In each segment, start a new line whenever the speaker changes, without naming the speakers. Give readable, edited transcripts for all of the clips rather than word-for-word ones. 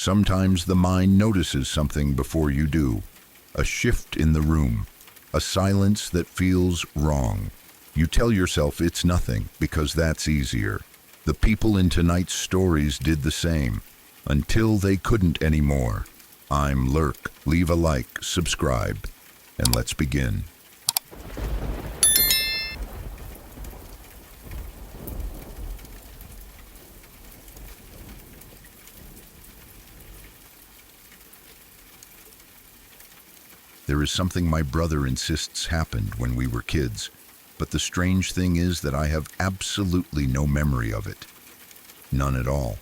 Sometimes the mind notices something before you do. A shift in the room, a silence that feels wrong. You tell yourself it's nothing because that's easier. The people in tonight's stories did the same, until they couldn't anymore. I'm LURK. Leave a like, subscribe, and let's begin. There is something my brother insists happened when we were kids, but the strange thing is that I have absolutely no memory of it. None at all.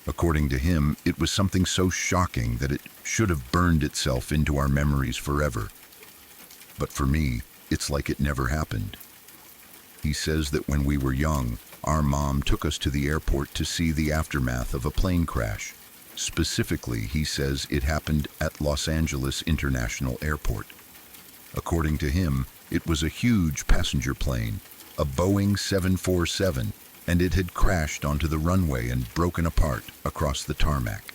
According to him, it was something so shocking that it should have burned itself into our memories forever. But for me, it's like it never happened. He says that when we were young, our mom took us to the airport to see the aftermath of a plane crash. Specifically, he says it happened at Los Angeles International Airport. According to him, it was a huge passenger plane, a Boeing 747, and it had crashed onto the runway and broken apart across the tarmac.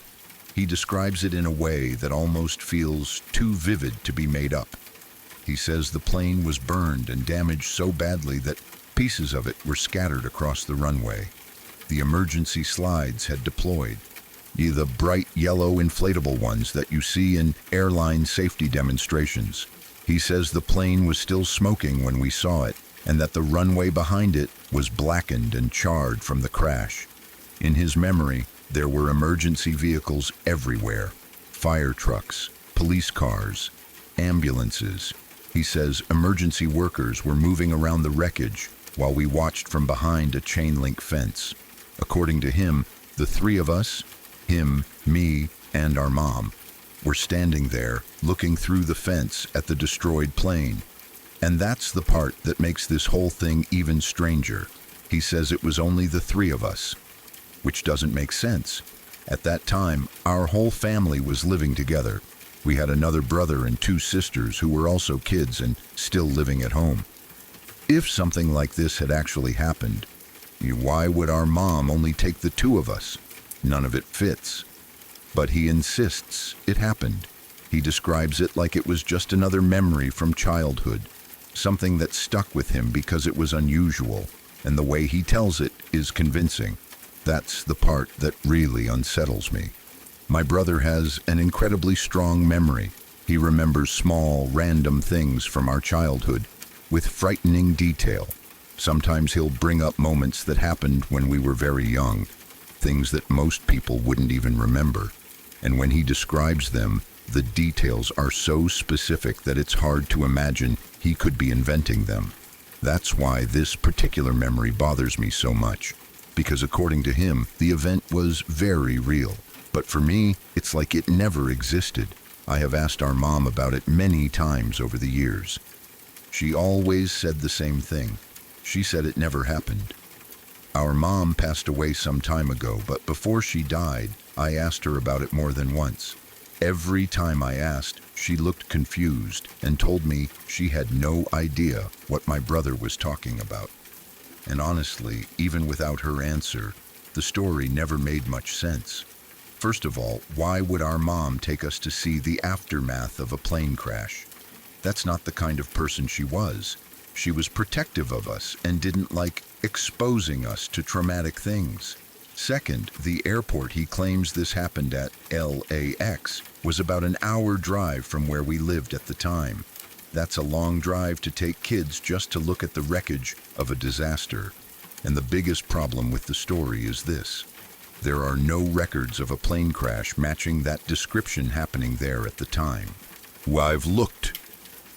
He describes it in a way that almost feels too vivid to be made up. He says the plane was burned and damaged so badly that pieces of it were scattered across the runway. The emergency slides had deployed. The bright yellow inflatable ones that you see in airline safety demonstrations. He says the plane was still smoking when we saw it, and that the runway behind it was blackened and charred from the crash. In his memory, there were emergency vehicles everywhere. Fire trucks, police cars, ambulances. He says emergency workers were moving around the wreckage while we watched from behind a chain-link fence. According to him, the three of us, him, me, and our mom, were standing there looking through the fence at the destroyed plane. And that's the part that makes this whole thing even stranger. He says it was only the three of us, which doesn't make sense. At that time, our whole family was living together. We had another brother and two sisters who were also kids and still living at home. If something like this had actually happened, why would our mom only take the two of us? None of it fits. But he insists it happened. He describes it like it was just another memory from childhood, something that stuck with him because it was unusual, and the way he tells it is convincing. That's the part that really unsettles me. My brother has an incredibly strong memory. He remembers small, random things from our childhood with frightening detail. Sometimes he'll bring up moments that happened when we were very young, things that most people wouldn't even remember. And when he describes them, the details are so specific that it's hard to imagine he could be inventing them. That's why this particular memory bothers me so much, because according to him, the event was very real. But for me, it's like it never existed. I have asked our mom about it many times over the years. She always said the same thing. She said it never happened. Our mom passed away some time ago, but before she died, I asked her about it more than once. Every time I asked, she looked confused and told me she had no idea what my brother was talking about. And honestly, even without her answer, the story never made much sense. First of all, why would our mom take us to see the aftermath of a plane crash? That's not the kind of person she was. She was protective of us and didn't like exposing us to traumatic things. Second, the airport he claims this happened at, LAX, was about an hour drive from where we lived at the time. That's a long drive to take kids just to look at the wreckage of a disaster. And the biggest problem with the story is this. There are no records of a plane crash matching that description happening there at the time. I've looked.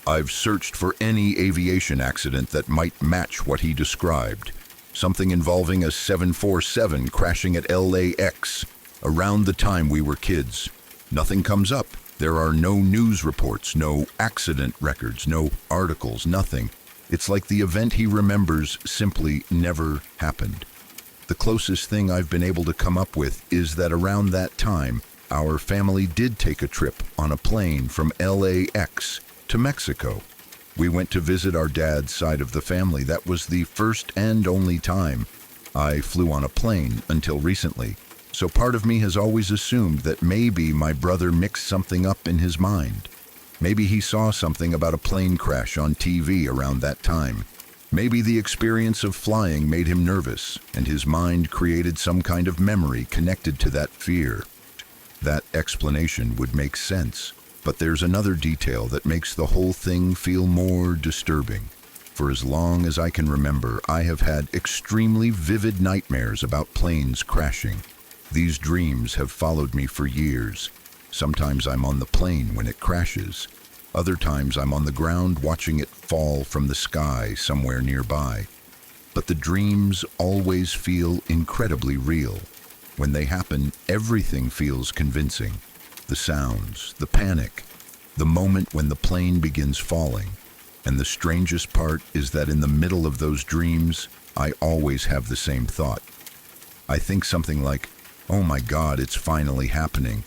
I've searched for any aviation accident that might match what he described. Something involving a 747 crashing at LAX around the time we were kids. Nothing comes up. There are no news reports, no accident records, no articles, nothing. It's like the event he remembers simply never happened. The closest thing I've been able to come up with is that around that time, our family did take a trip on a plane from LAX to Mexico. We went to visit our dad's side of the family. That was the first and only time I flew on a plane until recently. So part of me has always assumed that maybe my brother mixed something up in his mind. Maybe he saw something about a plane crash on TV around that time. Maybe the experience of flying made him nervous, and his mind created some kind of memory connected to that fear. That explanation would make sense, but there's another detail that makes the whole thing feel more disturbing. For as long as I can remember, I have had extremely vivid nightmares about planes crashing. These dreams have followed me for years. Sometimes I'm on the plane when it crashes. Other times I'm on the ground watching it fall from the sky somewhere nearby. But the dreams always feel incredibly real. When they happen, everything feels convincing. The sounds, the panic, the moment when the plane begins falling. And the strangest part is that in the middle of those dreams, I always have the same thought. I think something like, "Oh my God, it's finally happening."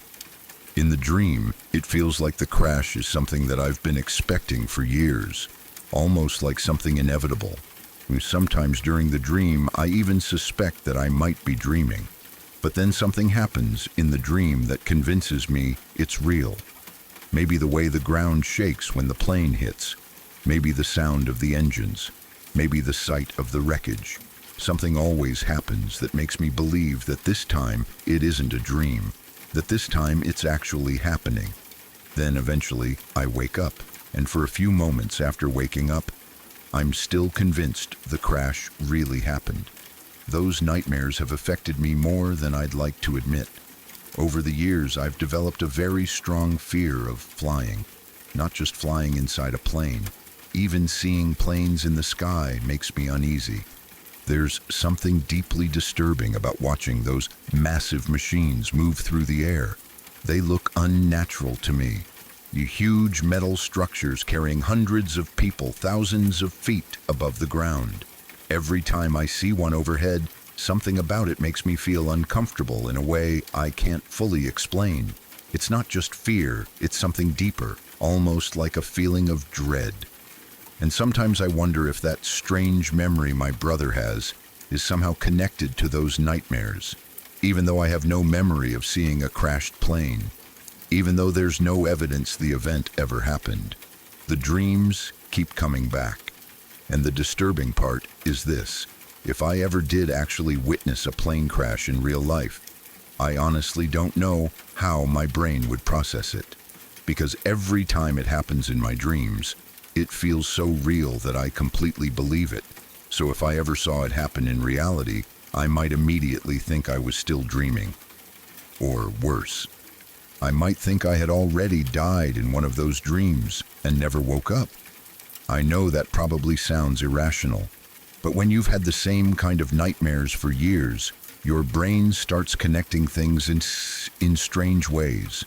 In the dream, it feels like the crash is something that I've been expecting for years, almost like something inevitable. Sometimes during the dream, I even suspect that I might be dreaming. But then something happens in the dream that convinces me it's real. Maybe the way the ground shakes when the plane hits. Maybe the sound of the engines. Maybe the sight of the wreckage. Something always happens that makes me believe that this time it isn't a dream. That this time it's actually happening. Then eventually I wake up, and for a few moments after waking up, I'm still convinced the crash really happened. Those nightmares have affected me more than I'd like to admit. Over the years, I've developed a very strong fear of flying. Not just flying inside a plane. Even seeing planes in the sky makes me uneasy. There's something deeply disturbing about watching those massive machines move through the air. They look unnatural to me. The huge metal structures carrying hundreds of people thousands of feet above the ground. Every time I see one overhead, something about it makes me feel uncomfortable in a way I can't fully explain. It's not just fear, it's something deeper, almost like a feeling of dread. And sometimes I wonder if that strange memory my brother has is somehow connected to those nightmares, even though I have no memory of seeing a crashed plane, even though there's no evidence the event ever happened. The dreams keep coming back. And the disturbing part is this: if I ever did actually witness a plane crash in real life, I honestly don't know how my brain would process it. Because every time it happens in my dreams, it feels so real that I completely believe it. So if I ever saw it happen in reality, I might immediately think I was still dreaming. Or worse, I might think I had already died in one of those dreams and never woke up. I know that probably sounds irrational, but when you've had the same kind of nightmares for years, your brain starts connecting things in strange ways.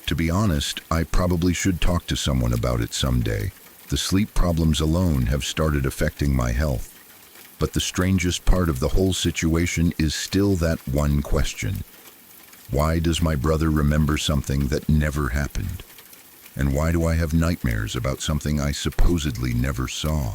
To be honest, I probably should talk to someone about it someday. The sleep problems alone have started affecting my health. But the strangest part of the whole situation is still that one question. Why does my brother remember something that never happened? And why do I have nightmares about something I supposedly never saw?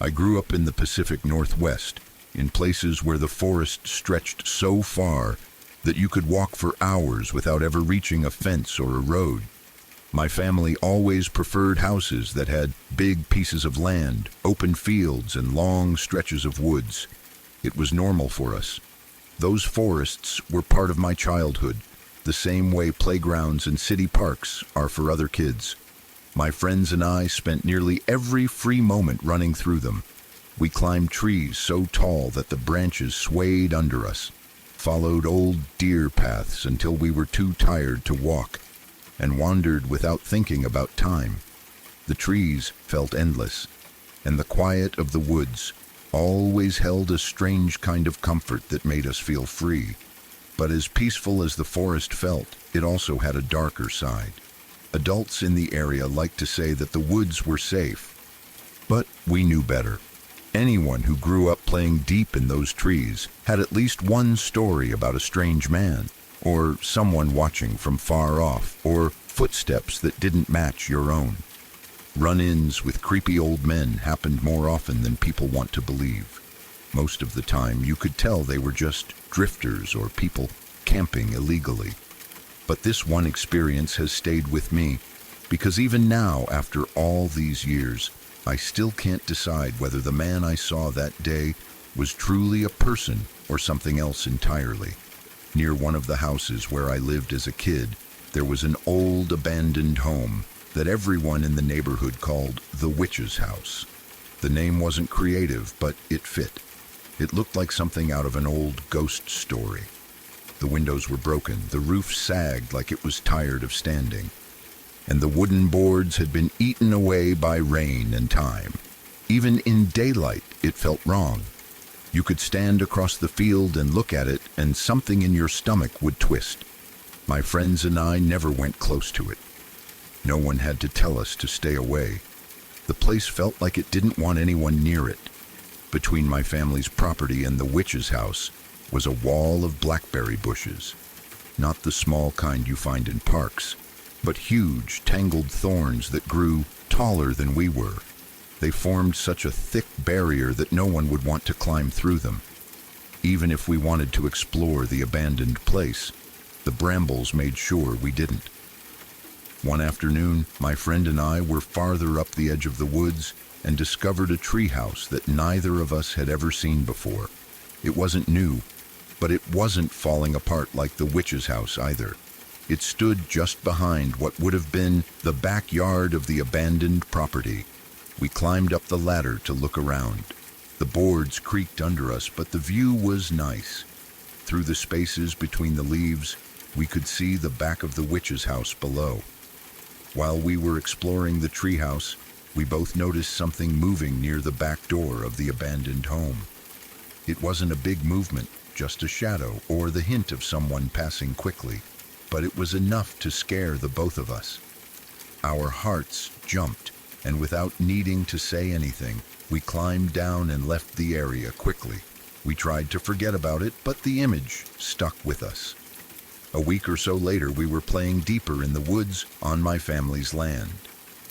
I grew up in the Pacific Northwest, in places where the forest stretched so far that you could walk for hours without ever reaching a fence or a road. My family always preferred houses that had big pieces of land, open fields, and long stretches of woods. It was normal for us. Those forests were part of my childhood, the same way playgrounds and city parks are for other kids. My friends and I spent nearly every free moment running through them. We climbed trees so tall that the branches swayed under us, followed old deer paths until we were too tired to walk, and wandered without thinking about time. The trees felt endless, and the quiet of the woods always held a strange kind of comfort that made us feel free. But as peaceful as the forest felt, it also had a darker side. Adults in the area liked to say that the woods were safe, but we knew better. Anyone who grew up playing deep in those trees had at least one story about a strange man, or someone watching from far off, or footsteps that didn't match your own. Run-ins with creepy old men happened more often than people want to believe. Most of the time, you could tell they were just drifters or people camping illegally. But this one experience has stayed with me, because even now, after all these years, I still can't decide whether the man I saw that day was truly a person or something else entirely. Near one of the houses where I lived as a kid, there was an old abandoned home that everyone in the neighborhood called the Witch's House. The name wasn't creative, but it fit. It looked like something out of an old ghost story. The windows were broken, the roof sagged like it was tired of standing, and the wooden boards had been eaten away by rain and time. Even in daylight, it felt wrong. You could stand across the field and look at it, and something in your stomach would twist. My friends and I never went close to it. No one had to tell us to stay away. The place felt like it didn't want anyone near it. Between my family's property and the witch's house was a wall of blackberry bushes. Not the small kind you find in parks, but huge, tangled thorns that grew taller than we were. They formed such a thick barrier that no one would want to climb through them. Even if we wanted to explore the abandoned place, the brambles made sure we didn't. One afternoon, my friend and I were farther up the edge of the woods and discovered a treehouse that neither of us had ever seen before. It wasn't new, but it wasn't falling apart like the witch's house either. It stood just behind what would have been the backyard of the abandoned property. We climbed up the ladder to look around. The boards creaked under us, but the view was nice. Through the spaces between the leaves, we could see the back of the witch's house below. While we were exploring the treehouse, we both noticed something moving near the back door of the abandoned home. It wasn't a big movement, just a shadow or the hint of someone passing quickly, but it was enough to scare the both of us. Our hearts jumped, and without needing to say anything, we climbed down and left the area quickly. We tried to forget about it, but the image stuck with us. A week or so later, we were playing deeper in the woods on my family's land.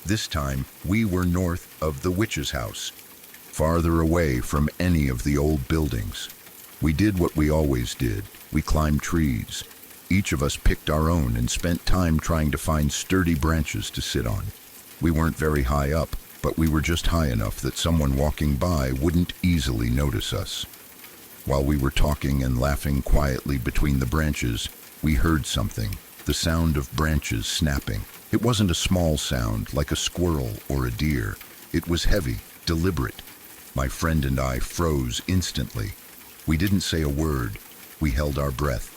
This time, we were north of the witch's house, farther away from any of the old buildings. We did what we always did. We climbed trees. Each of us picked our own and spent time trying to find sturdy branches to sit on. We weren't very high up, but we were just high enough that someone walking by wouldn't easily notice us. While we were talking and laughing quietly between the branches, we heard something, the sound of branches snapping. It wasn't a small sound like a squirrel or a deer. It was heavy, deliberate. My friend and I froze instantly. We didn't say a word. We held our breath.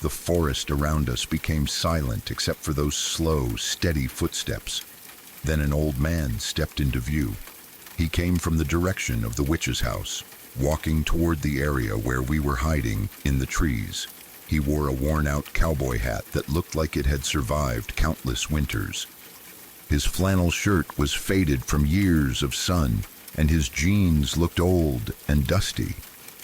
The forest around us became silent except for those slow, steady footsteps. Then an old man stepped into view. He came from the direction of the witch's house, walking toward the area where we were hiding in the trees. He wore a worn-out cowboy hat that looked like it had survived countless winters. His flannel shirt was faded from years of sun, and his jeans looked old and dusty.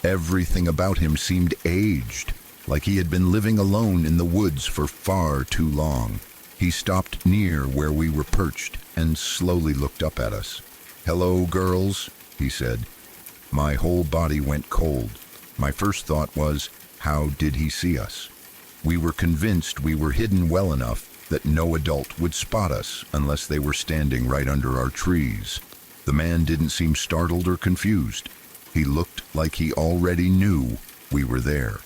Everything about him seemed aged, like he had been living alone in the woods for far too long. He stopped near where we were perched and slowly looked up at us. "Hello, girls," he said. My whole body went cold. My first thought was, how did he see us? We were convinced we were hidden well enough that no adult would spot us unless they were standing right under our trees. The man didn't seem startled or confused. He looked like he already knew we were there,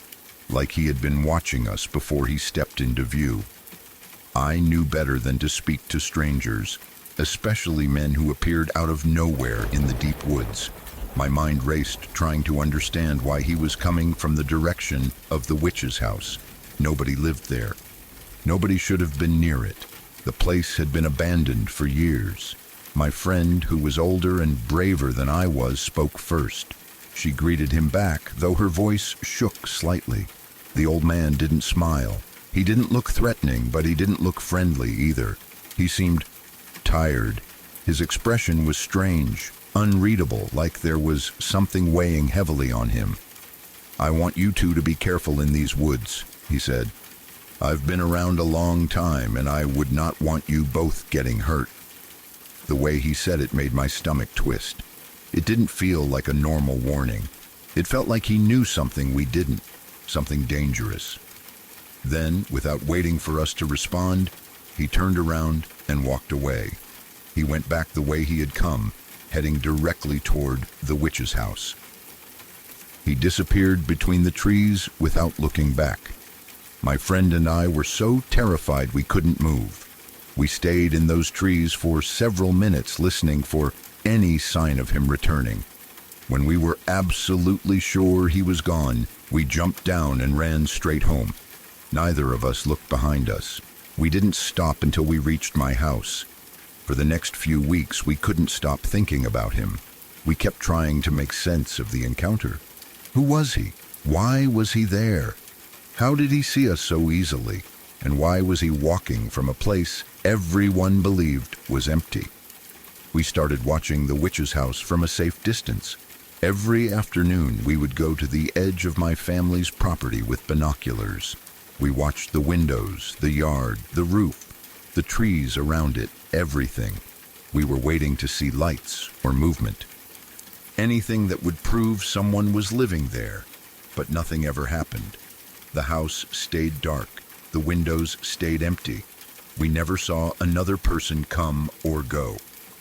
like he had been watching us before he stepped into view. I knew better than to speak to strangers, especially men who appeared out of nowhere in the deep woods. My mind raced, trying to understand why he was coming from the direction of the witch's house. Nobody lived there. Nobody should have been near it. The place had been abandoned for years. My friend, who was older and braver than I was, spoke first. She greeted him back, though her voice shook slightly. The old man didn't smile. He didn't look threatening, but he didn't look friendly either. He seemed tired. His expression was strange, unreadable, like there was something weighing heavily on him. "I want you two to be careful in these woods," he said. I've been around a long time, and I would not want you both getting hurt." The way he said it made my stomach twist. It didn't feel like a normal warning. It felt like he knew something we didn't, something dangerous. Then, without waiting for us to respond, he turned around and walked away. He went back the way he had come, heading directly toward the witch's house. He disappeared between the trees without looking back. My friend and I were so terrified we couldn't move. We stayed in those trees for several minutes listening for any sign of him returning. When we were absolutely sure he was gone, we jumped down and ran straight home. Neither of us looked behind us. We didn't stop until we reached my house. For the next few weeks, we couldn't stop thinking about him. We kept trying to make sense of the encounter. Who was he? Why was he there? How did he see us so easily? And why was he walking from a place everyone believed was empty? We started watching the witch's house from a safe distance. Every afternoon, we would go to the edge of my family's property with binoculars. We watched the windows, the yard, the roof, the trees around it, everything. We were waiting to see lights or movement. Anything that would prove someone was living there, but nothing ever happened. The house stayed dark. The windows stayed empty. We never saw another person come or go.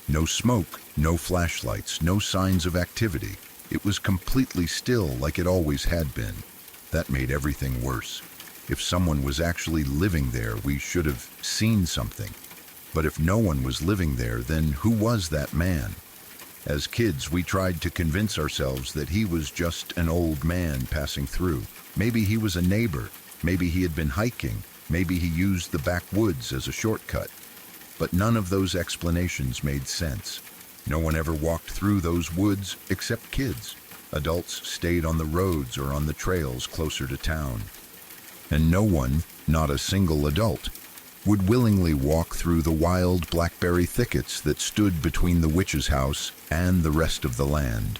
No smoke, no flashlights, no signs of activity. It was completely still like it always had been. That made everything worse. If someone was actually living there, we should have seen something. But if no one was living there, then who was that man? As kids, we tried to convince ourselves that he was just an old man passing through. Maybe he was a neighbor. Maybe he had been hiking. Maybe he used the backwoods as a shortcut. But none of those explanations made sense. No one ever walked through those woods except kids. Adults stayed on the roads or on the trails closer to town. And no one, not a single adult, would willingly walk through the wild blackberry thickets that stood between the witch's house and the rest of the land.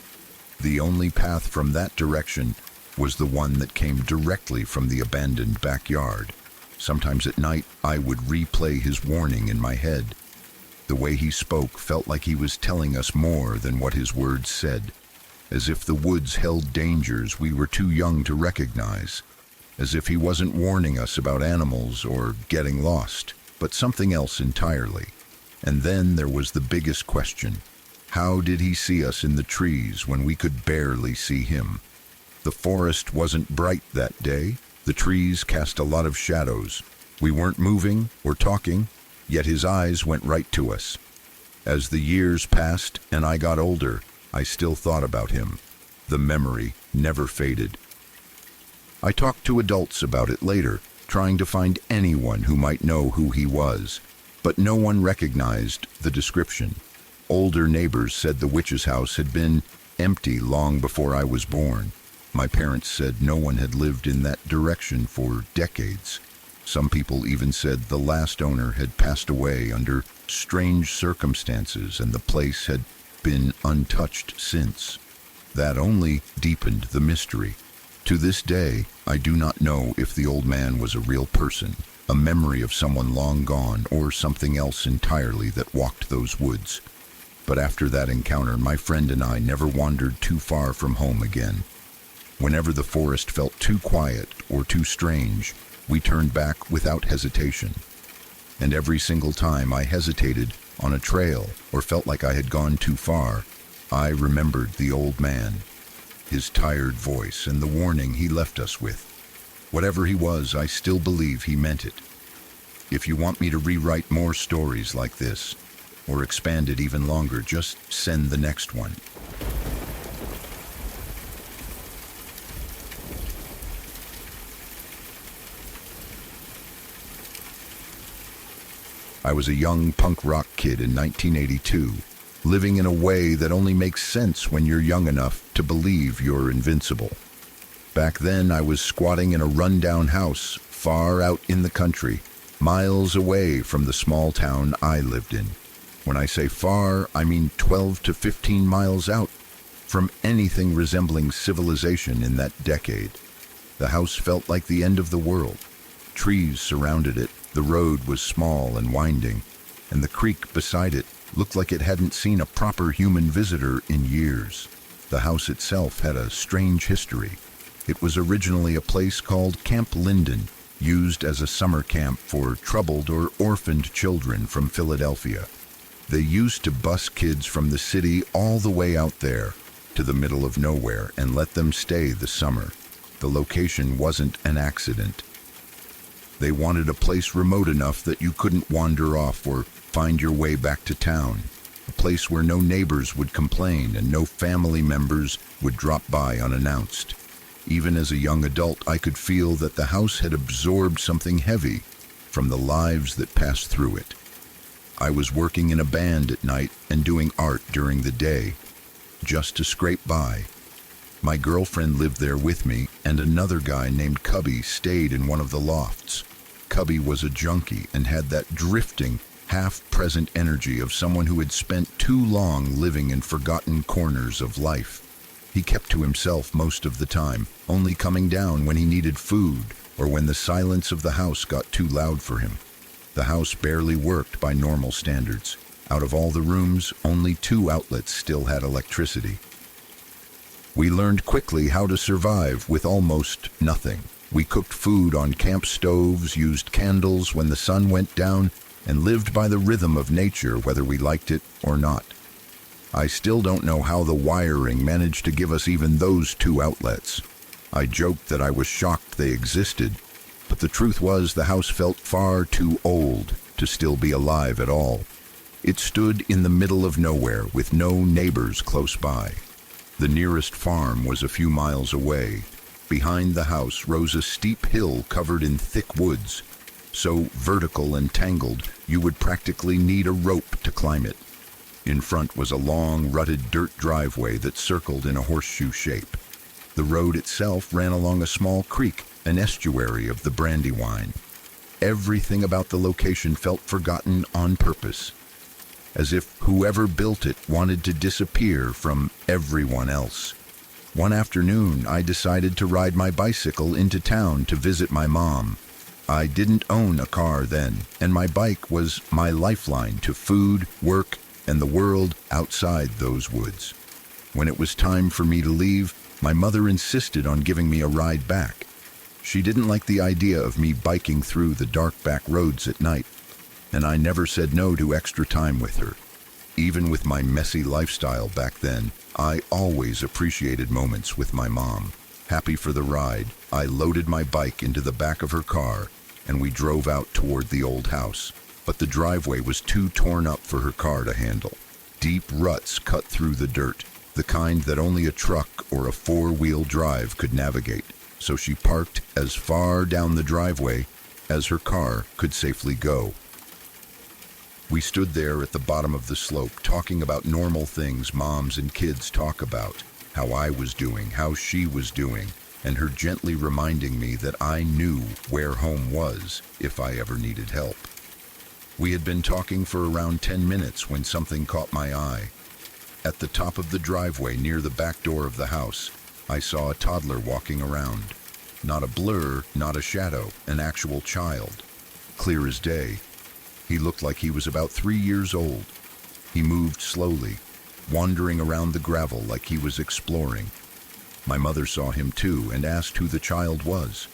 The only path from that direction was the one that came directly from the abandoned backyard. Sometimes at night, I would replay his warning in my head. The way he spoke felt like he was telling us more than what his words said, as if the woods held dangers we were too young to recognize, as if he wasn't warning us about animals or getting lost, but something else entirely. And then there was the biggest question. How did he see us in the trees when we could barely see him? The forest wasn't bright that day. The trees cast a lot of shadows. We weren't moving or talking, yet his eyes went right to us. As the years passed and I got older, I still thought about him. The memory never faded. I talked to adults about it later, trying to find anyone who might know who he was, but no one recognized the description. Older neighbors said the witch's house had been empty long before I was born. My parents said no one had lived in that direction for decades. Some people even said the last owner had passed away under strange circumstances and the place had been untouched since. That only deepened the mystery. To this day, I do not know if the old man was a real person, a memory of someone long gone, or something else entirely that walked those woods. But after that encounter, my friend and I never wandered too far from home again. Whenever the forest felt too quiet or too strange, we turned back without hesitation. And every single time I hesitated on a trail or felt like I had gone too far, I remembered the old man, his tired voice, and the warning he left us with. Whatever he was, I still believe he meant it. If you want me to rewrite more stories like this, or expand it even longer, just send the next one. I was a young punk rock kid in 1982, living in a way that only makes sense when you're young enough to believe you're invincible. Back then, I was squatting in a rundown house far out in the country, miles away from the small town I lived in. When I say far, I mean 12 to 15 miles out from anything resembling civilization in that decade. The house felt like the end of the world. Trees surrounded it, the road was small and winding, and the creek beside it looked like it hadn't seen a proper human visitor in years. The house itself had a strange history. It was originally a place called Camp Linden, used as a summer camp for troubled or orphaned children from Philadelphia. They used to bus kids from the city all the way out there to the middle of nowhere and let them stay the summer. The location wasn't an accident. They wanted a place remote enough that you couldn't wander off or find your way back to town. A place where no neighbors would complain and no family members would drop by unannounced. Even as a young adult, I could feel that the house had absorbed something heavy from the lives that passed through it. I was working in a band at night and doing art during the day, just to scrape by. My girlfriend lived there with me, and another guy named Cubby stayed in one of the lofts. Cubby was a junkie and had that drifting, half-present energy of someone who had spent too long living in forgotten corners of life. He kept to himself most of the time, only coming down when he needed food or when the silence of the house got too loud for him. The house barely worked by normal standards. Out of all the rooms, only 2 outlets still had electricity. We learned quickly how to survive with almost nothing. We cooked food on camp stoves, used candles when the sun went down, and lived by the rhythm of nature whether we liked it or not. I still don't know how the wiring managed to give us even those 2 outlets. I joked that I was shocked they existed, but the truth was the house felt far too old to still be alive at all. It stood in the middle of nowhere with no neighbors close by. The nearest farm was a few miles away. Behind the house rose a steep hill covered in thick woods, so vertical and tangled you would practically need a rope to climb it. In front was a long, rutted dirt driveway that circled in a horseshoe shape. The road itself ran along a small creek, an estuary of the Brandywine. Everything about the location felt forgotten on purpose, as if whoever built it wanted to disappear from everyone else. One afternoon, I decided to ride my bicycle into town to visit my mom. I didn't own a car then, and my bike was my lifeline to food, work, and the world outside those woods. When it was time for me to leave, my mother insisted on giving me a ride back. She didn't like the idea of me biking through the dark back roads at night, and I never said no to extra time with her. Even with my messy lifestyle back then, I always appreciated moments with my mom. Happy for the ride, I loaded my bike into the back of her car, and we drove out toward the old house. But the driveway was too torn up for her car to handle. Deep ruts cut through the dirt, the kind that only a truck or a 4-wheel drive could navigate, so she parked as far down the driveway as her car could safely go. We stood there at the bottom of the slope talking about normal things moms and kids talk about, how I was doing, how she was doing, and her gently reminding me that I knew where home was if I ever needed help. We had been talking for around 10 minutes when something caught my eye. At the top of the driveway near the back door of the house, I saw a toddler walking around. Not a blur, not a shadow, an actual child. Clear as day. He looked like he was about 3 years old. He moved slowly, wandering around the gravel like he was exploring. My mother saw him too and asked who the child was.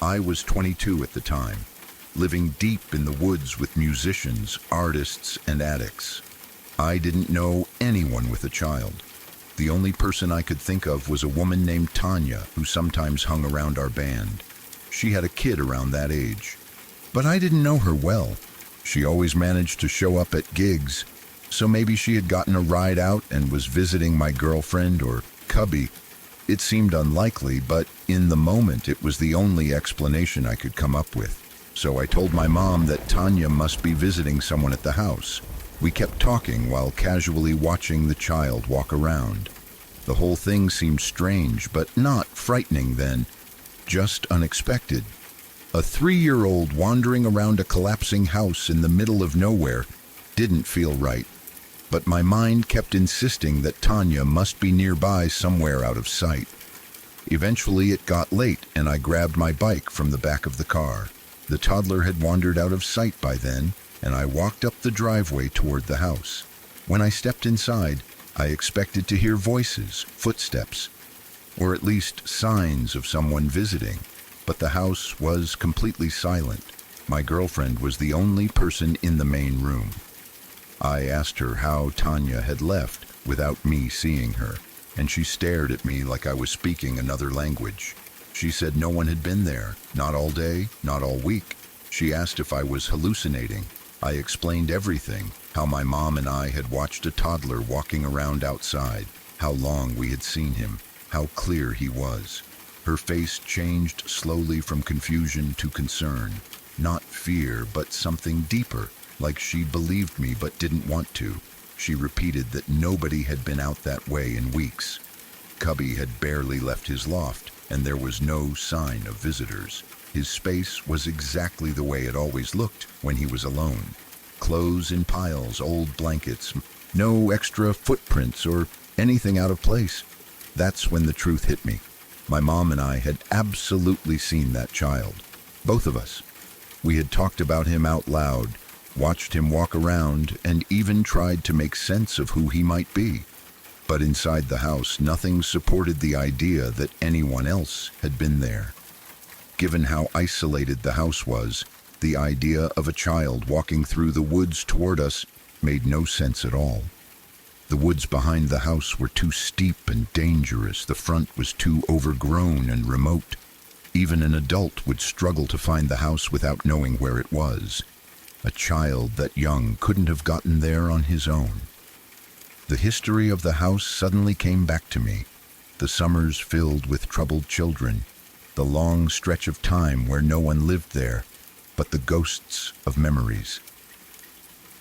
I was 22 at the time, living deep in the woods with musicians, artists, and addicts. I didn't know anyone with a child. The only person I could think of was a woman named Tanya who sometimes hung around our band. She had a kid around that age, but I didn't know her well. She always managed to show up at gigs, so maybe she had gotten a ride out and was visiting my girlfriend or Cubby. It seemed unlikely, but in the moment it was the only explanation I could come up with. So I told my mom that Tanya must be visiting someone at the house. We kept talking while casually watching the child walk around. The whole thing seemed strange, but not frightening then, just unexpected. A 3-year-old wandering around a collapsing house in the middle of nowhere didn't feel right, but my mind kept insisting that Tanya must be nearby somewhere out of sight. Eventually it got late and I grabbed my bike from the back of the car. The toddler had wandered out of sight by then, and I walked up the driveway toward the house. When I stepped inside, I expected to hear voices, footsteps, or at least signs of someone visiting, but the house was completely silent. My girlfriend was the only person in the main room. I asked her how Tanya had left without me seeing her, and she stared at me like I was speaking another language. She said no one had been there, not all day, not all week. She asked if I was hallucinating. I explained everything, how my mom and I had watched a toddler walking around outside, how long we had seen him, how clear he was. Her face changed slowly from confusion to concern, not fear, but something deeper, like she believed me but didn't want to. She repeated that nobody had been out that way in weeks. Cubby had barely left his loft, and there was no sign of visitors. His space was exactly the way it always looked when he was alone. Clothes in piles, old blankets, no extra footprints or anything out of place. That's when the truth hit me. My mom and I had absolutely seen that child. Both of us. We had talked about him out loud, watched him walk around, and even tried to make sense of who he might be. But inside the house, nothing supported the idea that anyone else had been there. Given how isolated the house was, the idea of a child walking through the woods toward us made no sense at all. The woods behind the house were too steep and dangerous. The front was too overgrown and remote. Even an adult would struggle to find the house without knowing where it was. A child that young couldn't have gotten there on his own. The history of the house suddenly came back to me. The summers filled with troubled children, the long stretch of time where no one lived there, but the ghosts of memories.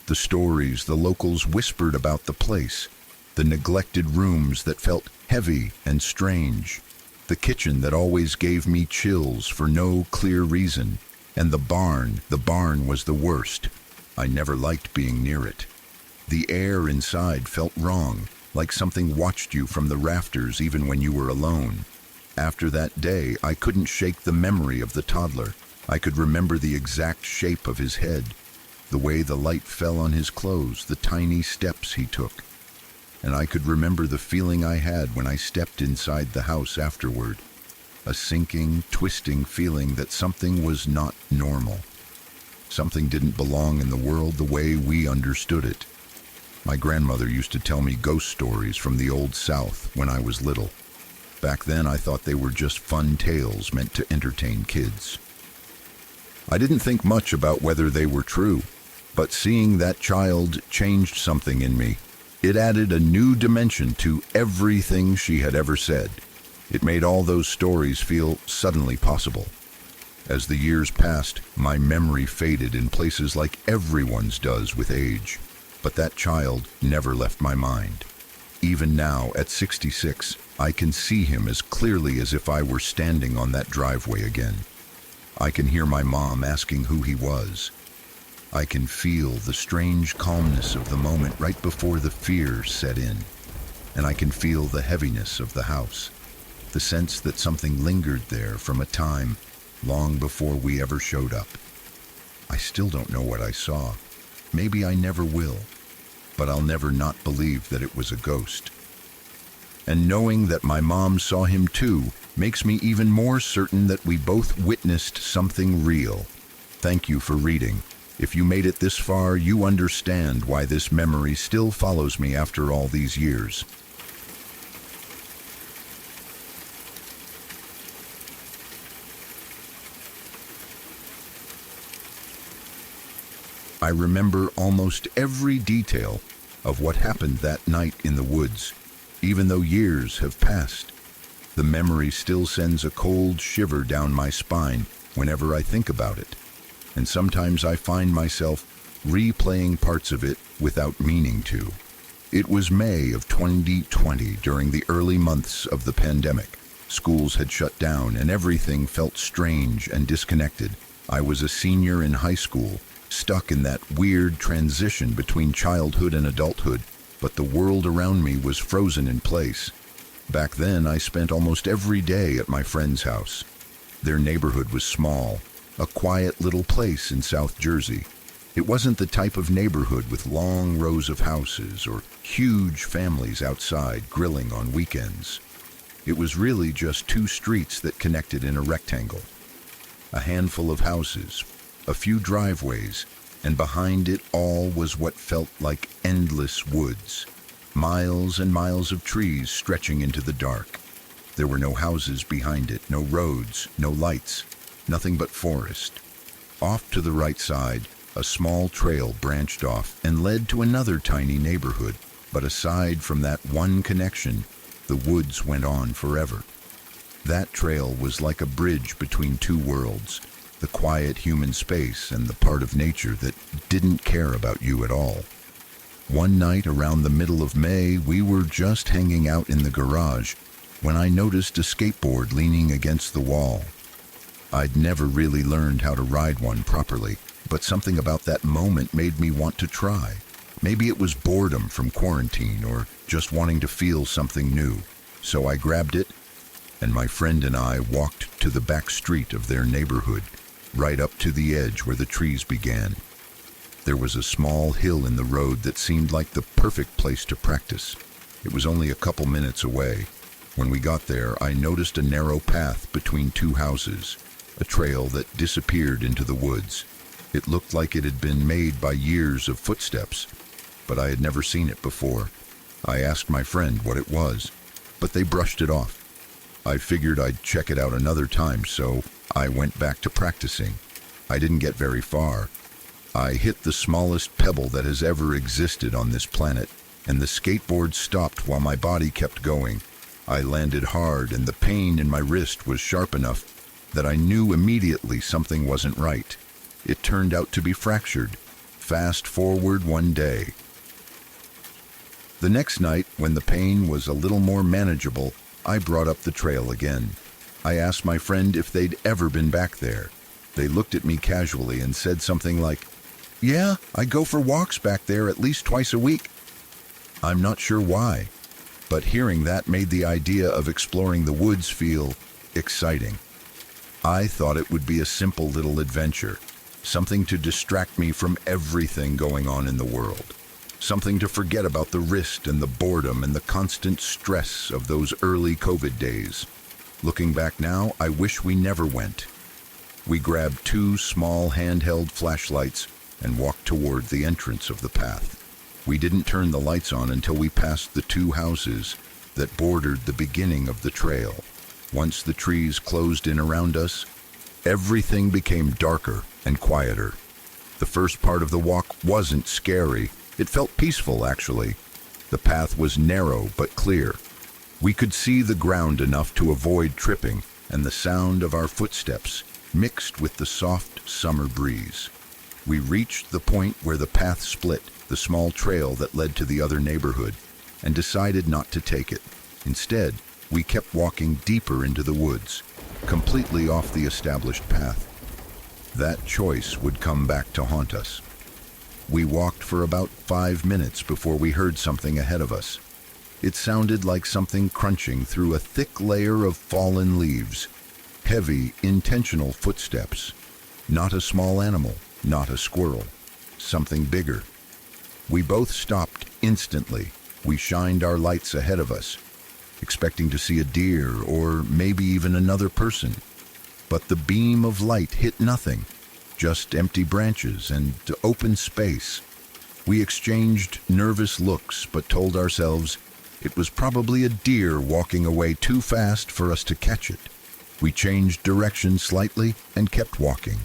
The stories the locals whispered about the place, the neglected rooms that felt heavy and strange, the kitchen that always gave me chills for no clear reason, and the barn was the worst. I never liked being near it. The air inside felt wrong, like something watched you from the rafters even when you were alone. After that day, I couldn't shake the memory of the toddler. I could remember the exact shape of his head, the way the light fell on his clothes, the tiny steps he took. And I could remember the feeling I had when I stepped inside the house afterward. A sinking, twisting feeling that something was not normal. Something didn't belong in the world the way we understood it. My grandmother used to tell me ghost stories from the old South when I was little. Back then, I thought they were just fun tales meant to entertain kids. I didn't think much about whether they were true, but seeing that child changed something in me. It added a new dimension to everything she had ever said. It made all those stories feel suddenly possible. As the years passed, my memory faded in places like everyone's does with age. But that child never left my mind. Even now, at 66, I can see him as clearly as if I were standing on that driveway again. I can hear my mom asking who he was. I can feel the strange calmness of the moment right before the fear set in. And I can feel the heaviness of the house, the sense that something lingered there from a time long before we ever showed up. I still don't know what I saw. Maybe I never will, but I'll never not believe that it was a ghost. And knowing that my mom saw him too makes me even more certain that we both witnessed something real. Thank you for reading. If you made it this far, you understand why this memory still follows me after all these years. I remember almost every detail of what happened that night in the woods, even though years have passed. The memory still sends a cold shiver down my spine whenever I think about it, and sometimes I find myself replaying parts of it without meaning to. It was May of 2020, during the early months of the pandemic. Schools had shut down and everything felt strange and disconnected. I was a senior in high school, stuck in that weird transition between childhood and adulthood, but the world around me was frozen in place. Back then, I spent almost every day at my friend's house. Their neighborhood was small, a quiet little place in South Jersey. It wasn't the type of neighborhood with long rows of houses or huge families outside grilling on weekends. It was really just two streets that connected in a rectangle. A handful of houses, a few driveways, and behind it all was what felt like endless woods. Miles and miles of trees stretching into the dark. There were no houses behind it, no roads, no lights, nothing but forest. Off to the right side, a small trail branched off and led to another tiny neighborhood, but aside from that one connection, the woods went on forever. That trail was like a bridge between two worlds, the quiet human space and the part of nature that didn't care about you at all. One night around the middle of May, we were just hanging out in the garage when I noticed a skateboard leaning against the wall. I'd never really learned how to ride one properly, but something about that moment made me want to try. Maybe it was boredom from quarantine or just wanting to feel something new. So I grabbed it, and my friend and I walked to the back street of their neighborhood, right up to the edge where the trees began. There was a small hill in the road that seemed like the perfect place to practice. It was only a couple minutes away. When we got there, I noticed a narrow path between two houses, a trail that disappeared into the woods. It looked like it had been made by years of footsteps, but I had never seen it before. I asked my friend what it was, but they brushed it off. I figured I'd check it out another time, so I went back to practicing. I didn't get very far. I hit the smallest pebble that has ever existed on this planet, and the skateboard stopped while my body kept going. I landed hard, and the pain in my wrist was sharp enough that I knew immediately something wasn't right. It turned out to be fractured. Fast forward one day. The next night, when the pain was a little more manageable, I brought up the trail again. I asked my friend if they'd ever been back there. They looked at me casually and said something like, "Yeah, I go for walks back there at least twice a week." I'm not sure why, but hearing that made the idea of exploring the woods feel exciting. I thought it would be a simple little adventure, something to distract me from everything going on in the world, something to forget about the wrist and the boredom and the constant stress of those early COVID days. Looking back now, I wish we never went. We grabbed two small handheld flashlights and walked toward the entrance of the path. We didn't turn the lights on until we passed the two houses that bordered the beginning of the trail. Once the trees closed in around us, everything became darker and quieter. The first part of the walk wasn't scary. It felt peaceful, actually. The path was narrow but clear. We could see the ground enough to avoid tripping, and the sound of our footsteps mixed with the soft summer breeze. We reached the point where the path split, the small trail that led to the other neighborhood, and decided not to take it. Instead, we kept walking deeper into the woods, completely off the established path. That choice would come back to haunt us. We walked for about 5 minutes before we heard something ahead of us. It sounded like something crunching through a thick layer of fallen leaves. Heavy, intentional footsteps. Not a small animal, not a squirrel. Something bigger. We both stopped instantly. We shined our lights ahead of us, expecting to see a deer or maybe even another person. But the beam of light hit nothing, just empty branches and open space. We exchanged nervous looks but told ourselves it was probably a deer walking away too fast for us to catch it. We changed direction slightly and kept walking.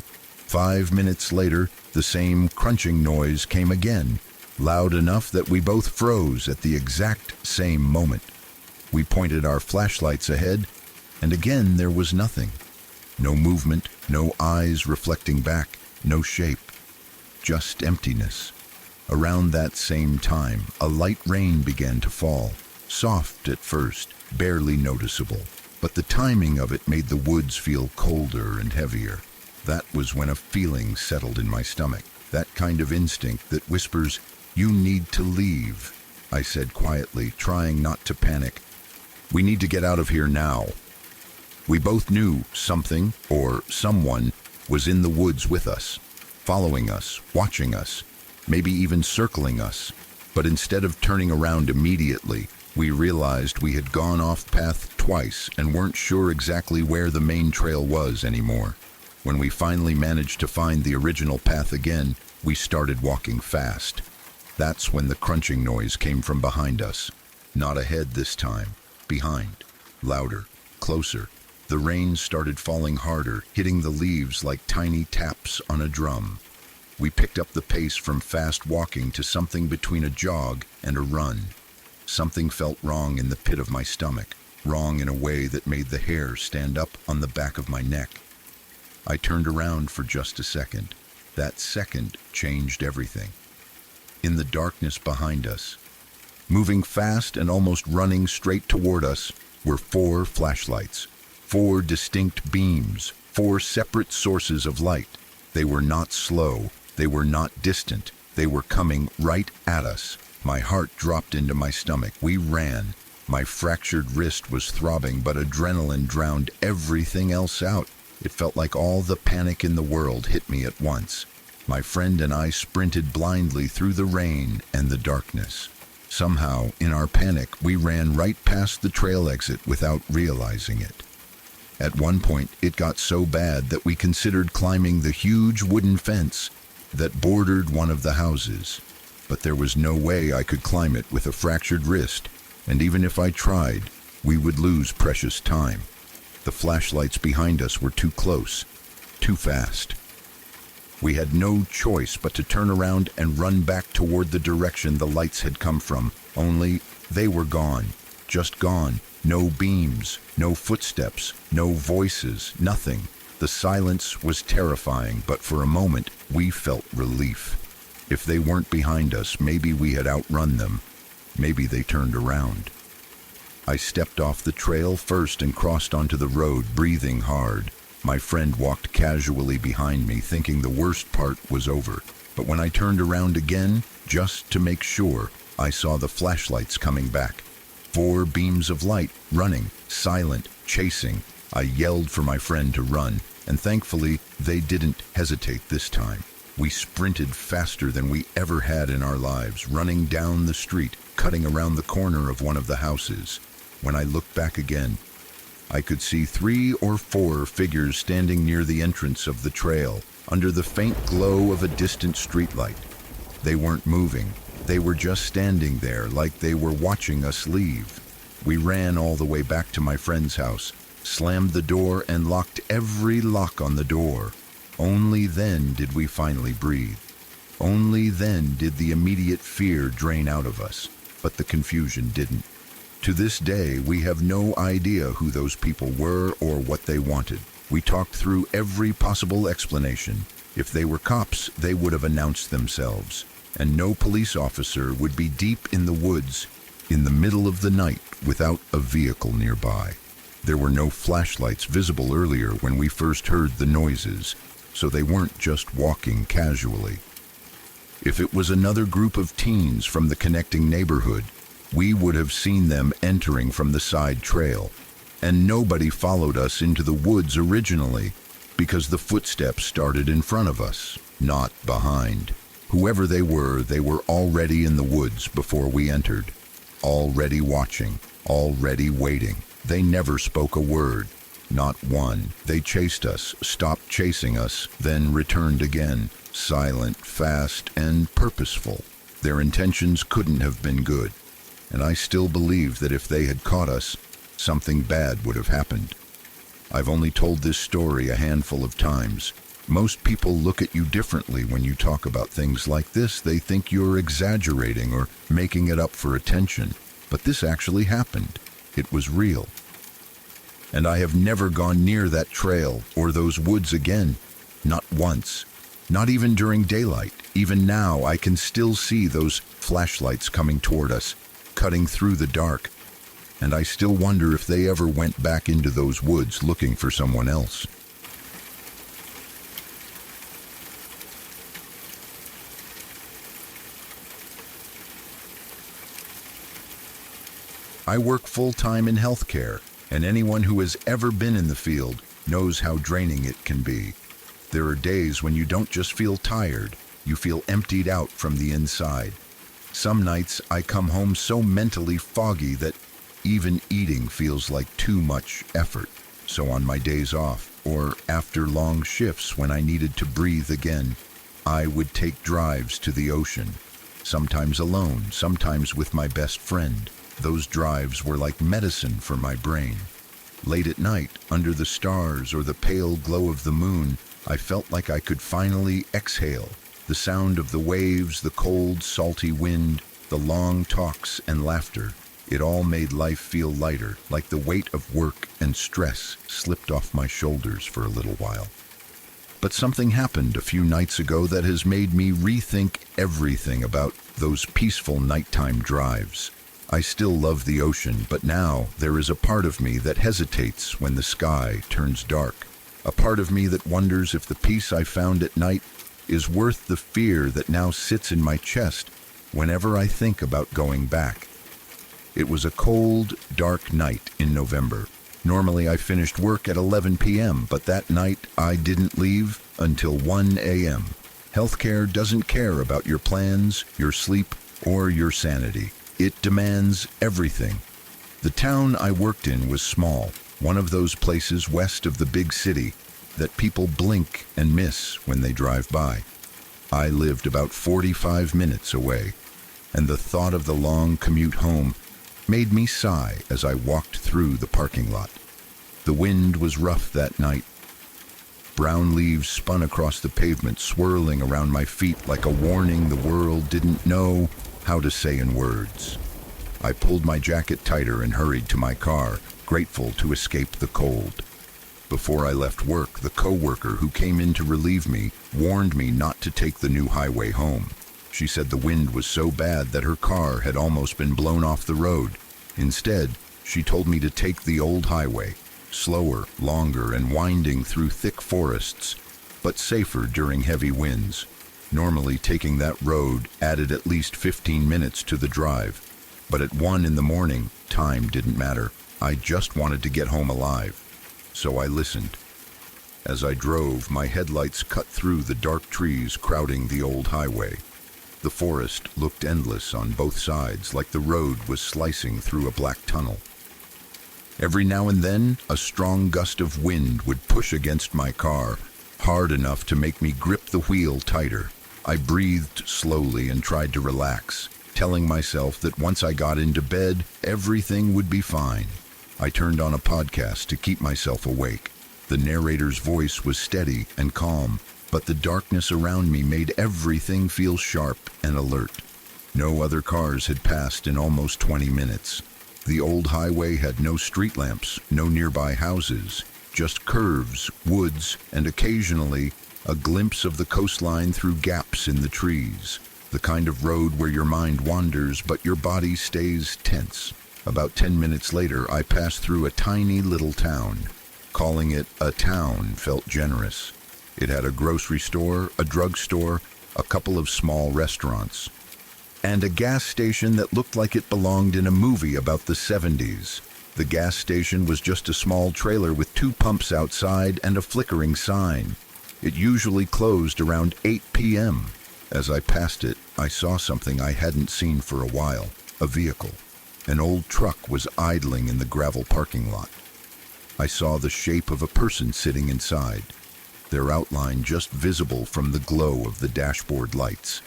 5 minutes later, the same crunching noise came again, loud enough that we both froze at the exact same moment. We pointed our flashlights ahead, and again there was nothing. No movement, no eyes reflecting back, no shape. Just emptiness. Around that same time, a light rain began to fall. Soft at first, barely noticeable, but the timing of it made the woods feel colder and heavier. That was when a feeling settled in my stomach, that kind of instinct that whispers, "You need to leave," I said quietly, trying not to panic. "We need to get out of here now." We both knew something, or someone, was in the woods with us, following us, watching us, maybe even circling us. But instead of turning around immediately, we realized we had gone off path twice and weren't sure exactly where the main trail was anymore. When we finally managed to find the original path again, we started walking fast. That's when the crunching noise came from behind us. Not ahead this time, behind. Louder, closer. The rain started falling harder, hitting the leaves like tiny taps on a drum. We picked up the pace from fast walking to something between a jog and a run. Something felt wrong in the pit of my stomach, wrong in a way that made the hair stand up on the back of my neck. I turned around for just a second. That second changed everything. In the darkness behind us, moving fast and almost running straight toward us, were 4 flashlights, 4 distinct beams, 4 separate sources of light. They were not slow, they were not distant, they were coming right at us. My heart dropped into my stomach. We ran. My fractured wrist was throbbing, but adrenaline drowned everything else out. It felt like all the panic in the world hit me at once. My friend and I sprinted blindly through the rain and the darkness. Somehow, in our panic, we ran right past the trail exit without realizing it. At one point, it got so bad that we considered climbing the huge wooden fence that bordered one of the houses. But there was no way I could climb it with a fractured wrist, and even if I tried, we would lose precious time. The flashlights behind us were too close, too fast. We had no choice but to turn around and run back toward the direction the lights had come from, only they were gone, just gone. No beams, no footsteps, no voices, nothing. The silence was terrifying, but for a moment, we felt relief. If they weren't behind us, maybe we had outrun them. Maybe they turned around. I stepped off the trail first and crossed onto the road, breathing hard. My friend walked casually behind me, thinking the worst part was over. But when I turned around again, just to make sure, I saw the flashlights coming back. 4 beams of light, running, silent, chasing. I yelled for my friend to run, and thankfully, they didn't hesitate this time. We sprinted faster than we ever had in our lives, running down the street, cutting around the corner of one of the houses. When I looked back again, I could see 3 or 4 figures standing near the entrance of the trail, under the faint glow of a distant streetlight. They weren't moving. They were just standing there like they were watching us leave. We ran all the way back to my friend's house, slammed the door and locked every lock on the door. Only then did we finally breathe. Only then did the immediate fear drain out of us, but the confusion didn't. To this day, we have no idea who those people were or what they wanted. We talked through every possible explanation. If they were cops, they would have announced themselves, and no police officer would be deep in the woods in the middle of the night without a vehicle nearby. There were no flashlights visible earlier when we first heard the noises, so they weren't just walking casually. If it was another group of teens from the connecting neighborhood, we would have seen them entering from the side trail. And nobody followed us into the woods originally because the footsteps started in front of us, not behind. Whoever they were already in the woods before we entered, already watching, already waiting. They never spoke a word, not one. They chased us, stopped chasing us, then returned again, silent, fast, and purposeful. Their intentions couldn't have been good, and I still believe that if they had caught us, something bad would have happened. I've only told this story a handful of times. Most people look at you differently when you talk about things like this. They think you're exaggerating or making it up for attention. But this actually happened. It was real. And I have never gone near that trail or those woods again. Not once. Not even during daylight. Even now, I can still see those flashlights coming toward us, cutting through the dark. And I still wonder if they ever went back into those woods looking for someone else. I work full-time in healthcare, and anyone who has ever been in the field knows how draining it can be. There are days when you don't just feel tired, you feel emptied out from the inside. Some nights I come home so mentally foggy that even eating feels like too much effort. So on my days off, or after long shifts when I needed to breathe again, I would take drives to the ocean. Sometimes alone, sometimes with my best friend. Those drives were like medicine for my brain. Late at night, under the stars or the pale glow of the moon, I felt like I could finally exhale. The sound of the waves, the cold, salty wind, the long talks and laughter, it all made life feel lighter, like the weight of work and stress slipped off my shoulders for a little while. But something happened a few nights ago that has made me rethink everything about those peaceful nighttime drives. I still love the ocean, but now there is a part of me that hesitates when the sky turns dark. A part of me that wonders if the peace I found at night is worth the fear that now sits in my chest whenever I think about going back. It was a cold, dark night in November. Normally I finished work at 11 p.m., but that night I didn't leave until 1 a.m. Healthcare doesn't care about your plans, your sleep, or your sanity. It demands everything. The town I worked in was small, one of those places west of the big city that people blink and miss when they drive by. I lived about 45 minutes away, and the thought of the long commute home made me sigh as I walked through the parking lot. The wind was rough that night. Brown leaves spun across the pavement, swirling around my feet like a warning the world didn't know how to say in words. I pulled my jacket tighter and hurried to my car, grateful to escape the cold. Before I left work, the coworker who came in to relieve me warned me not to take the new highway home. She said the wind was so bad that her car had almost been blown off the road. Instead, she told me to take the old highway, slower, longer, and winding through thick forests, but safer during heavy winds. Normally, taking that road added at least 15 minutes to the drive, but at 1 in the morning, time didn't matter. I just wanted to get home alive. So I listened. As I drove, my headlights cut through the dark trees crowding the old highway. The forest looked endless on both sides, like the road was slicing through a black tunnel. Every now and then, a strong gust of wind would push against my car, hard enough to make me grip the wheel tighter. I breathed slowly and tried to relax, telling myself that once I got into bed, everything would be fine. I turned on a podcast to keep myself awake. The narrator's voice was steady and calm, but the darkness around me made everything feel sharp and alert. No other cars had passed in almost 20 minutes. The old highway had no street lamps, no nearby houses, just curves, woods, and occasionally a glimpse of the coastline through gaps in the trees. The kind of road where your mind wanders, but your body stays tense. About 10 minutes later, I passed through a tiny little town. Calling it a town felt generous. It had a grocery store, a drugstore, a couple of small restaurants, and a gas station that looked like it belonged in a movie about the 70s. The gas station was just a small trailer with 2 pumps outside and a flickering sign. It usually closed around 8 p.m. As I passed it, I saw something I hadn't seen for a while, a vehicle. An old truck was idling in the gravel parking lot. I saw the shape of a person sitting inside, their outline just visible from the glow of the dashboard lights.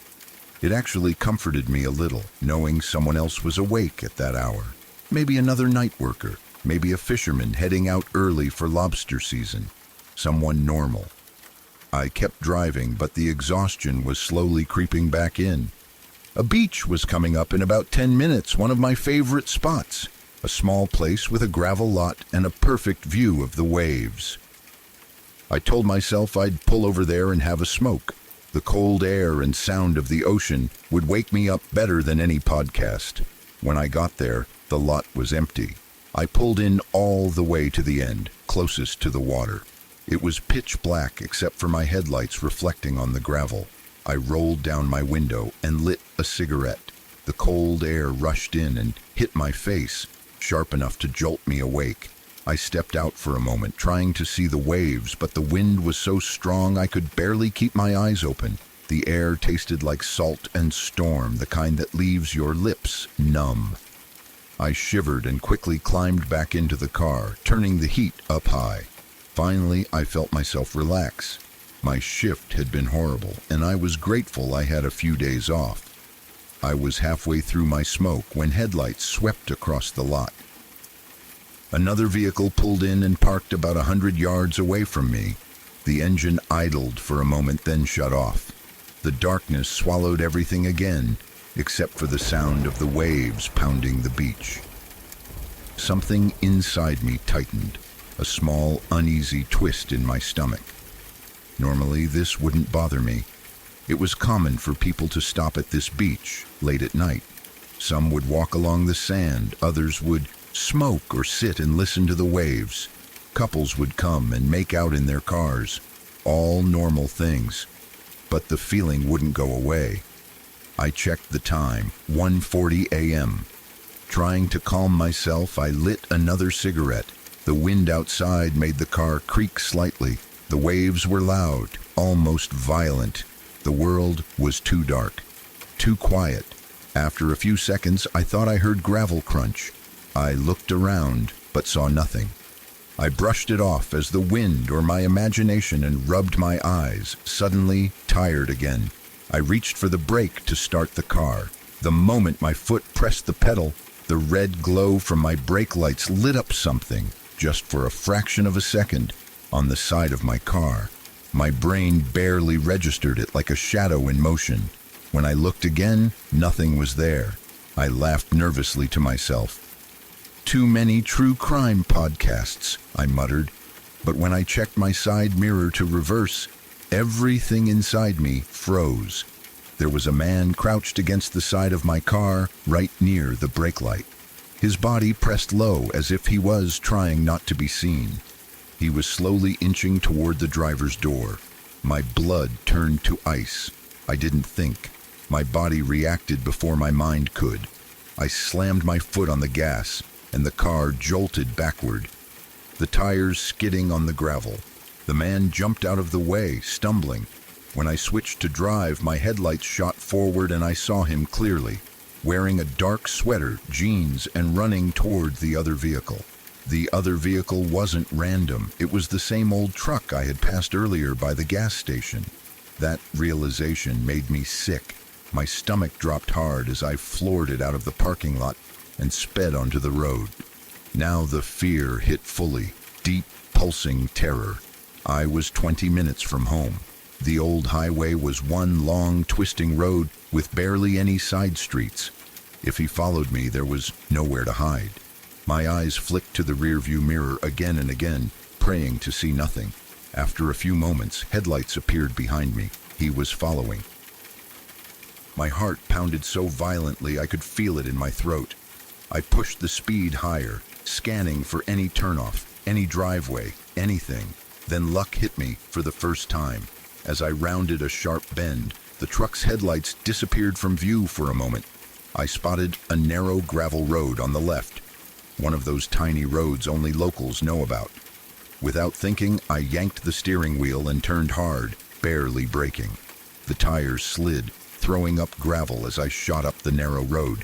It actually comforted me a little, knowing someone else was awake at that hour. Maybe another night worker, maybe a fisherman heading out early for lobster season. Someone normal. I kept driving, but the exhaustion was slowly creeping back in. A beach was coming up in about 10 minutes, one of my favorite spots. A small place with a gravel lot and a perfect view of the waves. I told myself I'd pull over there and have a smoke. The cold air and sound of the ocean would wake me up better than any podcast. When I got there, the lot was empty. I pulled in all the way to the end, closest to the water. It was pitch black except for my headlights reflecting on the gravel. I rolled down my window and lit a cigarette. The cold air rushed in and hit my face, sharp enough to jolt me awake. I stepped out for a moment, trying to see the waves, but the wind was so strong I could barely keep my eyes open. The air tasted like salt and storm, the kind that leaves your lips numb. I shivered and quickly climbed back into the car, turning the heat up high. Finally, I felt myself relax. My shift had been horrible, and I was grateful I had a few days off. I was halfway through my smoke when headlights swept across the lot. Another vehicle pulled in and parked about 100 yards away from me. The engine idled for a moment, then shut off. The darkness swallowed everything again, except for the sound of the waves pounding the beach. Something inside me tightened, a small, uneasy twist in my stomach. Normally, this wouldn't bother me. It was common for people to stop at this beach late at night. Some would walk along the sand, others would smoke or sit and listen to the waves. Couples would come and make out in their cars. All normal things. But the feeling wouldn't go away. I checked the time, 1:40 a.m. Trying to calm myself, I lit another cigarette. The wind outside made the car creak slightly. The waves were loud, almost violent. The world was too dark, too quiet. After a few seconds, I thought I heard gravel crunch. I looked around, but saw nothing. I brushed it off as the wind or my imagination and rubbed my eyes, suddenly tired again. I reached for the brake to start the car. The moment my foot pressed the pedal, the red glow from my brake lights lit up something, just for a fraction of a second, on the side of my car. My brain barely registered it, like a shadow in motion. When I looked again, nothing was there. I laughed nervously to myself. Too many true crime podcasts, I muttered. But when I checked my side mirror to reverse, everything inside me froze. There was a man crouched against the side of my car, right near the brake light. His body pressed low as if he was trying not to be seen. He was slowly inching toward the driver's door. My blood turned to ice. I didn't think. My body reacted before my mind could. I slammed my foot on the gas, and the car jolted backward, the tires skidding on the gravel. The man jumped out of the way, stumbling. When I switched to drive, my headlights shot forward and I saw him clearly, wearing a dark sweater, jeans, and running toward the other vehicle. The other vehicle wasn't random. It was the same old truck I had passed earlier by the gas station. That realization made me sick. My stomach dropped hard as I floored it out of the parking lot and sped onto the road. Now the fear hit fully, deep, pulsing terror. I was 20 minutes from home. The old highway was one long, twisting road with barely any side streets. If he followed me, there was nowhere to hide. My eyes flicked to the rearview mirror again and again, praying to see nothing. After a few moments, headlights appeared behind me. He was following. My heart pounded so violently I could feel it in my throat. I pushed the speed higher, scanning for any turnoff, any driveway, anything. Then luck hit me for the first time. As I rounded a sharp bend, the truck's headlights disappeared from view for a moment. I spotted a narrow gravel road on the left, one of those tiny roads only locals know about. Without thinking, I yanked the steering wheel and turned hard, barely braking. The tires slid, throwing up gravel as I shot up the narrow road.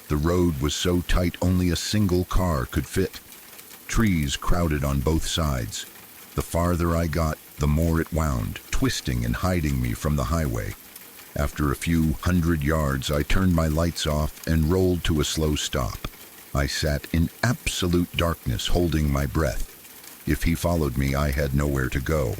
The road was so tight only a single car could fit. Trees crowded on both sides. The farther I got, the more it wound, twisting and hiding me from the highway. After a few 100 yards, I turned my lights off and rolled to a slow stop. I sat in absolute darkness, holding my breath. If he followed me, I had nowhere to go.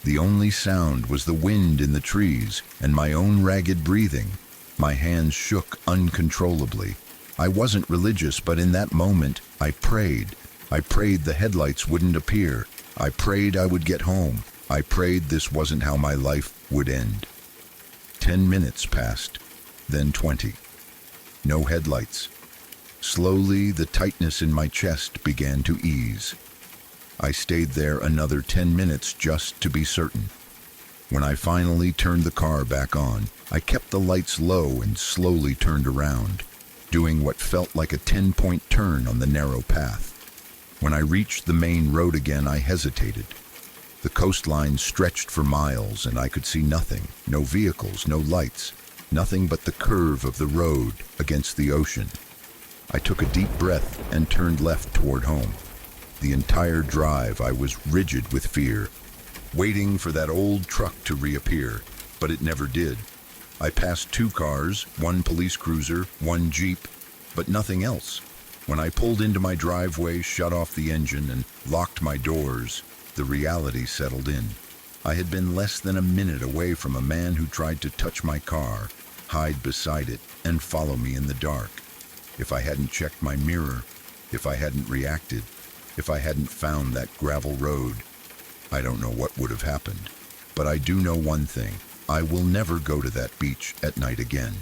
The only sound was the wind in the trees and my own ragged breathing. My hands shook uncontrollably. I wasn't religious, but in that moment, I prayed. I prayed the headlights wouldn't appear. I prayed I would get home. I prayed this wasn't how my life would end. 10 minutes passed, then 20. No headlights. Slowly, the tightness in my chest began to ease. I stayed there another 10 minutes just to be certain. When I finally turned the car back on, I kept the lights low and slowly turned around, doing what felt like a 10-point turn on the narrow path. When I reached the main road again, I hesitated. The coastline stretched for miles, and I could see nothing, no vehicles, no lights, nothing but the curve of the road against the ocean. I took a deep breath and turned left toward home. The entire drive, I was rigid with fear, waiting for that old truck to reappear, but it never did. I passed 2 cars, 1 police cruiser, 1 Jeep, but nothing else. When I pulled into my driveway, shut off the engine, and locked my doors, the reality settled in. I had been less than a minute away from a man who tried to touch my car, hide beside it, and follow me in the dark. If I hadn't checked my mirror, if I hadn't reacted, if I hadn't found that gravel road, I don't know what would have happened. But I do know one thing. I will never go to that beach at night again.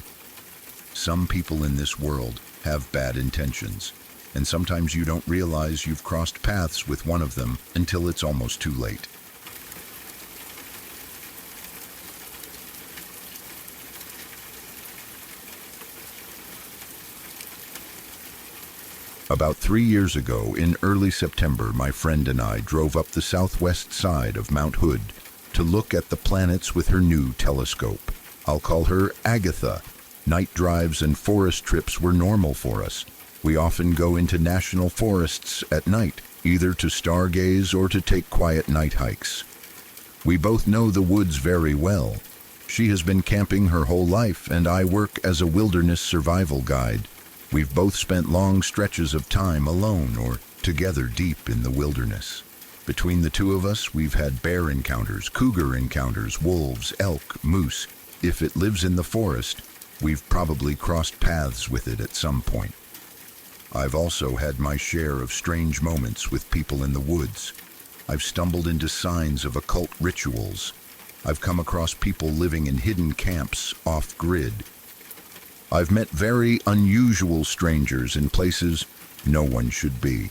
Some people in this world have bad intentions, and sometimes you don't realize you've crossed paths with one of them until it's almost too late. About 3 years ago, in early September, my friend and I drove up the southwest side of Mount Hood to look at the planets with her new telescope. I'll call her Agatha. Night drives and forest trips were normal for us. We often go into national forests at night, either to stargaze or to take quiet night hikes. We both know the woods very well. She has been camping her whole life, and I work as a wilderness survival guide. We've both spent long stretches of time alone or together deep in the wilderness. Between the two of us, we've had bear encounters, cougar encounters, wolves, elk, moose. If it lives in the forest, we've probably crossed paths with it at some point. I've also had my share of strange moments with people in the woods. I've stumbled into signs of occult rituals. I've come across people living in hidden camps off-grid. I've met very unusual strangers in places no one should be.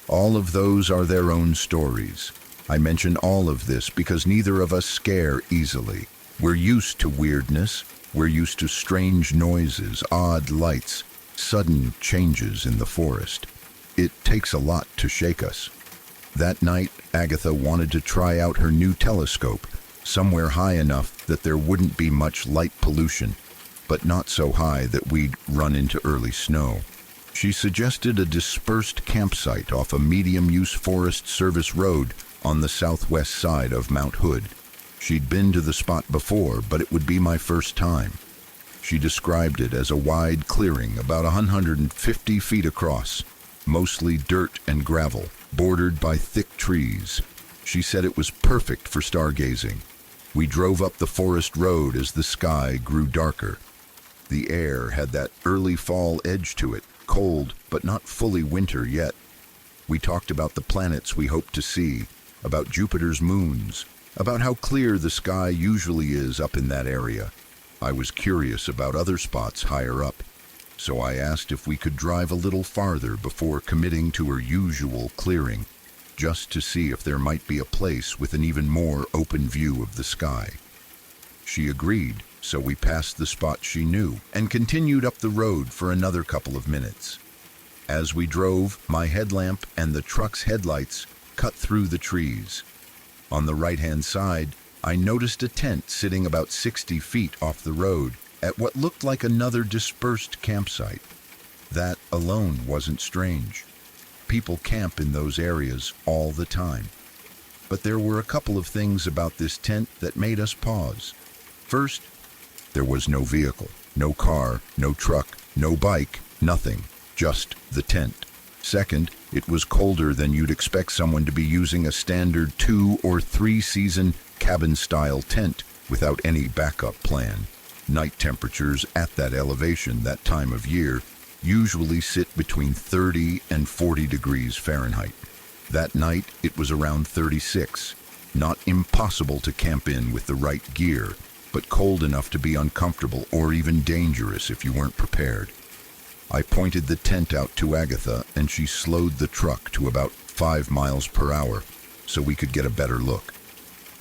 All of those are their own stories. I mention all of this because neither of us scare easily. We're used to weirdness. We're used to strange noises, odd lights, sudden changes in the forest. It takes a lot to shake us. That night, Agatha wanted to try out her new telescope, somewhere high enough that there wouldn't be much light pollution, but not so high that we'd run into early snow. She suggested a dispersed campsite off a medium-use Forest Service road on the southwest side of Mount Hood. She'd been to the spot before, but it would be my first time. She described it as a wide clearing about 150 feet across, mostly dirt and gravel, bordered by thick trees. She said it was perfect for stargazing. We drove up the forest road as the sky grew darker. The air had that early fall edge to it, cold but not fully winter yet. We talked about the planets we hoped to see, about Jupiter's moons, about how clear the sky usually is up in that area. I was curious about other spots higher up, so I asked if we could drive a little farther before committing to her usual clearing, just to see if there might be a place with an even more open view of the sky. She agreed, so we passed the spot she knew and continued up the road for another couple of minutes. As we drove, my headlamp and the truck's headlights cut through the trees. On the right-hand side, I noticed a tent sitting about 60 feet off the road at what looked like another dispersed campsite. That alone wasn't strange. People camp in those areas all the time. But there were a couple of things about this tent that made us pause. First, there was no vehicle, no car, no truck, no bike, nothing, just the tent. Second, it was colder than you'd expect someone to be using a standard 2 or 3 season cabin-style tent without any backup plan. Night temperatures at that elevation that time of year usually sit between 30 and 40 degrees Fahrenheit. That night, it was around 36. Not impossible to camp in with the right gear, but cold enough to be uncomfortable or even dangerous if you weren't prepared. I pointed the tent out to Agatha, and she slowed the truck to about 5 miles per hour so we could get a better look.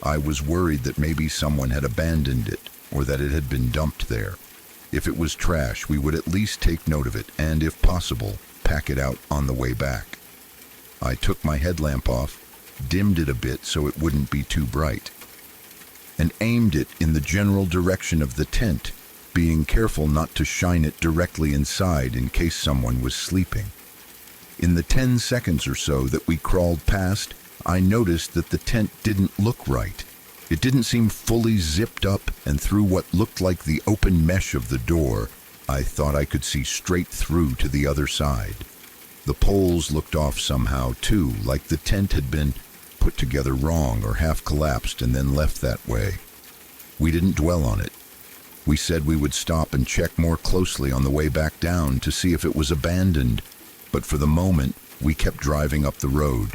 I was worried that maybe someone had abandoned it or that it had been dumped there. If it was trash, we would at least take note of it and, if possible, pack it out on the way back. I took my headlamp off, dimmed it a bit so it wouldn't be too bright, and aimed it in the general direction of the tent, being careful not to shine it directly inside in case someone was sleeping. In the 10 seconds or so that we crawled past, I noticed that the tent didn't look right. It didn't seem fully zipped up, and through what looked like the open mesh of the door, I thought I could see straight through to the other side. The poles looked off somehow too, like the tent had been put together wrong or half collapsed and then left that way. We didn't dwell on it. We said we would stop and check more closely on the way back down to see if it was abandoned, but for the moment, we kept driving up the road.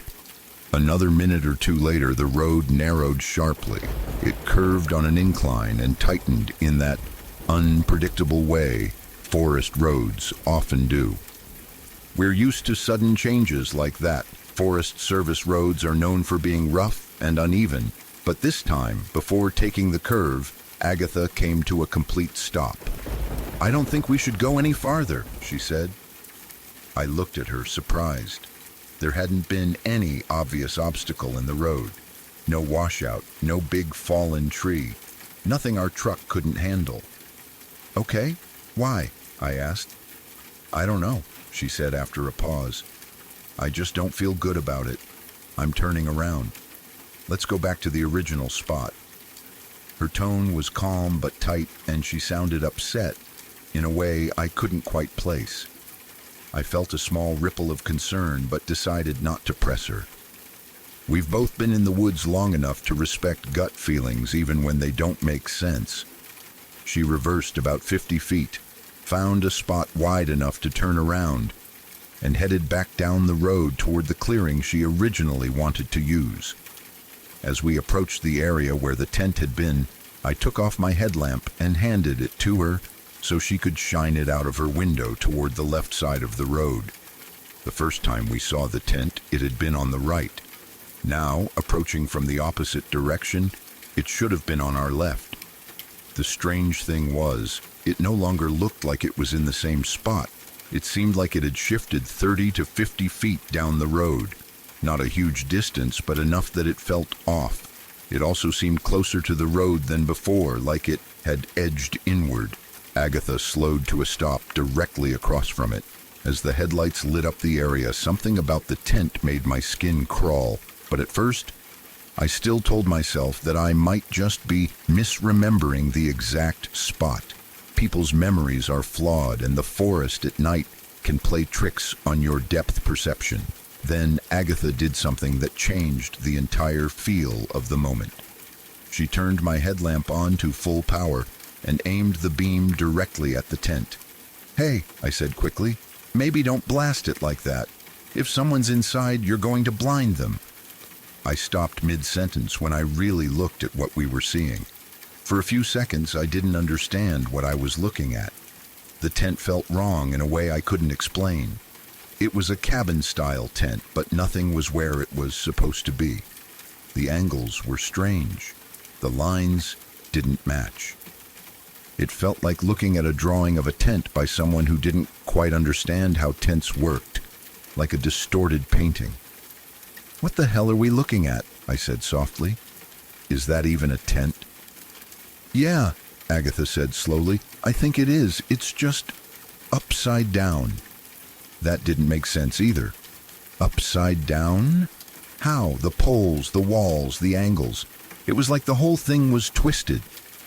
Another minute or two later, the road narrowed sharply. It curved on an incline and tightened in that unpredictable way forest roads often do. We're used to sudden changes like that. Forest Service roads are known for being rough and uneven, but this time, before taking the curve, Agatha came to a complete stop. "I don't think we should go any farther," she said. I looked at her, surprised. There hadn't been any obvious obstacle in the road. No washout, no big fallen tree, nothing our truck couldn't handle. "Okay, why?" I asked. "I don't know," she said after a pause. "I just don't feel good about it. I'm turning around. Let's go back to the original spot." Her tone was calm but tight, and she sounded upset in a way I couldn't quite place. I felt a small ripple of concern, but decided not to press her. We've both been in the woods long enough to respect gut feelings even when they don't make sense. She reversed about 50 feet, found a spot wide enough to turn around, and headed back down the road toward the clearing she originally wanted to use. As we approached the area where the tent had been, I took off my headlamp and handed it to her so she could shine it out of her window toward the left side of the road. The first time we saw the tent, it had been on the right. Now, approaching from the opposite direction, it should have been on our left. The strange thing was, it no longer looked like it was in the same spot. It seemed like it had shifted 30 to 50 feet down the road. Not a huge distance, but enough that it felt off. It also seemed closer to the road than before, like it had edged inward. Agatha slowed to a stop directly across from it. As the headlights lit up the area, something about the tent made my skin crawl. But at first, I still told myself that I might just be misremembering the exact spot. People's memories are flawed, and the forest at night can play tricks on your depth perception. Then Agatha did something that changed the entire feel of the moment. She turned my headlamp on to full power and aimed the beam directly at the tent. "Hey," I said quickly, "maybe don't blast it like that. If someone's inside, you're going to blind them." I stopped mid-sentence when I really looked at what we were seeing. For a few seconds, I didn't understand what I was looking at. The tent felt wrong in a way I couldn't explain. It was a cabin-style tent, but nothing was where it was supposed to be. The angles were strange. The lines didn't match. It felt like looking at a drawing of a tent by someone who didn't quite understand how tents worked, like a distorted painting. "What the hell are we looking at?" I said softly. "Is that even a tent?" "Yeah," Agatha said slowly. "I think it is. It's just upside down." That didn't make sense either. Upside down? How? The poles, the walls, the angles. It was like the whole thing was twisted.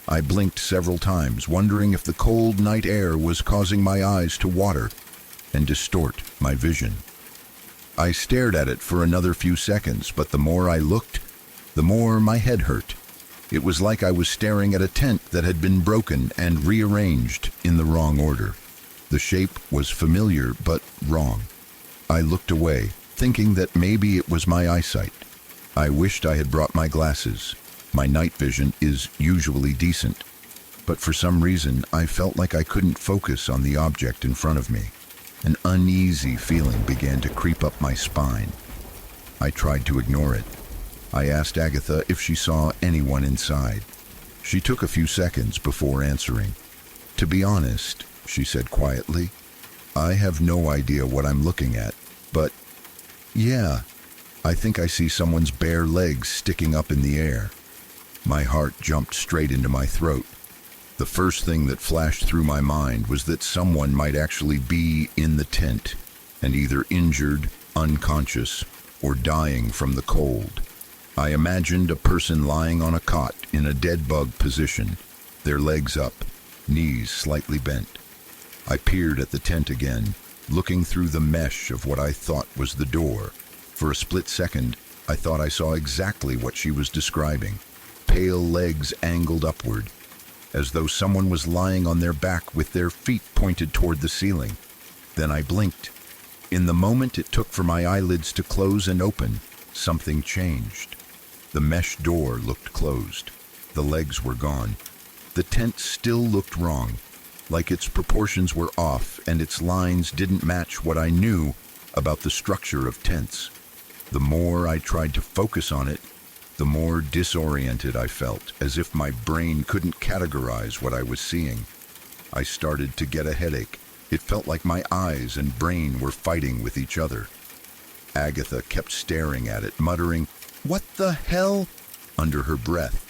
I blinked several times, wondering if the cold night air was causing my eyes to water and distort my vision. I stared at it for another few seconds, but the more I looked, the more my head hurt. It was like I was staring at a tent that had been broken and rearranged in the wrong order. The shape was familiar, but wrong. I looked away, thinking that maybe it was my eyesight. I wished I had brought my glasses. My night vision is usually decent, but for some reason I felt like I couldn't focus on the object in front of me. An uneasy feeling began to creep up my spine. I tried to ignore it. I asked Agatha if she saw anyone inside. She took a few seconds before answering. "To be honest," she said quietly, "I have no idea what I'm looking at, but Yeah, I think I see someone's bare legs sticking up in the air. My heart jumped straight into my throat. The first thing that flashed through my mind was that someone might actually be in the tent and either injured, unconscious, or dying from the cold. I imagined a person lying on a cot in a dead bug position, their legs up, knees slightly bent. I peered at the tent again, looking through the mesh of what I thought was the door. For a split second, I thought I saw exactly what she was describing. Pale legs angled upward, as though someone was lying on their back with their feet pointed toward the ceiling. Then I blinked. In the moment it took for my eyelids to close and open, something changed. The mesh door looked closed. The legs were gone. The tent still looked wrong, like its proportions were off and its lines didn't match what I knew about the structure of tents. The more I tried to focus on it, the more disoriented I felt, as if my brain couldn't categorize what I was seeing. I started to get a headache. It felt like my eyes and brain were fighting with each other. Agatha kept staring at it, muttering, "What the hell?" under her breath.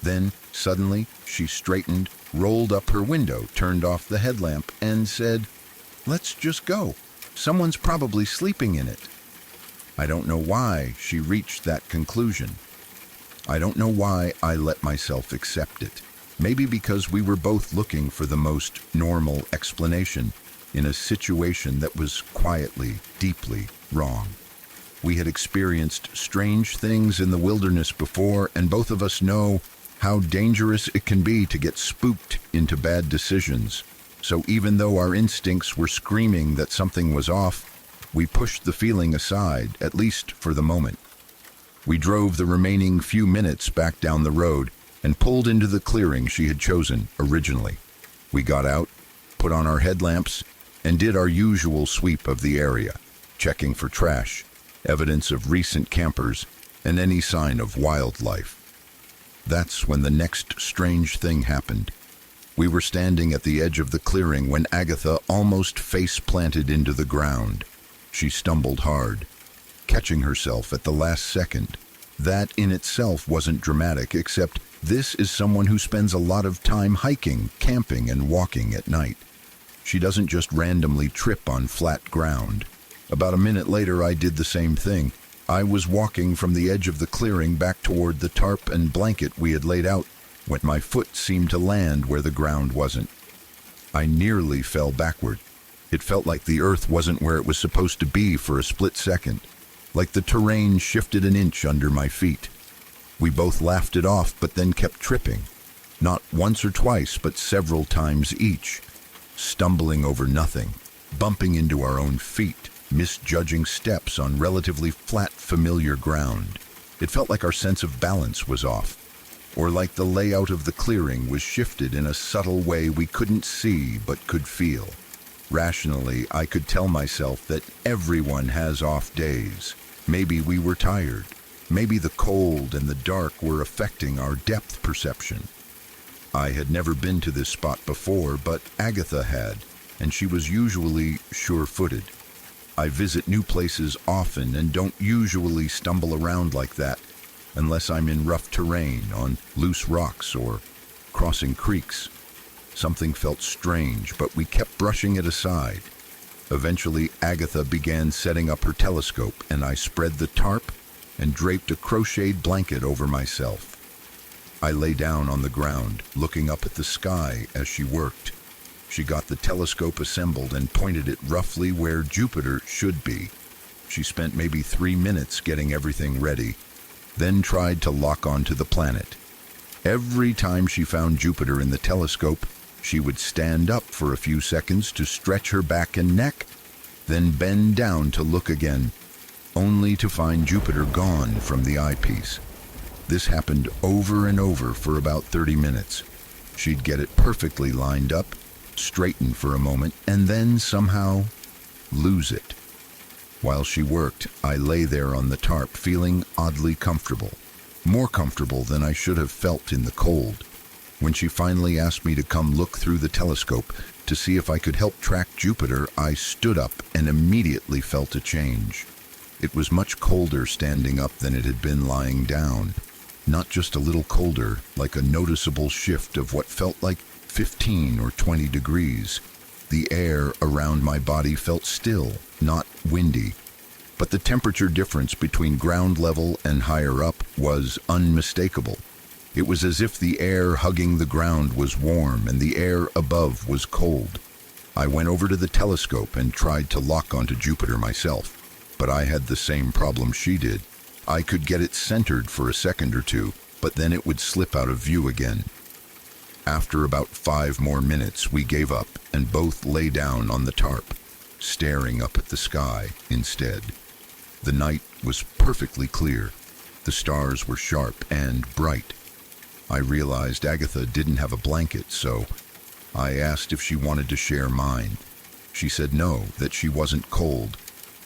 Then, suddenly, she straightened, rolled up her window, turned off the headlamp, and said, "Let's just go. Someone's probably sleeping in it." I don't know why she reached that conclusion. I don't know why I let myself accept it. Maybe because we were both looking for the most normal explanation in a situation that was quietly, deeply wrong. We had experienced strange things in the wilderness before, and both of us know how dangerous it can be to get spooked into bad decisions. So even though our instincts were screaming that something was off, we pushed the feeling aside, at least for the moment. We drove the remaining few minutes back down the road and pulled into the clearing she had chosen originally. We got out, put on our headlamps, and did our usual sweep of the area, checking for trash, evidence of recent campers, and any sign of wildlife. That's when the next strange thing happened. We were standing at the edge of the clearing when Agatha almost face-planted into the ground. She stumbled hard, catching herself at the last second. That in itself wasn't dramatic, except this is someone who spends a lot of time hiking, camping, and walking at night. She doesn't just randomly trip on flat ground. About a minute later, I did the same thing. I was walking from the edge of the clearing back toward the tarp and blanket we had laid out when my foot seemed to land where the ground wasn't. I nearly fell backward. It felt like the earth wasn't where it was supposed to be for a split second, like the terrain shifted an inch under my feet. We both laughed it off, but then kept tripping. Not once or twice, but several times each, stumbling over nothing, bumping into our own feet, misjudging steps on relatively flat, familiar ground. It felt like our sense of balance was off, or like the layout of the clearing was shifted in a subtle way we couldn't see but could feel. Rationally, I could tell myself that everyone has off days. Maybe we were tired. Maybe the cold and the dark were affecting our depth perception. I had never been to this spot before, but Agatha had, and she was usually sure-footed. I visit new places often and don't usually stumble around like that unless I'm in rough terrain, on loose rocks, or crossing creeks. Something felt strange, but we kept brushing it aside. Eventually, Agatha began setting up her telescope, and I spread the tarp and draped a crocheted blanket over myself. I lay down on the ground, looking up at the sky as she worked. She got the telescope assembled and pointed it roughly where Jupiter should be. She spent maybe 3 minutes getting everything ready, then tried to lock onto the planet. Every time she found Jupiter in the telescope, she would stand up for a few seconds to stretch her back and neck, then bend down to look again, only to find Jupiter gone from the eyepiece. This happened over and over for about 30 minutes. She'd get it perfectly lined up, straighten for a moment, and then somehow lose it. While she worked, I lay there on the tarp, feeling oddly comfortable, more comfortable than I should have felt in the cold. When she finally asked me to come look through the telescope to see if I could help track Jupiter, I stood up and immediately felt a change. It was much colder standing up than it had been lying down. Not just a little colder, like a noticeable shift of what felt like 15 or 20 degrees. The air around my body felt still, not windy. But the temperature difference between ground level and higher up was unmistakable. It was as if the air hugging the ground was warm and the air above was cold. I went over to the telescope and tried to lock onto Jupiter myself, but I had the same problem she did. I could get it centered for a second or two, but then it would slip out of view again. After about 5 more minutes, we gave up and both lay down on the tarp, staring up at the sky instead. The night was perfectly clear. The stars were sharp and bright. I realized Agatha didn't have a blanket, so I asked if she wanted to share mine. She said no, that she wasn't cold.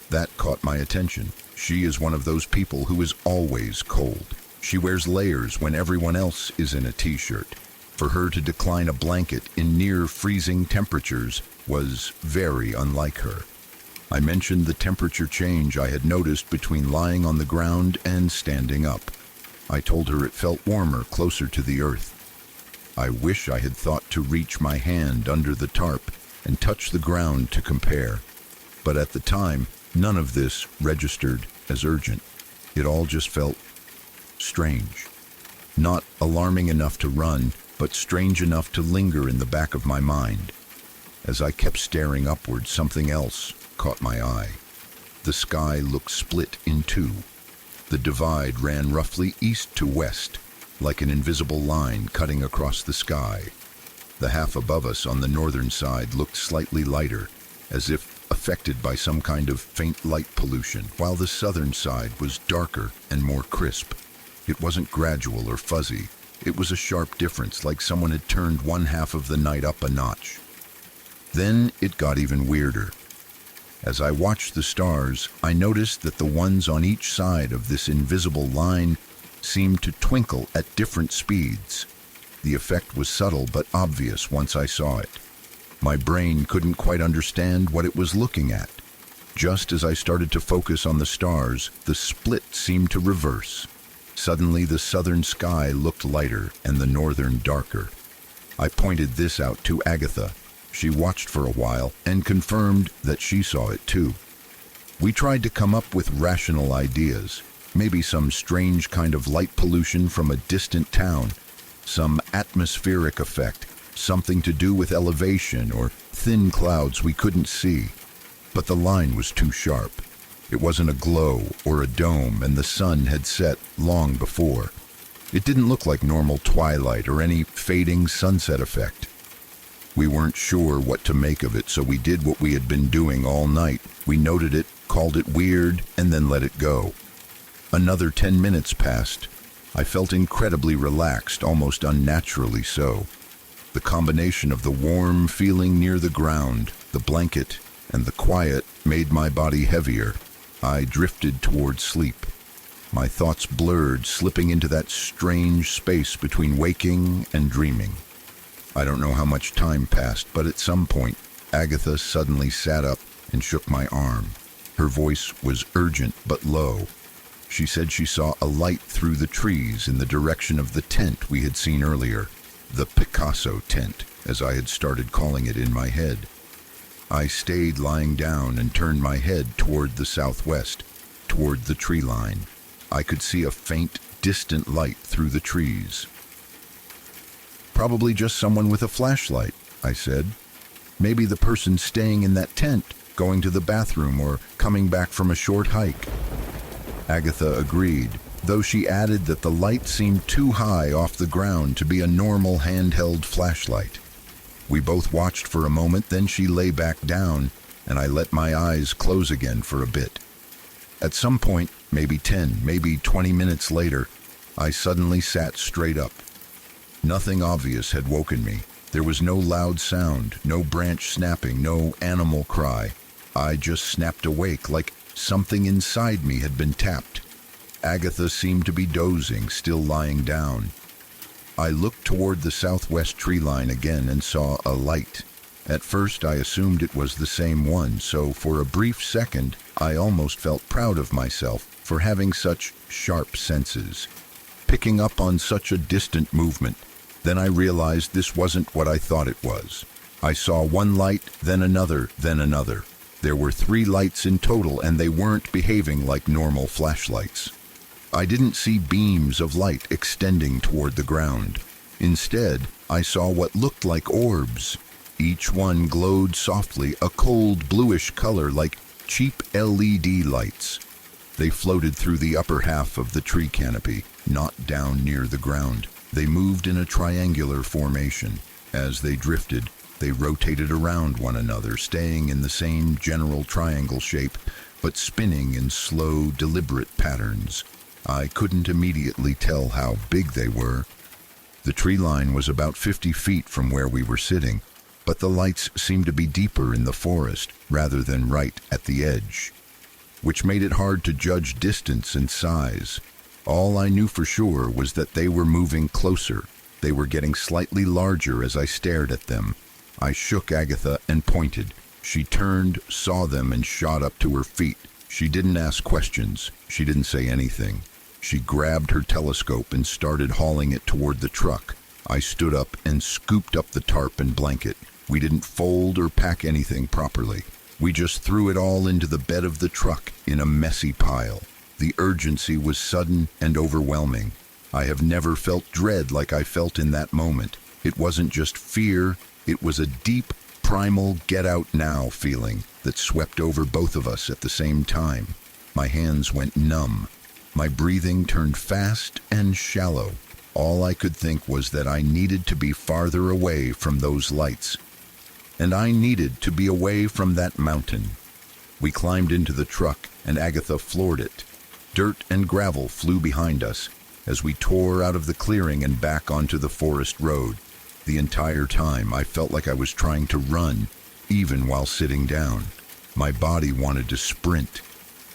That caught my attention. She is one of those people who is always cold. She wears layers when everyone else is in a t-shirt. For her to decline a blanket in near freezing temperatures was very unlike her. I mentioned the temperature change I had noticed between lying on the ground and standing up. I told her it felt warmer closer to the earth. I wish I had thought to reach my hand under the tarp and touch the ground to compare. But at the time, none of this registered as urgent. It all just felt strange. Not alarming enough to run, but strange enough to linger in the back of my mind. As I kept staring upward, something else caught my eye. The sky looked split in two. The divide ran roughly east to west, like an invisible line cutting across the sky. The half above us on the northern side looked slightly lighter, as if affected by some kind of faint light pollution, while the southern side was darker and more crisp. It wasn't gradual or fuzzy. It was a sharp difference, like someone had turned one half of the night up a notch. Then it got even weirder. As I watched the stars, I noticed that the ones on each side of this invisible line seemed to twinkle at different speeds. The effect was subtle but obvious once I saw it. My brain couldn't quite understand what it was looking at. Just as I started to focus on the stars, the split seemed to reverse. Suddenly, the southern sky looked lighter and the northern darker. I pointed this out to Agatha. She watched for a while and confirmed that she saw it too. We tried to come up with rational ideas, maybe some strange kind of light pollution from a distant town, some atmospheric effect, something to do with elevation or thin clouds we couldn't see. But the line was too sharp. It wasn't a glow or a dome, and the sun had set long before. It didn't look like normal twilight or any fading sunset effect. We weren't sure what to make of it, so we did what we had been doing all night. We noted it, called it weird, and then let it go. Another 10 minutes passed. I felt incredibly relaxed, almost unnaturally so. The combination of the warm feeling near the ground, the blanket, and the quiet made my body heavier. I drifted toward sleep. My thoughts blurred, slipping into that strange space between waking and dreaming. I don't know how much time passed, but at some point, Agatha suddenly sat up and shook my arm. Her voice was urgent but low. She said she saw a light through the trees in the direction of the tent we had seen earlier, the Picasso tent, as I had started calling it in my head. I stayed lying down and turned my head toward the southwest, toward the tree line. I could see a faint, distant light through the trees. "Probably just someone with a flashlight," I said. "Maybe the person staying in that tent, going to the bathroom or coming back from a short hike." Agatha agreed, though she added that the light seemed too high off the ground to be a normal handheld flashlight. We both watched for a moment, then she lay back down, and I let my eyes close again for a bit. At some point, maybe 10, maybe 20 minutes later, I suddenly sat straight up. Nothing obvious had woken me. There was no loud sound, no branch snapping, no animal cry. I just snapped awake like something inside me had been tapped. Agatha seemed to be dozing, still lying down. I looked toward the southwest tree line again and saw a light. At first I assumed it was the same one, so for a brief second I almost felt proud of myself for having such sharp senses, picking up on such a distant movement. Then I realized this wasn't what I thought it was. I saw one light, then another, then another. There were 3 lights in total, and they weren't behaving like normal flashlights. I didn't see beams of light extending toward the ground. Instead, I saw what looked like orbs. Each one glowed softly, a cold bluish color like cheap LED lights. They floated through the upper half of the tree canopy, not down near the ground. They moved in a triangular formation. As they drifted, they rotated around one another, staying in the same general triangle shape, but spinning in slow, deliberate patterns. I couldn't immediately tell how big they were. The tree line was about 50 feet from where we were sitting, but the lights seemed to be deeper in the forest rather than right at the edge, which made it hard to judge distance and size. All I knew for sure was that they were moving closer. They were getting slightly larger as I stared at them. I shook Agatha and pointed. She turned, saw them, and shot up to her feet. She didn't ask questions. She didn't say anything. She grabbed her telescope and started hauling it toward the truck. I stood up and scooped up the tarp and blanket. We didn't fold or pack anything properly. We just threw it all into the bed of the truck in a messy pile. The urgency was sudden and overwhelming. I have never felt dread like I felt in that moment. It wasn't just fear, it was a deep, primal get-out-now feeling that swept over both of us at the same time. My hands went numb. My breathing turned fast and shallow. All I could think was that I needed to be farther away from those lights. And I needed to be away from that mountain. We climbed into the truck, and Agatha floored it. Dirt and gravel flew behind us as we tore out of the clearing and back onto the forest road. The entire time, I felt like I was trying to run, even while sitting down. My body wanted to sprint.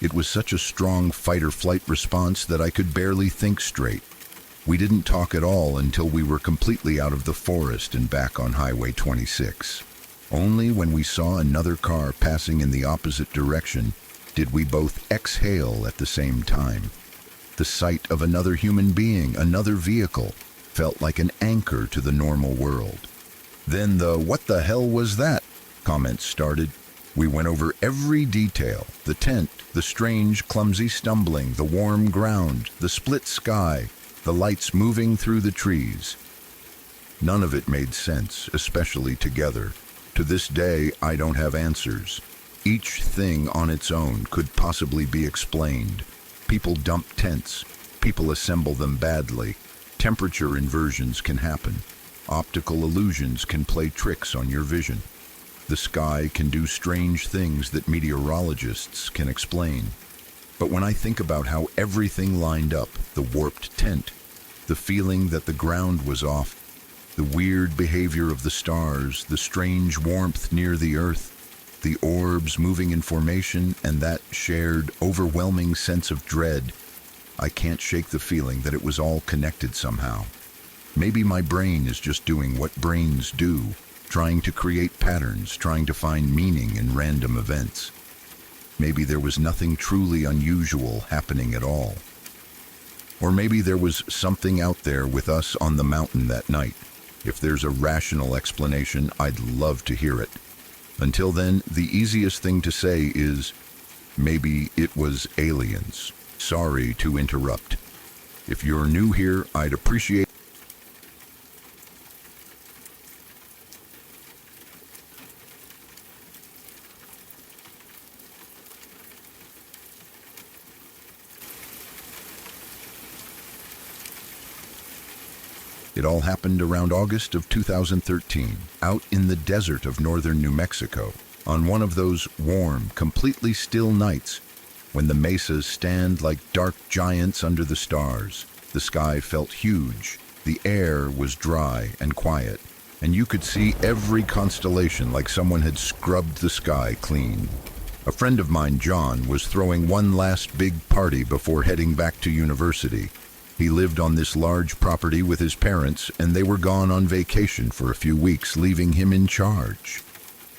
It was such a strong fight-or-flight response that I could barely think straight. We didn't talk at all until we were completely out of the forest and back on Highway 26. Only when we saw another car passing in the opposite direction did we both exhale at the same time. The sight of another human being, another vehicle, felt like an anchor to the normal world. Then the "what the hell was that?" comments started. We went over every detail: the tent, the strange, clumsy stumbling, the warm ground, the split sky, the lights moving through the trees. None of it made sense, especially together. To this day, I don't have answers. Each thing on its own could possibly be explained. People dump tents. People assemble them badly. Temperature inversions can happen. Optical illusions can play tricks on your vision. The sky can do strange things that meteorologists can explain. But when I think about how everything lined up, the warped tent, the feeling that the ground was off, the weird behavior of the stars, the strange warmth near the earth, the orbs moving in formation, and that shared, overwhelming sense of dread, I can't shake the feeling that it was all connected somehow. Maybe my brain is just doing what brains do, trying to create patterns, trying to find meaning in random events. Maybe there was nothing truly unusual happening at all. Or maybe there was something out there with us on the mountain that night. If there's a rational explanation, I'd love to hear it. Until then, the easiest thing to say is, maybe it was aliens. Sorry to interrupt. If you're new here, I'd appreciate It all happened around August of 2013, out in the desert of northern New Mexico, on one of those warm, completely still nights when the mesas stand like dark giants under the stars. The sky felt huge, the air was dry and quiet, and you could see every constellation like someone had scrubbed the sky clean. A friend of mine, John, was throwing one last big party before heading back to university. He lived on this large property with his parents, and they were gone on vacation for a few weeks, leaving him in charge.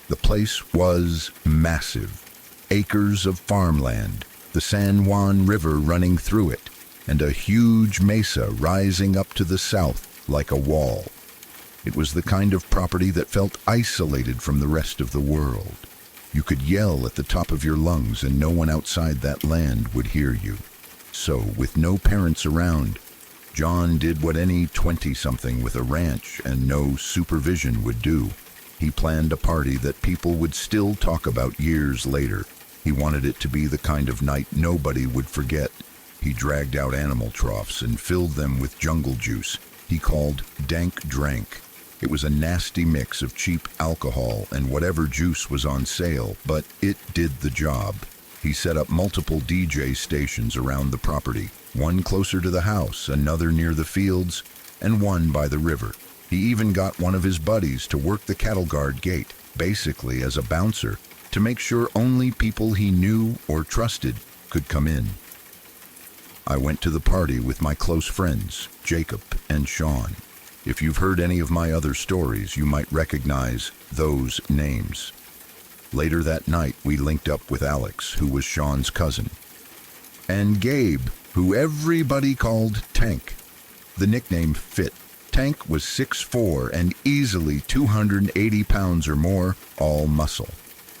The place was massive. Acres of farmland, the San Juan River running through it, and a huge mesa rising up to the south like a wall. It was the kind of property that felt isolated from the rest of the world. You could yell at the top of your lungs and no one outside that land would hear you. So, with no parents around, John did what any 20-something with a ranch and no supervision would do. He planned a party that people would still talk about years later. He wanted it to be the kind of night nobody would forget. He dragged out animal troughs and filled them with jungle juice he called dank drank. It was a nasty mix of cheap alcohol and whatever juice was on sale, but it did the job. He set up multiple DJ stations around the property, one closer to the house, another near the fields, and one by the river. He even got one of his buddies to work the cattle guard gate, basically as a bouncer, to make sure only people he knew or trusted could come in. I went to the party with my close friends, Jacob and Sean. If you've heard any of my other stories, you might recognize those names. Later that night, we linked up with Alex, who was Sean's cousin, and Gabe, who everybody called Tank. The nickname fit. Tank was 6'4" and easily 280 pounds or more, all muscle.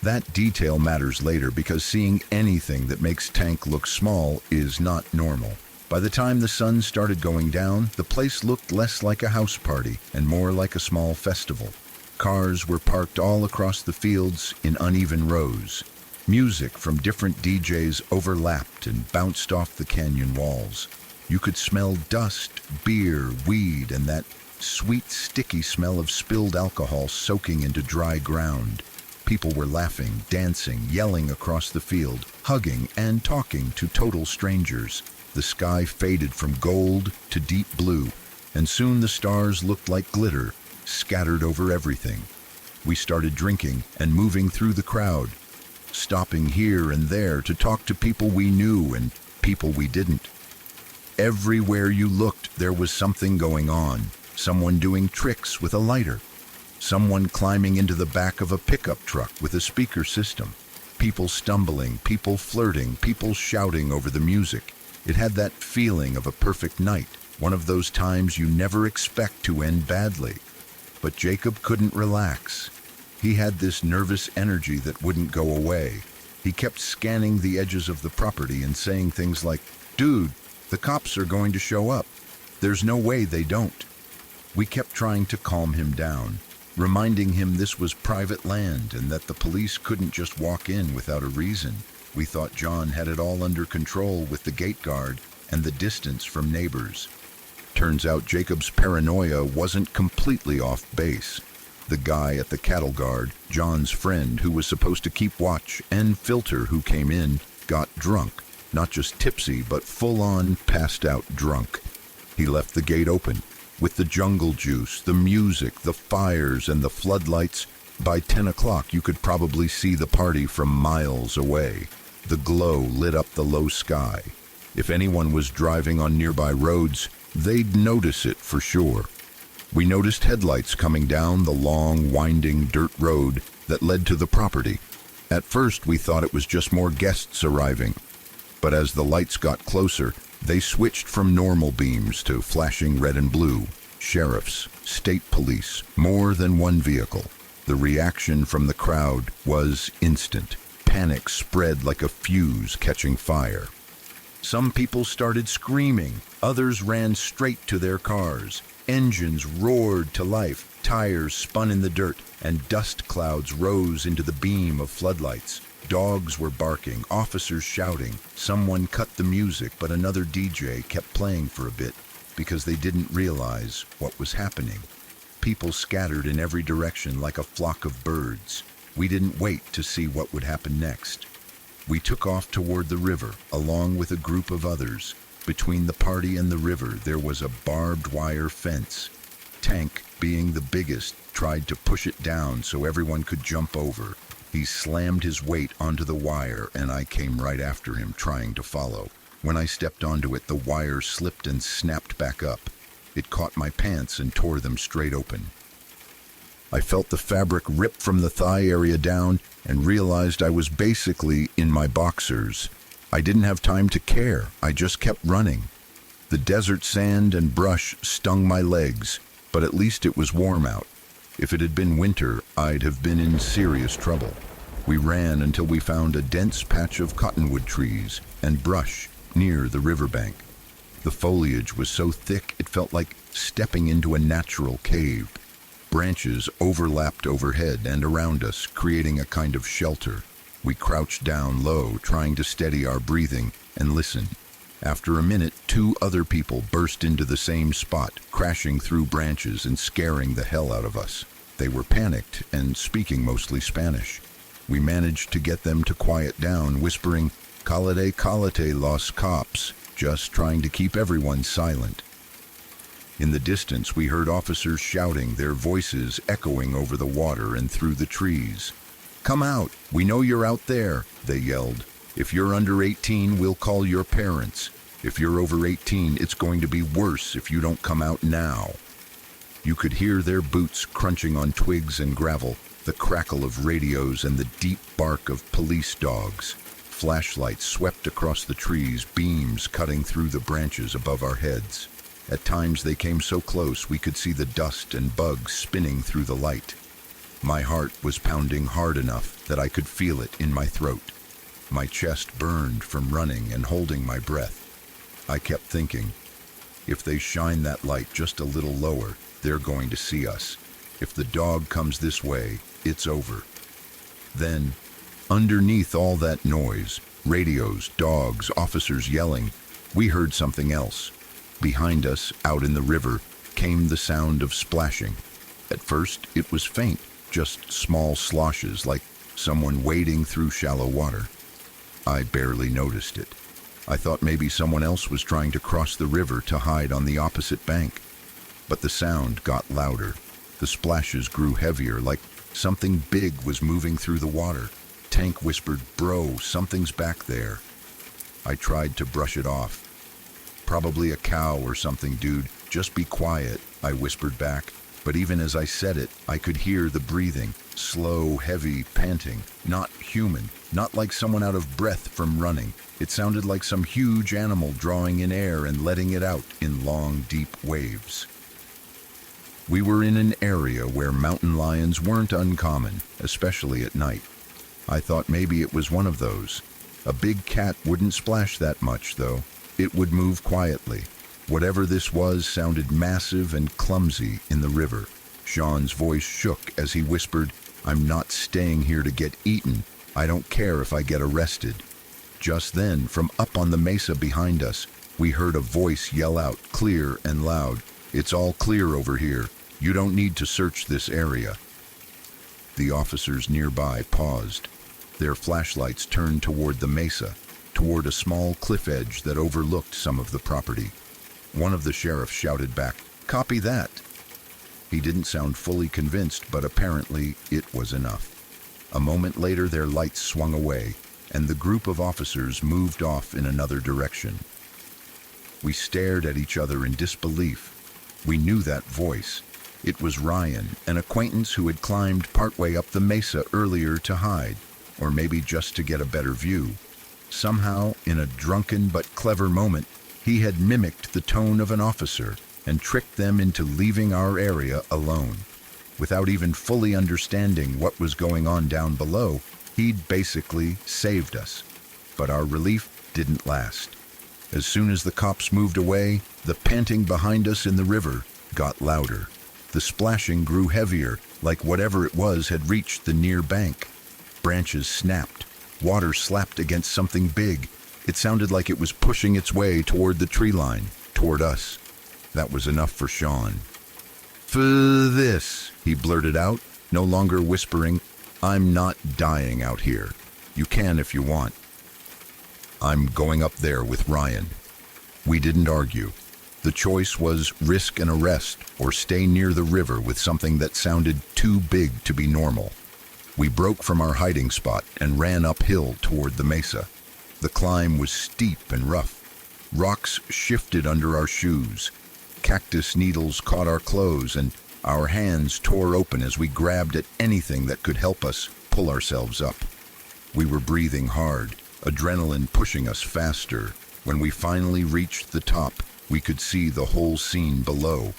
That detail matters later because seeing anything that makes Tank look small is not normal. By the time the sun started going down, the place looked less like a house party and more like a small festival. Cars were parked all across the fields in uneven rows. Music from different DJs overlapped and bounced off the canyon walls. You could smell dust, beer, weed, and that sweet, sticky smell of spilled alcohol soaking into dry ground. People were laughing, dancing, yelling across the field, hugging and talking to total strangers. The sky faded from gold to deep blue, and soon the stars looked like glitter, scattered over everything. We started drinking and moving through the crowd, stopping here and there to talk to people we knew and people we didn't. Everywhere you looked, there was something going on. Someone doing tricks with a lighter. Someone climbing into the back of a pickup truck with a speaker system. People stumbling, people flirting, people shouting over the music. It had that feeling of a perfect night, one of those times you never expect to end badly. But Jacob couldn't relax. He had this nervous energy that wouldn't go away. He kept scanning the edges of the property and saying things like, "Dude, the cops are going to show up. There's no way they don't." We kept trying to calm him down, reminding him this was private land and that the police couldn't just walk in without a reason. We thought John had it all under control with the gate guard and the distance from neighbors. Turns out Jacob's paranoia wasn't completely off base. The guy at the cattle guard, John's friend who was supposed to keep watch and filter who came in, got drunk. Not just tipsy, but full-on passed-out drunk. He left the gate open. With the jungle juice, the music, the fires, and the floodlights, by 10 o'clock you could probably see the party from miles away. The glow lit up the low sky. If anyone was driving on nearby roads, they'd notice it for sure. We noticed headlights coming down the long, winding dirt road that led to the property. At first, we thought it was just more guests arriving. But as the lights got closer, they switched from normal beams to flashing red and blue. Sheriffs, state police, more than one vehicle. The reaction from the crowd was instant. Panic spread like a fuse catching fire. Some people started screaming. Others ran straight to their cars. Engines roared to life. Tires spun in the dirt, and dust clouds rose into the beam of floodlights. Dogs were barking, officers shouting. Someone cut the music, but another DJ kept playing for a bit because they didn't realize what was happening. People scattered in every direction like a flock of birds. We didn't wait to see what would happen next. We took off toward the river, along with a group of others. Between the party and the river, there was a barbed wire fence. Tank, being the biggest, tried to push it down so everyone could jump over. He slammed his weight onto the wire, and I came right after him, trying to follow. When I stepped onto it, the wire slipped and snapped back up. It caught my pants and tore them straight open. I felt the fabric rip from the thigh area down and realized I was basically in my boxers. I didn't have time to care. I just kept running. The desert sand and brush stung my legs, but at least it was warm out. If it had been winter, I'd have been in serious trouble. We ran until we found a dense patch of cottonwood trees and brush near the riverbank. The foliage was so thick it felt like stepping into a natural cave. Branches overlapped overhead and around us, creating a kind of shelter. We crouched down low, trying to steady our breathing and listen. After a minute, 2 other people burst into the same spot, crashing through branches and scaring the hell out of us. They were panicked and speaking mostly Spanish. We managed to get them to quiet down, whispering, "Calate los cops," just trying to keep everyone silent. In the distance, we heard officers shouting, their voices echoing over the water and through the trees. "Come out! We know you're out there!" they yelled. "If you're under 18, we'll call your parents. If you're over 18, it's going to be worse if you don't come out now." You could hear their boots crunching on twigs and gravel, the crackle of radios and the deep bark of police dogs. Flashlights swept across the trees, beams cutting through the branches above our heads. At times they came so close we could see the dust and bugs spinning through the light. My heart was pounding hard enough that I could feel it in my throat. My chest burned from running and holding my breath. I kept thinking, if they shine that light just a little lower, they're going to see us. If the dog comes this way, it's over. Then, underneath all that noise, radios, dogs, officers yelling, we heard something else. Behind us, out in the river, came the sound of splashing. At first, it was faint, just small sloshes like someone wading through shallow water. I barely noticed it. I thought maybe someone else was trying to cross the river to hide on the opposite bank. But the sound got louder. The splashes grew heavier, like something big was moving through the water. Tank whispered, "Bro, something's back there." I tried to brush it off. "Probably a cow or something, dude. Just be quiet," I whispered back. But even as I said it, I could hear the breathing, slow, heavy, panting. Not human, not like someone out of breath from running. It sounded like some huge animal drawing in air and letting it out in long, deep waves. We were in an area where mountain lions weren't uncommon, especially at night. I thought maybe it was one of those. A big cat wouldn't splash that much, though. It would move quietly. Whatever this was sounded massive and clumsy in the river. Sean's voice shook as he whispered, "I'm not staying here to get eaten. I don't care if I get arrested." Just then, from up on the mesa behind us, we heard a voice yell out, clear and loud, "It's all clear over here. You don't need to search this area." The officers nearby paused. Their flashlights turned toward the mesa, toward a small cliff edge that overlooked some of the property. One of the sheriffs shouted back, "Copy that." He didn't sound fully convinced, but apparently it was enough. A moment later, their lights swung away, and the group of officers moved off in another direction. We stared at each other in disbelief. We knew that voice. It was Ryan, an acquaintance who had climbed partway up the mesa earlier to hide, or maybe just to get a better view. Somehow, in a drunken but clever moment, he had mimicked the tone of an officer and tricked them into leaving our area alone. Without even fully understanding what was going on down below, he'd basically saved us. But our relief didn't last. As soon as the cops moved away, the panting behind us in the river got louder. The splashing grew heavier, like whatever it was had reached the near bank. Branches snapped. Water slapped against something big. It sounded like it was pushing its way toward the tree line, toward us. That was enough for Sean. "For this," he blurted out, no longer whispering, "I'm not dying out here. You can if you want. I'm going up there with Ryan." We didn't argue. The choice was risk an arrest or stay near the river with something that sounded too big to be normal. We broke from our hiding spot and ran uphill toward the mesa. The climb was steep and rough. Rocks shifted under our shoes. Cactus needles caught our clothes, and Our hands tore open as we grabbed at anything that could help us pull ourselves up. We were breathing hard, adrenaline pushing us faster. When we finally reached the top, we could see the whole scene below.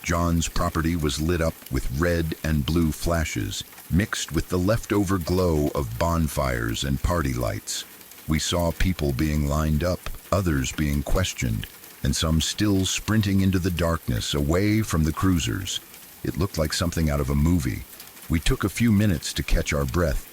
John's property was lit up with red and blue flashes, mixed with the leftover glow of bonfires and party lights. We saw people being lined up, others being questioned, and some still sprinting into the darkness away from the cruisers. It looked like something out of a movie. We took a few minutes to catch our breath,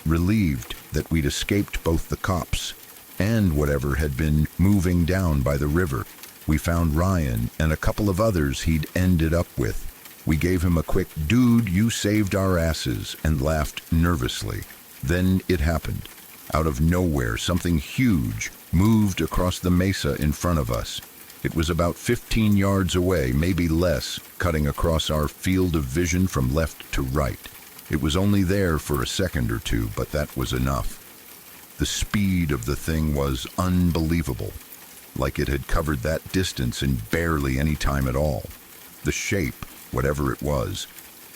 relieved that we'd escaped both the cops and whatever had been moving down by the river. We found Ryan and a couple of others he'd ended up with. We gave him a quick, "Dude, you saved our asses," and laughed nervously. Then it happened. Out of nowhere, something huge moved across the mesa in front of us. It was about 15 yards away, maybe less, cutting across our field of vision from left to right. It was only there for a second or two, but that was enough. The speed of the thing was unbelievable, like it had covered that distance in barely any time at all. The shape, whatever it was,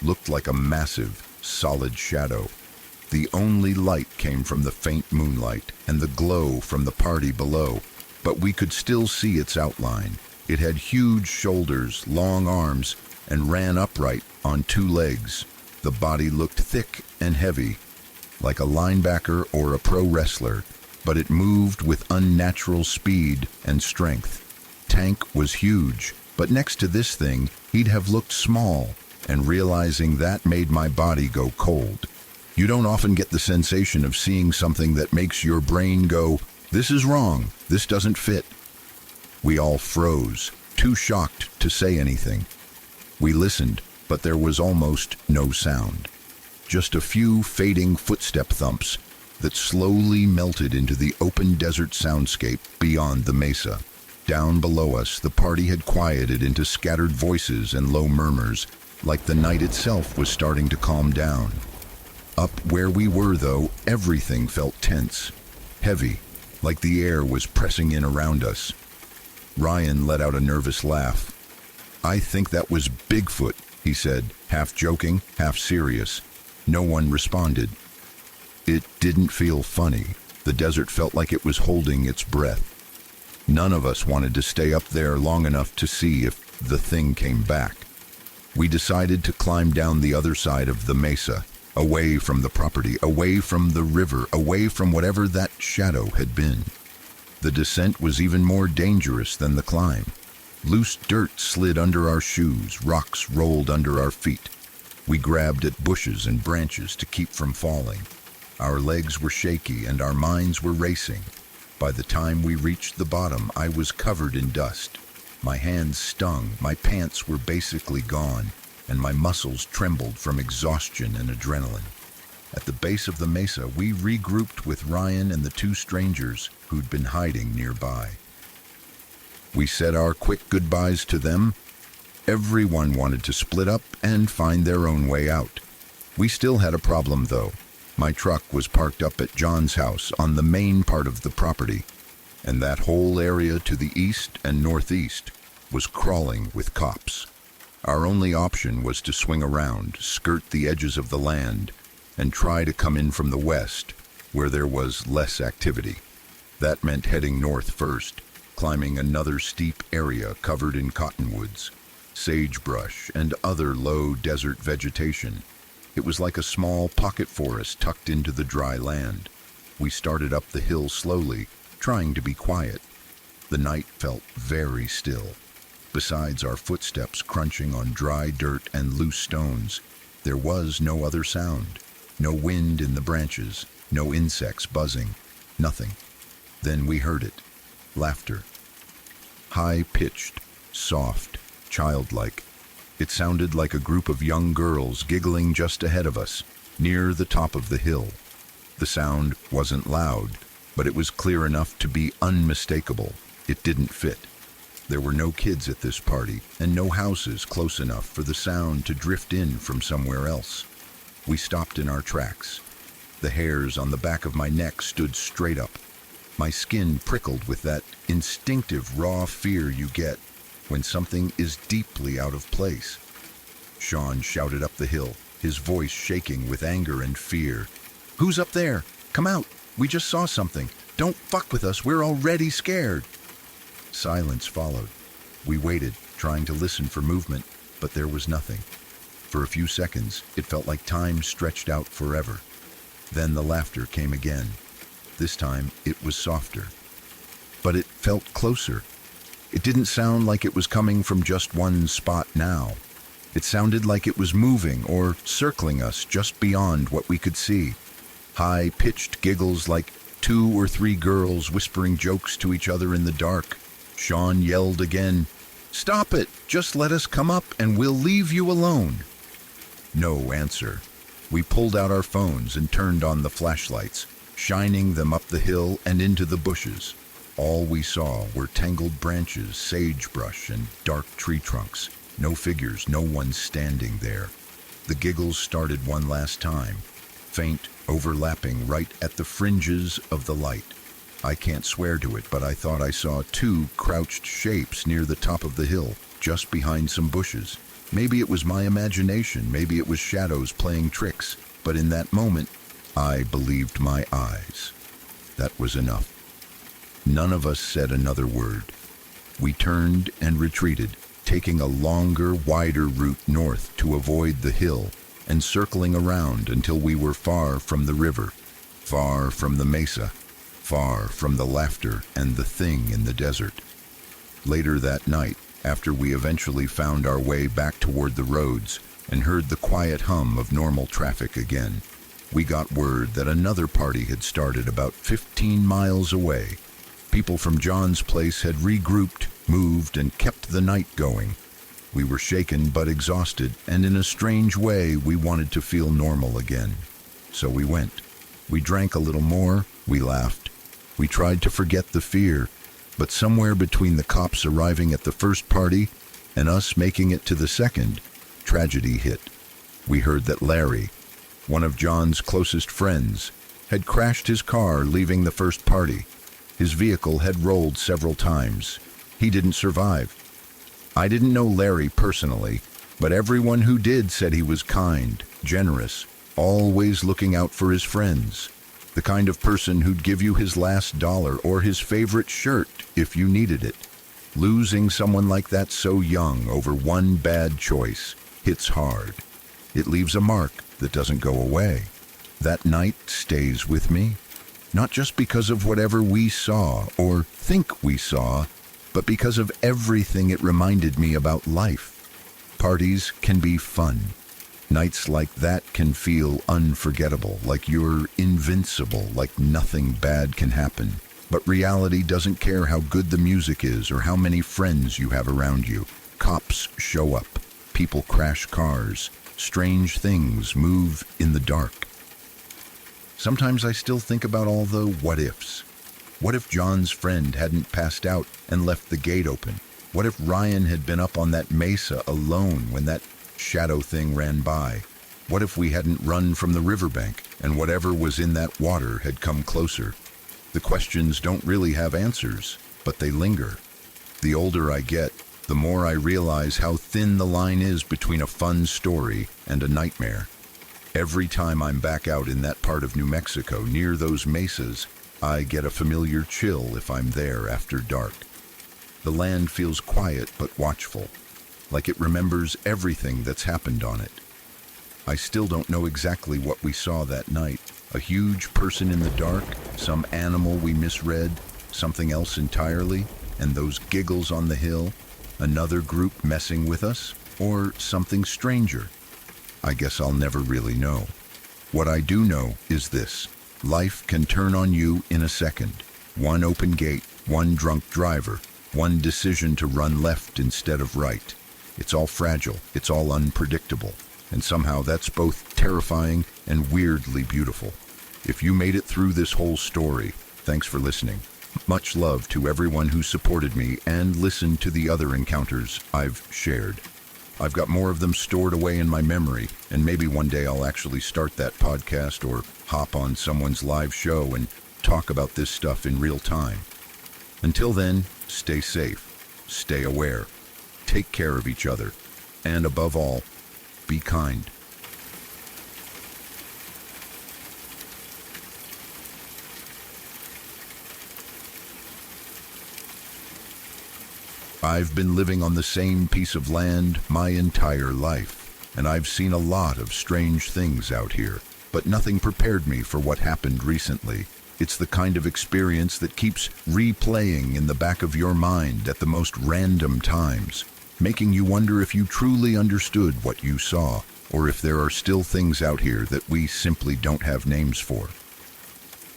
looked like a massive, solid shadow. The only light came from the faint moonlight and the glow from the party below, but we could still see its outline. It had huge shoulders, long arms, and ran upright on two legs. The body looked thick and heavy, like a linebacker or a pro wrestler, but it moved with unnatural speed and strength. Tank was huge, but next to this thing, he'd have looked small, and realizing that made my body go cold. You don't often get the sensation of seeing something that makes your brain go, "This is wrong, this doesn't fit." We all froze, too shocked to say anything. We listened, but there was almost no sound. Just a few fading footstep thumps that slowly melted into the open desert soundscape beyond the mesa. Down below us, the party had quieted into scattered voices and low murmurs, like the night itself was starting to calm down. Up where we were, though, everything felt tense, heavy, like the air was pressing in around us. Ryan let out a nervous laugh. "I think that was Bigfoot," he said, half joking, half serious. No one responded. It didn't feel funny. The desert felt like it was holding its breath. None of us wanted to stay up there long enough to see if the thing came back. We decided to climb down the other side of the mesa, away from the property, away from the river, away from whatever that shadow had been. The descent was even more dangerous than the climb. Loose dirt slid under our shoes, rocks rolled under our feet. We grabbed at bushes and branches to keep from falling. Our legs were shaky and our minds were racing. By the time we reached the bottom, I was covered in dust. My hands stung, my pants were basically gone, and my muscles trembled from exhaustion and adrenaline. At the base of the mesa, we regrouped with Ryan and the two strangers who'd been hiding nearby. We said our quick goodbyes to them. Everyone wanted to split up and find their own way out. We still had a problem, though. My truck was parked up at John's house on the main part of the property, and that whole area to the east and northeast was crawling with cops. Our only option was to swing around, skirt the edges of the land, and try to come in from the west, where there was less activity. That meant heading north first, climbing another steep area covered in cottonwoods, sagebrush, and other low desert vegetation. It was like a small pocket forest tucked into the dry land. We started up the hill slowly, trying to be quiet. The night felt very still. Besides our footsteps crunching on dry dirt and loose stones, there was no other sound. No wind in the branches, no insects buzzing, nothing. Then we heard it. Laughter. High-pitched, soft, childlike. It sounded like a group of young girls giggling just ahead of us, near the top of the hill. The sound wasn't loud, but it was clear enough to be unmistakable. It didn't fit. There were no kids at this party, and no houses close enough for the sound to drift in from somewhere else. We stopped in our tracks. The hairs on the back of my neck stood straight up. My skin prickled with that instinctive raw fear you get when something is deeply out of place. Sean shouted up the hill, his voice shaking with anger and fear. "Who's up there? Come out! We just saw something! Don't fuck with us, we're already scared!" Silence followed. We waited, trying to listen for movement, but there was nothing. For a few seconds, it felt like time stretched out forever. Then the laughter came again. This time, it was softer. But it felt closer. It didn't sound like it was coming from just one spot now. It sounded like it was moving or circling us just beyond what we could see. High-pitched giggles like 2 or 3 girls whispering jokes to each other in the dark. Sean yelled again, "Stop it! Just let us come up and we'll leave you alone." No answer. We pulled out our phones and turned on the flashlights, shining them up the hill and into the bushes. All we saw were tangled branches, sagebrush, and dark tree trunks. No figures, no one standing there. The giggles started one last time, faint, overlapping right at the fringes of the light. I can't swear to it, but I thought I saw 2 crouched shapes near the top of the hill, just behind some bushes. Maybe it was my imagination, maybe it was shadows playing tricks, but in that moment, I believed my eyes. That was enough. None of us said another word. We turned and retreated, taking a longer, wider route north to avoid the hill and circling around until we were far from the river, far from the mesa, far from the laughter and the thing in the desert. Later that night, after we eventually found our way back toward the roads and heard the quiet hum of normal traffic again, we got word that another party had started about 15 miles away. People from John's place had regrouped, moved, and kept the night going. We were shaken but exhausted, and in a strange way, we wanted to feel normal again. So we went. We drank a little more, we laughed. We tried to forget the fear, but somewhere between the cops arriving at the first party and us making it to the second, tragedy hit. We heard that Larry, one of John's closest friends, had crashed his car leaving the first party. His vehicle had rolled several times. He didn't survive. I didn't know Larry personally, but everyone who did said he was kind, generous, always looking out for his friends. The kind of person who'd give you his last dollar or his favorite shirt if you needed it. Losing someone like that so young over one bad choice hits hard. It leaves a mark that doesn't go away. That night stays with me, not just because of whatever we saw or think we saw, but because of everything it reminded me about life. Parties can be fun. Nights like that can feel unforgettable, like you're invincible, like nothing bad can happen. But reality doesn't care how good the music is or how many friends you have around you. Cops show up, people crash cars, strange things move in the dark. Sometimes I still think about all the what-ifs. What if John's friend hadn't passed out and left the gate open? What if Ryan had been up on that mesa alone when that shadow thing ran by? What if we hadn't run from the riverbank and whatever was in that water had come closer? The questions don't really have answers, but they linger. The older I get, the more I realize how thin the line is between a fun story and a nightmare. Every time I'm back out in that part of New Mexico near those mesas, I get a familiar chill if I'm there after dark. The land feels quiet but watchful, like it remembers everything that's happened on it. I still don't know exactly what we saw that night. A huge person in the dark, some animal we misread, something else entirely, and those giggles on the hill, another group messing with us, or something stranger. I guess I'll never really know. What I do know is this: life can turn on you in a second. One open gate, one drunk driver, one decision to run left instead of right. It's all fragile, it's all unpredictable, and somehow that's both terrifying and weirdly beautiful. If you made it through this whole story, thanks for listening. Much love to everyone who supported me and listened to the other encounters I've shared. I've got more of them stored away in my memory, and maybe one day I'll actually start that podcast or hop on someone's live show and talk about this stuff in real time. Until then, stay safe, stay aware, take care of each other, and above all, Be kind. I've been living on the same piece of land my entire life, and I've seen a lot of strange things out here, but nothing prepared me for what happened recently. It's the kind of experience that keeps replaying in the back of your mind at the most random times, making you wonder if you truly understood what you saw, or if there are still things out here that we simply don't have names for.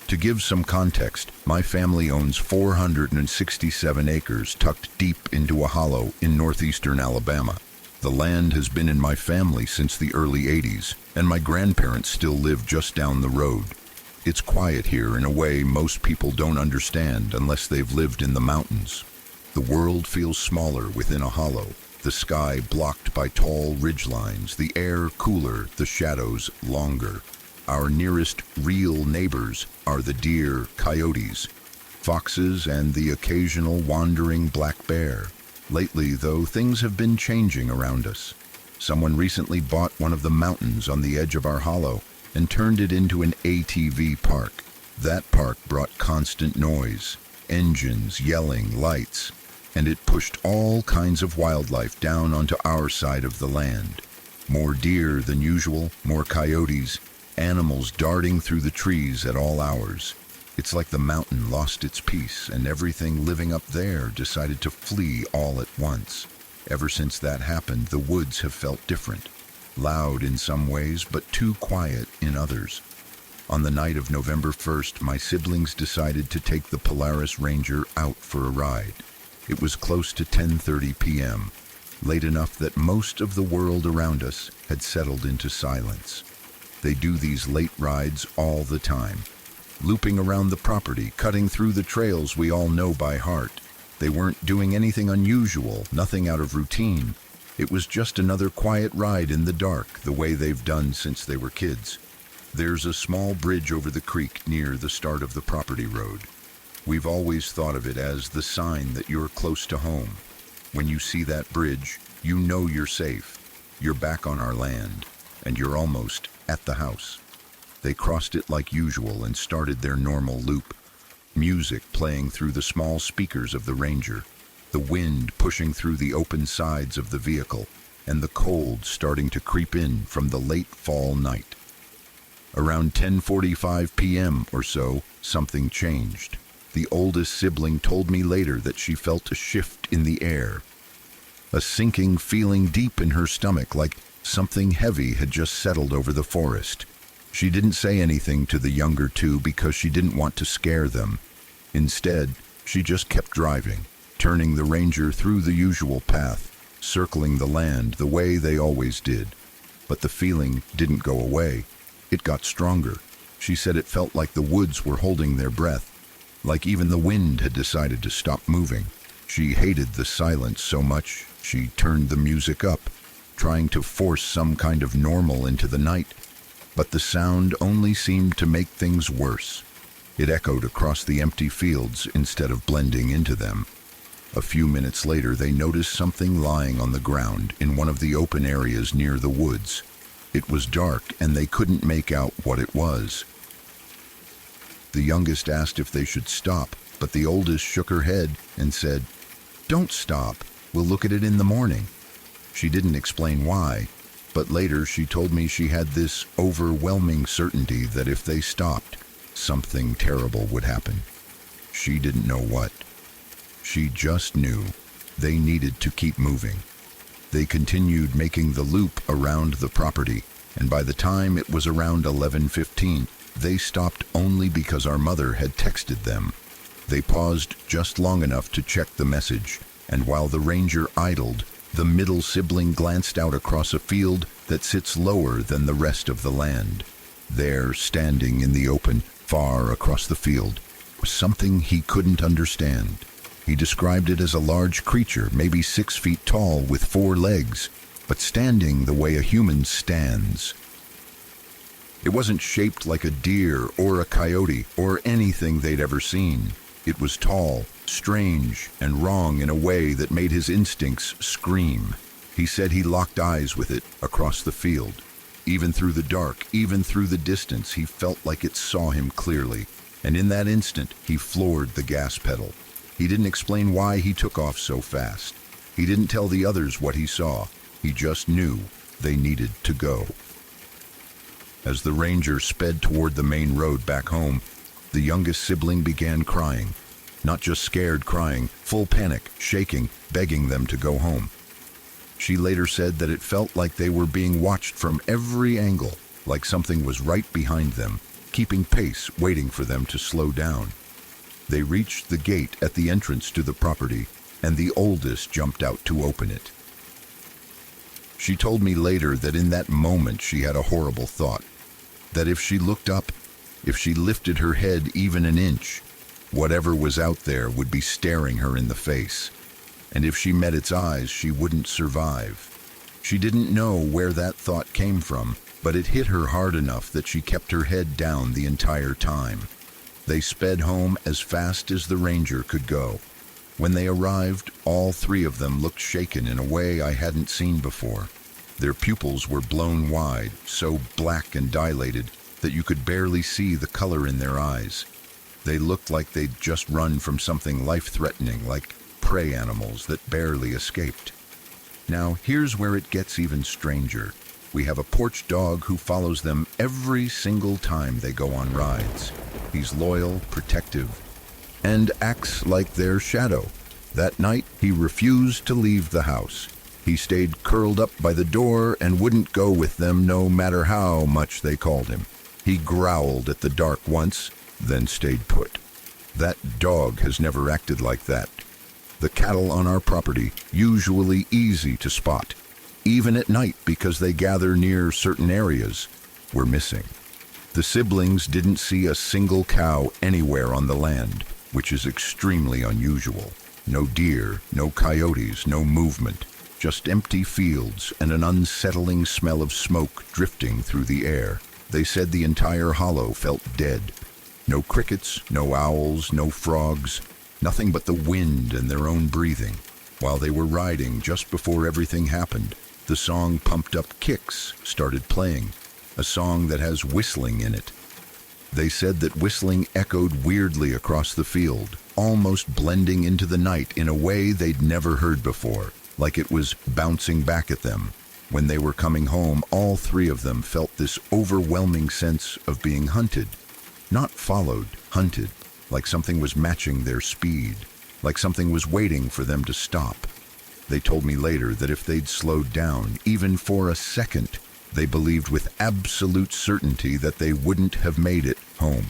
To give some context, my family owns 467 acres tucked deep into a hollow in northeastern Alabama. The land has been in my family since the early 80s, and my grandparents still live just down the road. It's quiet here in a way most people don't understand unless they've lived in the mountains. The world feels smaller within a hollow, the sky blocked by tall ridgelines, the air cooler, the shadows longer. Our nearest real neighbors are the deer, coyotes, foxes, and the occasional wandering black bear. Lately, though, things have been changing around us. Someone recently bought one of the mountains on the edge of our hollow and turned it into an ATV park. That park brought constant noise, engines, yelling, lights, and it pushed all kinds of wildlife down onto our side of the land. More deer than usual, more coyotes, animals darting through the trees at all hours. It's like the mountain lost its peace and everything living up there decided to flee all at once. Ever since that happened, the woods have felt different. Loud in some ways, but too quiet in others. On the night of November 1st, my siblings decided to take the Polaris Ranger out for a ride. It was close to 10:30 p.m., late enough that most of the world around us had settled into silence. They do these late rides all the time, looping around the property, cutting through the trails we all know by heart. They weren't doing anything unusual, nothing out of routine. It was just another quiet ride in the dark, the way they've done since they were kids. There's a small bridge over the creek near the start of the property road. We've always thought of it as the sign that you're close to home. When you see that bridge, you know you're safe. You're back on our land, and you're almost at the house. They crossed it like usual and started their normal loop. Music playing through the small speakers of the Ranger, the wind pushing through the open sides of the vehicle, and the cold starting to creep in from the late fall night. Around 10:45 p.m. or so, something changed. The oldest sibling told me later that she felt a shift in the air, a sinking feeling deep in her stomach, like something heavy had just settled over the forest. She didn't say anything to the younger two because she didn't want to scare them. Instead, she just kept driving, turning the Ranger through the usual path, circling the land the way they always did. But the feeling didn't go away. It got stronger. She said it felt like the woods were holding their breath, like even the wind had decided to stop moving. She hated the silence so much, she turned the music up, trying to force some kind of normal into the night. But the sound only seemed to make things worse. It echoed across the empty fields instead of blending into them. A few minutes later, they noticed something lying on the ground in one of the open areas near the woods. It was dark, and they couldn't make out what it was. The youngest asked if they should stop, but the oldest shook her head and said, "Don't stop. We'll look at it in the morning." She didn't explain why, but later she told me she had this overwhelming certainty that if they stopped, something terrible would happen. She didn't know what. She just knew they needed to keep moving. They continued making the loop around the property, and by the time it was around 11:15, they stopped only because our mother had texted them. They paused just long enough to check the message, and while the Ranger idled, the middle sibling glanced out across a field that sits lower than the rest of the land. There, standing in the open, far across the field, was something he couldn't understand. He described it as a large creature, maybe 6 feet tall with 4 legs, but standing the way a human stands. It wasn't shaped like a deer or a coyote or anything they'd ever seen. It was tall, strange, and wrong in a way that made his instincts scream. He said he locked eyes with it across the field. Even through the dark, even through the distance, he felt like it saw him clearly. And in that instant, he floored the gas pedal. He didn't explain why he took off so fast. He didn't tell the others what he saw. He just knew they needed to go. As the ranger sped toward the main road back home, the youngest sibling began crying. Not just scared crying, full panic, shaking, begging them to go home. She later said that it felt like they were being watched from every angle, like something was right behind them, keeping pace, waiting for them to slow down. They reached the gate at the entrance to the property, and the oldest jumped out to open it. She told me later that in that moment she had a horrible thought, that if she looked up, if she lifted her head even an inch, whatever was out there would be staring her in the face. And if she met its eyes, she wouldn't survive. She didn't know where that thought came from, but it hit her hard enough that she kept her head down the entire time. They sped home as fast as the ranger could go. When they arrived, all three of them looked shaken in a way I hadn't seen before. Their pupils were blown wide, so black and dilated that you could barely see the color in their eyes. They looked like they'd just run from something life-threatening, like prey animals that barely escaped. Now, here's where it gets even stranger. We have a porch dog who follows them every single time they go on rides. He's loyal, protective, and acts like their shadow. That night, he refused to leave the house. He stayed curled up by the door and wouldn't go with them no matter how much they called him. He growled at the dark once, then stayed put. That dog has never acted like that. The cattle on our property, usually easy to spot, even at night because they gather near certain areas, were missing. The siblings didn't see a single cow anywhere on the land, which is extremely unusual. No deer, no coyotes, no movement, just empty fields and an unsettling smell of smoke drifting through the air. They said the entire hollow felt dead. No crickets, no owls, no frogs, nothing but the wind and their own breathing. While they were riding, just before everything happened, the song Pumped Up Kicks started playing, a song that has whistling in it. They said that whistling echoed weirdly across the field, almost blending into the night in a way they'd never heard before, like it was bouncing back at them. When they were coming home, all three of them felt this overwhelming sense of being hunted. Not followed, hunted, like something was matching their speed, like something was waiting for them to stop. They told me later that if they'd slowed down, even for a second, they believed with absolute certainty that they wouldn't have made it home.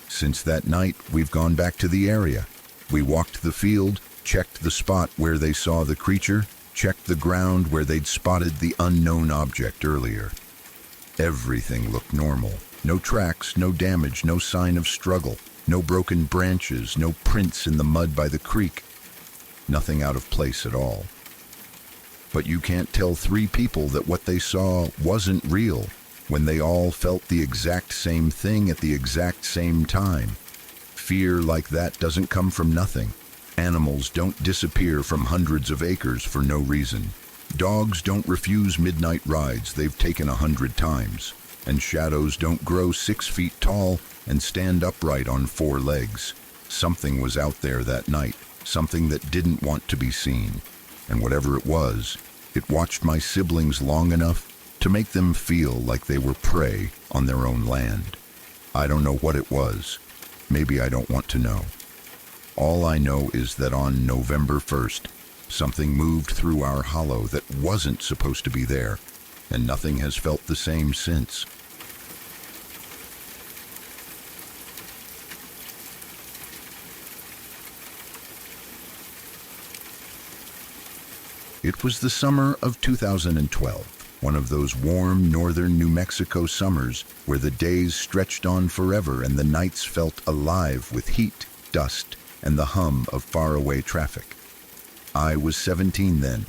Since that night, we've gone back to the area. We walked the field, checked the spot where they saw the creature, checked the ground where they'd spotted the unknown object earlier. Everything looked normal. No tracks, no damage, no sign of struggle, no broken branches, no prints in the mud by the creek. Nothing out of place at all. But you can't tell three people that what they saw wasn't real when they all felt the exact same thing at the exact same time. Fear like that doesn't come from nothing. Animals don't disappear from hundreds of acres for no reason. Dogs don't refuse midnight rides they've taken 100 times. And shadows don't grow 6 feet tall and stand upright on 4 legs. Something was out there that night, something that didn't want to be seen. And whatever it was, it watched my siblings long enough to make them feel like they were prey on their own land. I don't know what it was. Maybe I don't want to know. All I know is that on November 1st, something moved through our hollow that wasn't supposed to be there, and nothing has felt the same since. It was the summer of 2012, one of those warm northern New Mexico summers where the days stretched on forever and the nights felt alive with heat, dust, and the hum of faraway traffic. I was 17 then,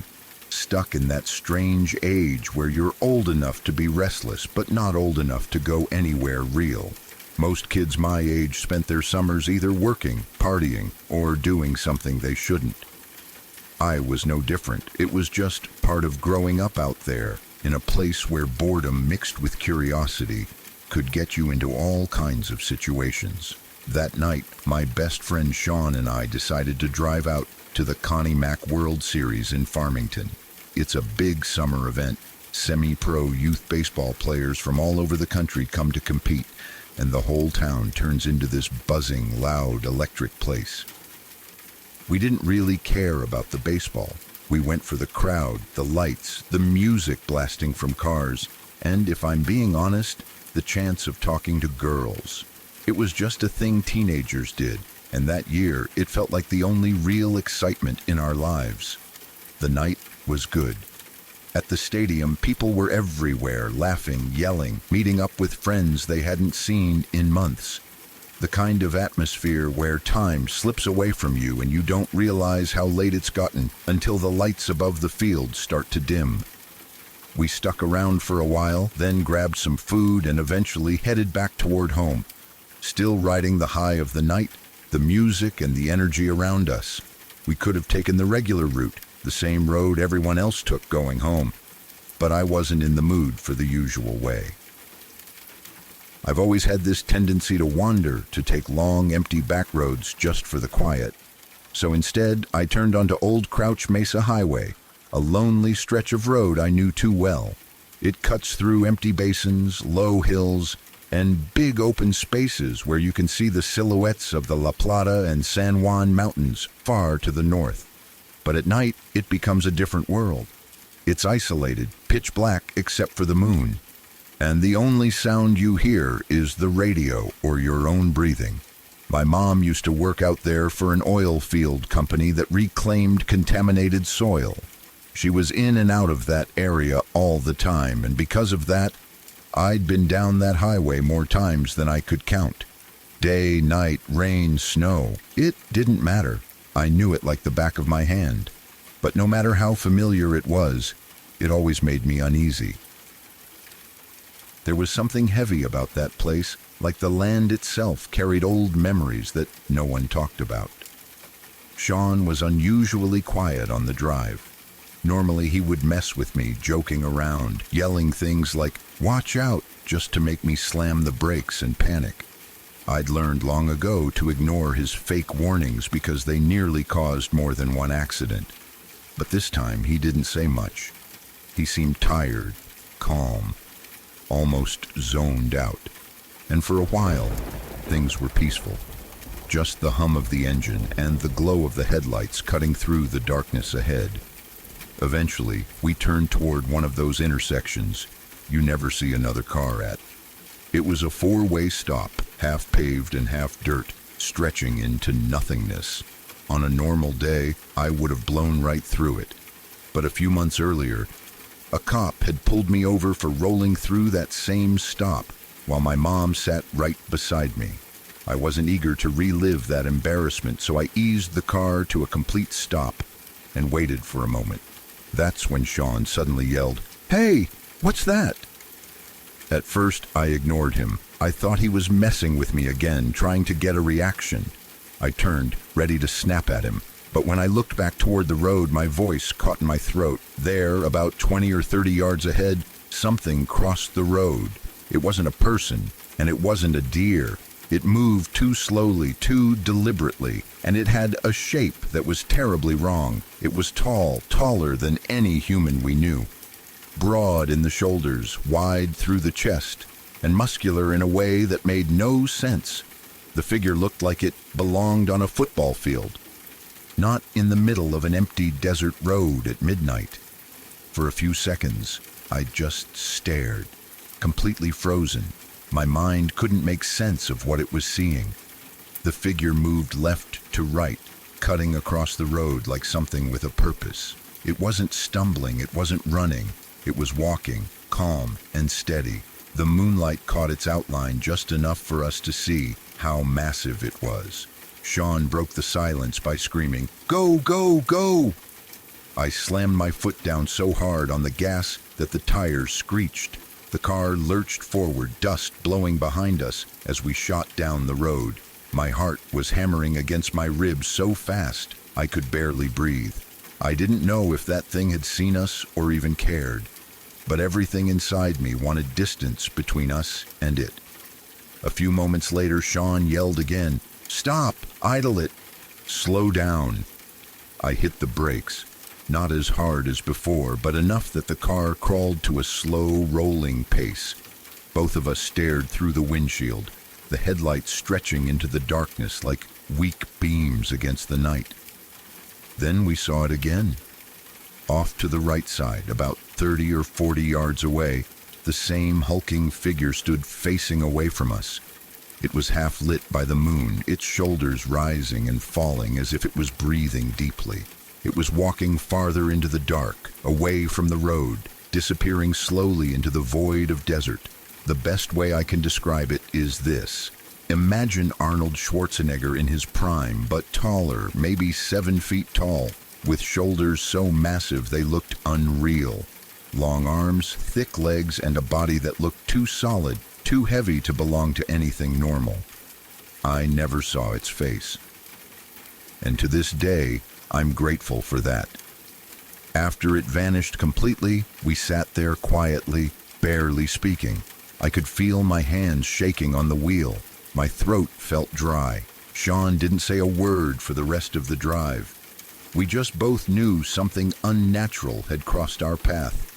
stuck in that strange age where you're old enough to be restless but not old enough to go anywhere real. Most kids my age spent their summers either working, partying, or doing something they shouldn't. I was no different. It was just part of growing up out there, in a place where boredom mixed with curiosity could get you into all kinds of situations. That night, my best friend Sean and I decided to drive out to the Connie Mack World Series in Farmington. It's a big summer event. Semi-pro youth baseball players from all over the country come to compete, and the whole town turns into this buzzing, loud, electric place. We didn't really care about the baseball. We went for the crowd, the lights, the music blasting from cars, and if I'm being honest, the chance of talking to girls. It was just a thing teenagers did, and that year it felt like the only real excitement in our lives. The night was good. At the stadium, people were everywhere, laughing, yelling, meeting up with friends they hadn't seen in months. The kind of atmosphere where time slips away from you and you don't realize how late it's gotten until the lights above the field start to dim. We stuck around for a while, then grabbed some food and eventually headed back toward home. Still riding the high of the night, the music and the energy around us. We could have taken the regular route, the same road everyone else took going home, but I wasn't in the mood for the usual way. I've always had this tendency to wander, to take long, empty back roads just for the quiet. So instead, I turned onto Old Crouch Mesa Highway, a lonely stretch of road I knew too well. It cuts through empty basins, low hills, and big open spaces where you can see the silhouettes of the La Plata and San Juan Mountains far to the north. But at night, it becomes a different world. It's isolated, pitch black except for the moon. And the only sound you hear is the radio or your own breathing. My mom used to work out there for an oil field company that reclaimed contaminated soil. She was in and out of that area all the time, and because of that, I'd been down that highway more times than I could count. Day, night, rain, snow, it didn't matter. I knew it like the back of my hand. But no matter how familiar it was, it always made me uneasy. There was something heavy about that place, like the land itself carried old memories that no one talked about. Sean was unusually quiet on the drive. Normally he would mess with me, joking around, yelling things like, "Watch out," just to make me slam the brakes and panic. I'd learned long ago to ignore his fake warnings because they nearly caused more than one accident. But this time he didn't say much. He seemed tired, calm, almost zoned out. And for a while, things were peaceful. Just the hum of the engine and the glow of the headlights cutting through the darkness ahead. Eventually, we turned toward one of those intersections you never see another car at. It was a four-way stop, half paved and half dirt, stretching into nothingness. On a normal day, I would have blown right through it. But a few months earlier, a cop had pulled me over for rolling through that same stop while my mom sat right beside me. I wasn't eager to relive that embarrassment, so I eased the car to a complete stop and waited for a moment. That's when Sean suddenly yelled, "Hey, what's that?" At first, I ignored him. I thought he was messing with me again, trying to get a reaction. I turned, ready to snap at him. But when I looked back toward the road, my voice caught in my throat. There, about 20 or 30 yards ahead, something crossed the road. It wasn't a person, and it wasn't a deer. It moved too slowly, too deliberately, and it had a shape that was terribly wrong. It was tall, taller than any human we knew. Broad in the shoulders, wide through the chest, and muscular in a way that made no sense. The figure looked like it belonged on a football field, not in the middle of an empty desert road at midnight. For a few seconds, I just stared, completely frozen. My mind couldn't make sense of what it was seeing. The figure moved left to right, cutting across the road like something with a purpose. It wasn't stumbling, it wasn't running. It was walking, calm and steady. The moonlight caught its outline just enough for us to see how massive it was. Sean broke the silence by screaming, "Go, go, go!" I slammed my foot down so hard on the gas that the tires screeched. The car lurched forward, dust blowing behind us as we shot down the road. My heart was hammering against my ribs so fast I could barely breathe. I didn't know if that thing had seen us or even cared, but everything inside me wanted distance between us and it. A few moments later, Sean yelled again, "Stop! Idle it! Slow down!" I hit the brakes, not as hard as before, but enough that the car crawled to a slow, rolling pace. Both of us stared through the windshield, the headlights stretching into the darkness like weak beams against the night. Then we saw it again. Off to the right side, about 30 or 40 yards away, the same hulking figure stood facing away from us. It was half lit by the moon, its shoulders rising and falling as if it was breathing deeply. It was walking farther into the dark, away from the road, disappearing slowly into the void of desert. The best way I can describe it is this. Imagine Arnold Schwarzenegger in his prime, but taller, maybe 7 feet tall, with shoulders so massive they looked unreal. Long arms, thick legs, and a body that looked too solid, too heavy to belong to anything normal. I never saw its face. And to this day, I'm grateful for that. After it vanished completely, we sat there quietly, barely speaking. I could feel my hands shaking on the wheel. My throat felt dry. Sean didn't say a word for the rest of the drive. We just both knew something unnatural had crossed our path.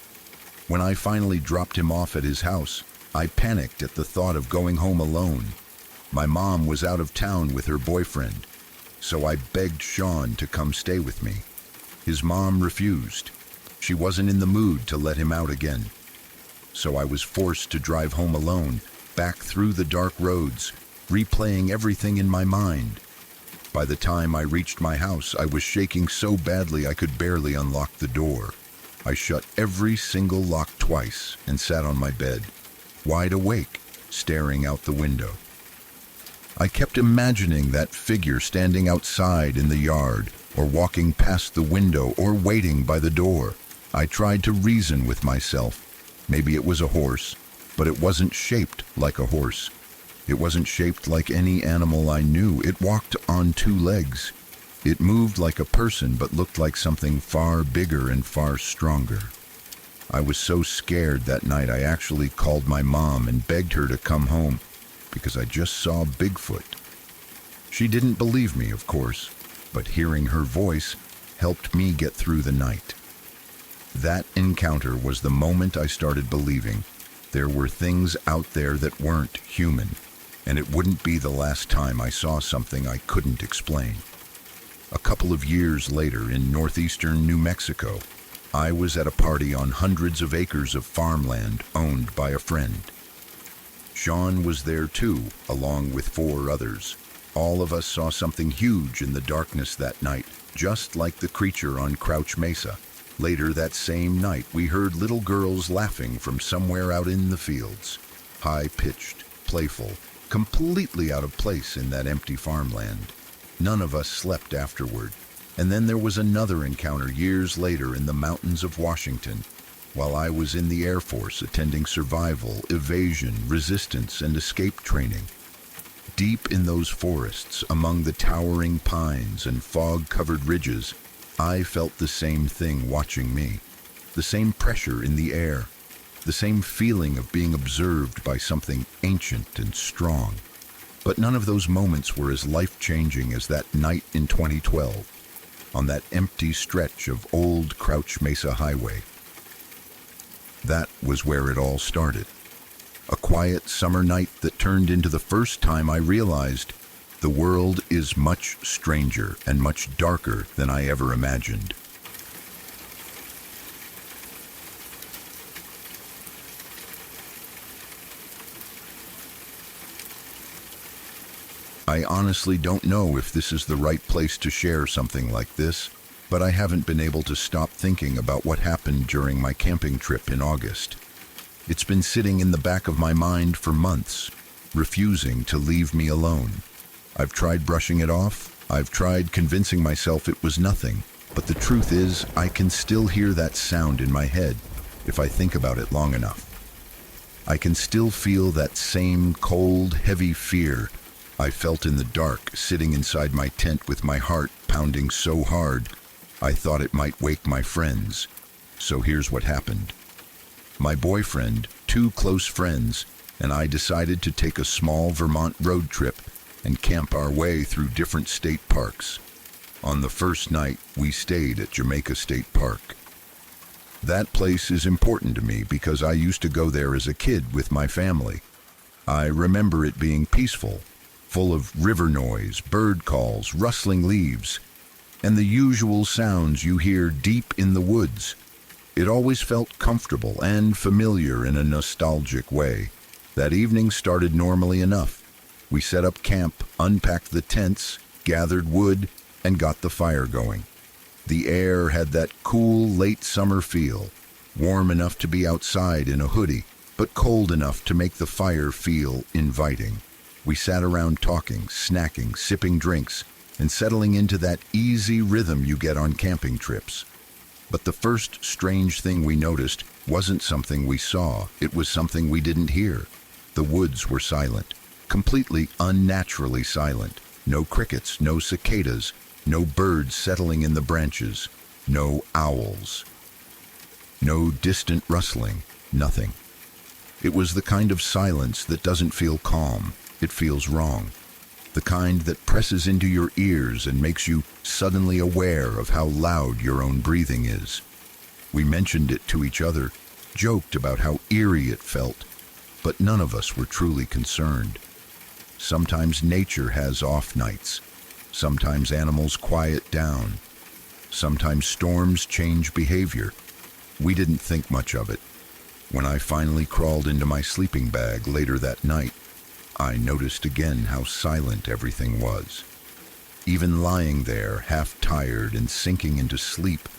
When I finally dropped him off at his house, I panicked at the thought of going home alone. My mom was out of town with her boyfriend, so I begged Sean to come stay with me. His mom refused. She wasn't in the mood to let him out again. So I was forced to drive home alone, back through the dark roads, replaying everything in my mind. By the time I reached my house, I was shaking so badly I could barely unlock the door. I shut every single lock twice and sat on my bed, wide awake, staring out the window. I kept imagining that figure standing outside in the yard, or walking past the window, or waiting by the door. I tried to reason with myself. Maybe it was a horse, but it wasn't shaped like a horse. It wasn't shaped like any animal I knew. It walked on 2 legs. It moved like a person, but looked like something far bigger and far stronger. I was so scared that night I actually called my mom and begged her to come home, because I just saw Bigfoot. She didn't believe me, of course, but hearing her voice helped me get through the night. That encounter was the moment I started believing there were things out there that weren't human, and it wouldn't be the last time I saw something I couldn't explain. A couple of years later, in northeastern New Mexico, I was at a party on hundreds of acres of farmland owned by a friend. Sean was there too, along with 4 others. All of us saw something huge in the darkness that night, just like the creature on Crouch Mesa. Later that same night, we heard little girls laughing from somewhere out in the fields. High-pitched, playful, completely out of place in that empty farmland. None of us slept afterward. And then there was another encounter years later in the mountains of Washington, while I was in the Air Force attending survival, evasion, resistance, and escape training. Deep in those forests, among the towering pines and fog-covered ridges, I felt the same thing watching me, the same pressure in the air, the same feeling of being observed by something ancient and strong. But none of those moments were as life-changing as that night in 2012, on that empty stretch of old Crouch Mesa Highway. That was where it all started. A quiet summer night that turned into the first time I realized the world is much stranger and much darker than I ever imagined. I honestly don't know if this is the right place to share something like this, but I haven't been able to stop thinking about what happened during my camping trip in August. It's been sitting in the back of my mind for months, refusing to leave me alone. I've tried brushing it off. I've tried convincing myself it was nothing. But the truth is, I can still hear that sound in my head if I think about it long enough. I can still feel that same cold, heavy fear I felt in the dark, sitting inside my tent with my heart pounding so hard I thought it might wake my friends. So here's what happened. My boyfriend, two close friends, and I decided to take a small Vermont road trip and camp our way through different state parks. On the first night, we stayed at Jamaica State Park. That place is important to me because I used to go there as a kid with my family. I remember it being peaceful, full of river noise, bird calls, rustling leaves, and the usual sounds you hear deep in the woods. It always felt comfortable and familiar in a nostalgic way. That evening started normally enough. We set up camp, unpacked the tents, gathered wood, and got the fire going. The air had that cool late summer feel, warm enough to be outside in a hoodie, but cold enough to make the fire feel inviting. We sat around talking, snacking, sipping drinks, and settling into that easy rhythm you get on camping trips. But the first strange thing we noticed wasn't something we saw, it was something we didn't hear. The woods were silent, completely unnaturally silent. No crickets, no cicadas, no birds settling in the branches, no owls. No distant rustling, nothing. It was the kind of silence that doesn't feel calm, it feels wrong. The kind that presses into your ears and makes you suddenly aware of how loud your own breathing is. We mentioned it to each other, joked about how eerie it felt, but none of us were truly concerned. Sometimes nature has off nights. Sometimes animals quiet down. Sometimes storms change behavior. We didn't think much of it. When I finally crawled into my sleeping bag later that night, I noticed again how silent everything was. Even lying there, half tired and sinking into sleep,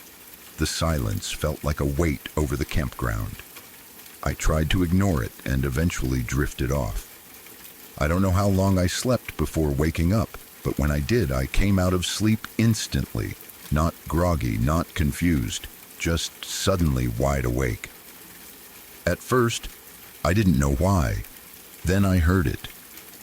the silence felt like a weight over the campground. I tried to ignore it and eventually drifted off. I don't know how long I slept before waking up, but when I did, I came out of sleep instantly, not groggy, not confused, just suddenly wide awake. At first, I didn't know why. Then I heard it,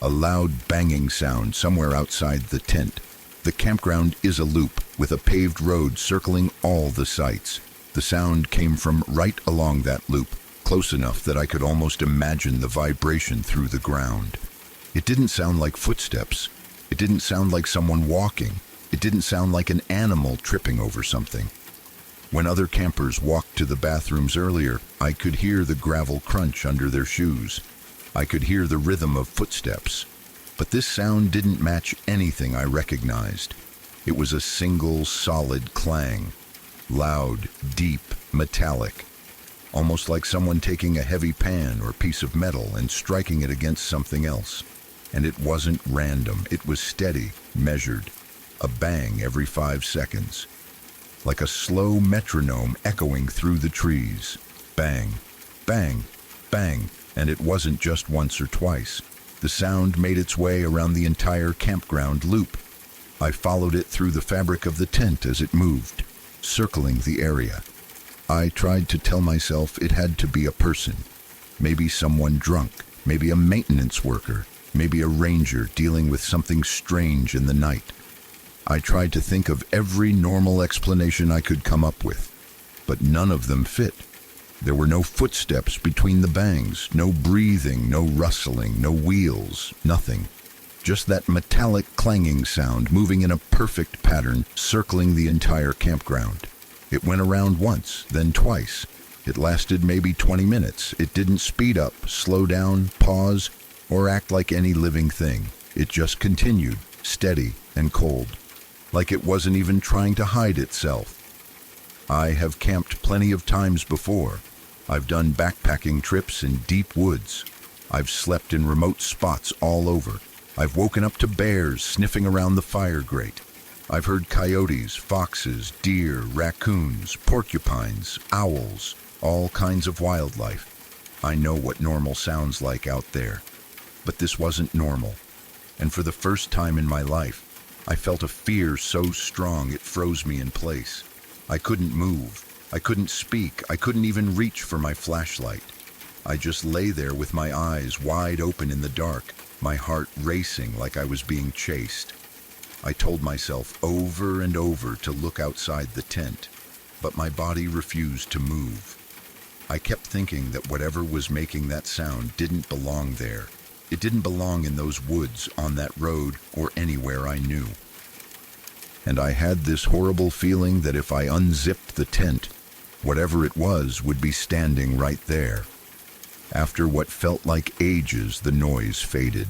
a loud banging sound somewhere outside the tent. The campground is a loop with a paved road circling all the sites. The sound came from right along that loop, close enough that I could almost imagine the vibration through the ground. It didn't sound like footsteps. It didn't sound like someone walking. It didn't sound like an animal tripping over something. When other campers walked to the bathrooms earlier, I could hear the gravel crunch under their shoes. I could hear the rhythm of footsteps. But this sound didn't match anything I recognized. It was a single, solid clang. Loud, deep, metallic. Almost like someone taking a heavy pan or piece of metal and striking it against something else. And it wasn't random. It was steady, measured. A bang every 5 seconds. Like a slow metronome echoing through the trees. Bang, bang, bang. And it wasn't just once or twice. The sound made its way around the entire campground loop. I followed it through the fabric of the tent as it moved, circling the area. I tried to tell myself it had to be a person. Maybe someone drunk, maybe a maintenance worker, maybe a ranger dealing with something strange in the night. I tried to think of every normal explanation I could come up with, but none of them fit. There were no footsteps between the bangs, no breathing, no rustling, no wheels, nothing. Just that metallic clanging sound moving in a perfect pattern, circling the entire campground. It went around once, then twice. It lasted maybe 20 minutes. It didn't speed up, slow down, pause, or act like any living thing. It just continued, steady and cold, like it wasn't even trying to hide itself. I have camped plenty of times before. I've done backpacking trips in deep woods. I've slept in remote spots all over. I've woken up to bears sniffing around the fire grate. I've heard coyotes, foxes, deer, raccoons, porcupines, owls, all kinds of wildlife. I know what normal sounds like out there. But this wasn't normal. And for the first time in my life, I felt a fear so strong it froze me in place. I couldn't move. I couldn't speak. I couldn't even reach for my flashlight. I just lay there with my eyes wide open in the dark, my heart racing like I was being chased. I told myself over and over to look outside the tent, but my body refused to move. I kept thinking that whatever was making that sound didn't belong there. It didn't belong in those woods, on that road, or anywhere I knew. And I had this horrible feeling that if I unzipped the tent, whatever it was would be standing right there. After what felt like ages, the noise faded.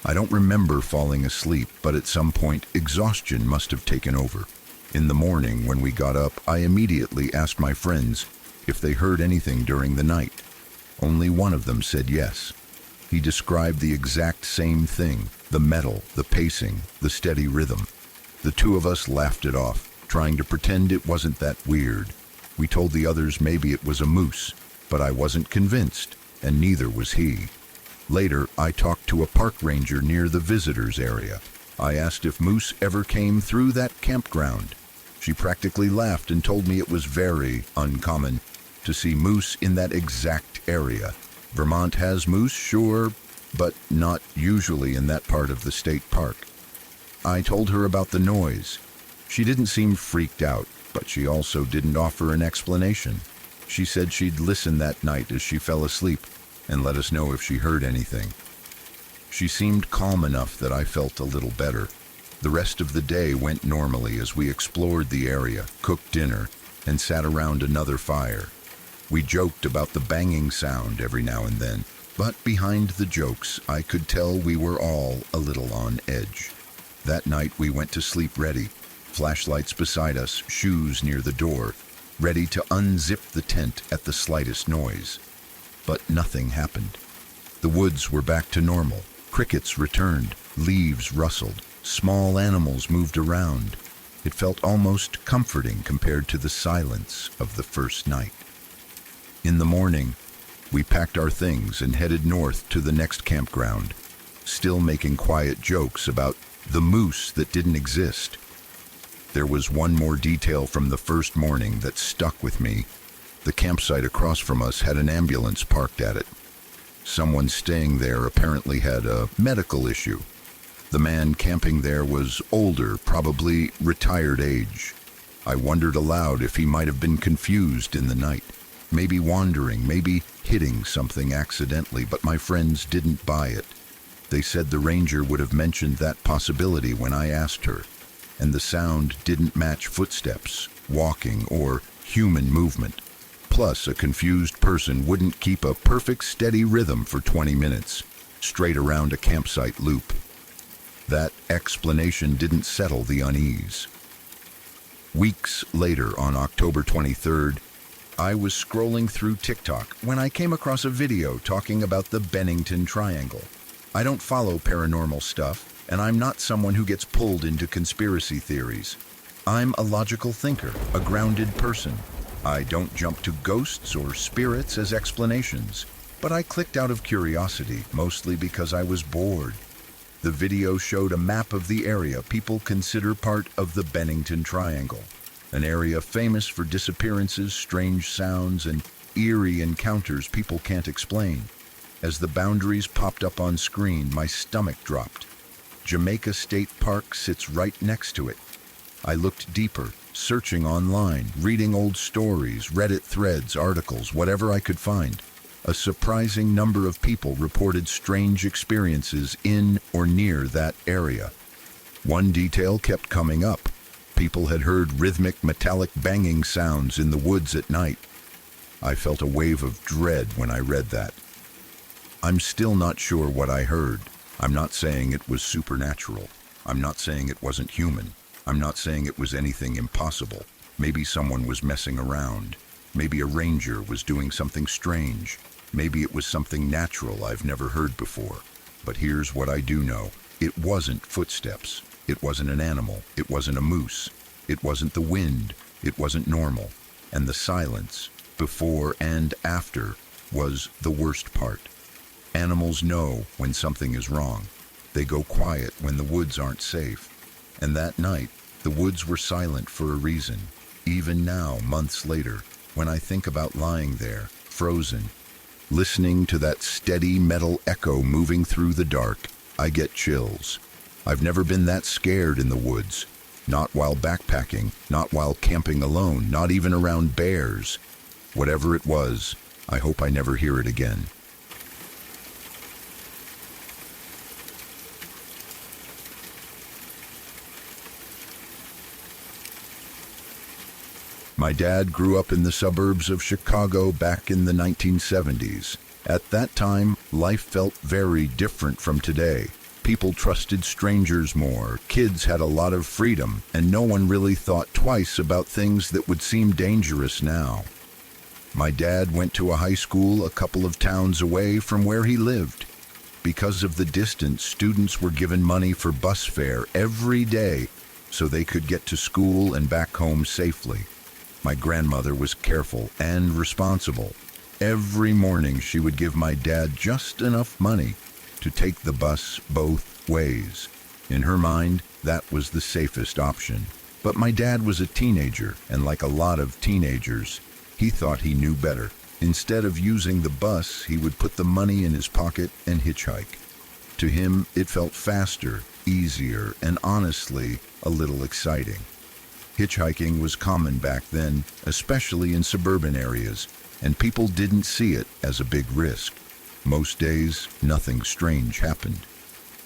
I don't remember falling asleep, but at some point, exhaustion must have taken over. In the morning, when we got up, I immediately asked my friends if they heard anything during the night. Only one of them said yes. He described the exact same thing, the metal, the pacing, the steady rhythm. The two of us laughed it off, trying to pretend it wasn't that weird. We told the others maybe it was a moose, but I wasn't convinced, and neither was he. Later, I talked to a park ranger near the visitors area. I asked if moose ever came through that campground. She practically laughed and told me it was very uncommon to see moose in that exact area. Vermont has moose, sure, but not usually in that part of the state park. I told her about the noise. She didn't seem freaked out, but she also didn't offer an explanation. She said she'd listen that night as she fell asleep and let us know if she heard anything. She seemed calm enough that I felt a little better. The rest of the day went normally as we explored the area, cooked dinner, and sat around another fire. We joked about the banging sound every now and then, but behind the jokes, I could tell we were all a little on edge. That night we went to sleep ready, flashlights beside us, shoes near the door, ready to unzip the tent at the slightest noise. But nothing happened. The woods were back to normal. Crickets returned, leaves rustled, small animals moved around. It felt almost comforting compared to the silence of the first night. In the morning, we packed our things and headed north to the next campground, still making quiet jokes about the moose that didn't exist. There was one more detail from the first morning that stuck with me. The campsite across from us had an ambulance parked at it. Someone staying there apparently had a medical issue. The man camping there was older, probably retired age. I wondered aloud if he might have been confused in the night, maybe wandering, maybe hitting something accidentally, but my friends didn't buy it. They said the ranger would have mentioned that possibility when I asked her, and the sound didn't match footsteps, walking, or human movement. Plus, a confused person wouldn't keep a perfect steady rhythm for 20 minutes, straight around a campsite loop. That explanation didn't settle the unease. Weeks later, on October 23rd, I was scrolling through TikTok when I came across a video talking about the Bennington Triangle. I don't follow paranormal stuff, and I'm not someone who gets pulled into conspiracy theories. I'm a logical thinker, a grounded person. I don't jump to ghosts or spirits as explanations, but I clicked out of curiosity, mostly because I was bored. The video showed a map of the area people consider part of the Bennington Triangle, an area famous for disappearances, strange sounds, and eerie encounters people can't explain. As the boundaries popped up on screen, my stomach dropped. Jamaica State Park sits right next to it. I looked deeper, searching online, reading old stories, Reddit threads, articles, whatever I could find. A surprising number of people reported strange experiences in or near that area. One detail kept coming up. People had heard rhythmic, metallic banging sounds in the woods at night. I felt a wave of dread when I read that. I'm still not sure what I heard. I'm not saying it was supernatural. I'm not saying it wasn't human. I'm not saying it was anything impossible. Maybe someone was messing around. Maybe a ranger was doing something strange. Maybe it was something natural I've never heard before. But here's what I do know. It wasn't footsteps. It wasn't an animal. It wasn't a moose. It wasn't the wind. It wasn't normal. And the silence, before and after, was the worst part. Animals know when something is wrong. They go quiet when the woods aren't safe. And that night, the woods were silent for a reason. Even now, months later, when I think about lying there, frozen, listening to that steady metal echo moving through the dark, I get chills. I've never been that scared in the woods. Not while backpacking, not while camping alone, not even around bears. Whatever it was, I hope I never hear it again. My dad grew up in the suburbs of Chicago back in the 1970s. At that time, life felt very different from today. People trusted strangers more, kids had a lot of freedom, and no one really thought twice about things that would seem dangerous now. My dad went to a high school a couple of towns away from where he lived. Because of the distance, students were given money for bus fare every day so they could get to school and back home safely. My grandmother was careful and responsible. Every morning she would give my dad just enough money to take the bus both ways. In her mind, that was the safest option. But my dad was a teenager, and like a lot of teenagers, he thought he knew better. Instead of using the bus, he would put the money in his pocket and hitchhike. To him, it felt faster, easier, and honestly, a little exciting. Hitchhiking was common back then, especially in suburban areas, and people didn't see it as a big risk. Most days, nothing strange happened.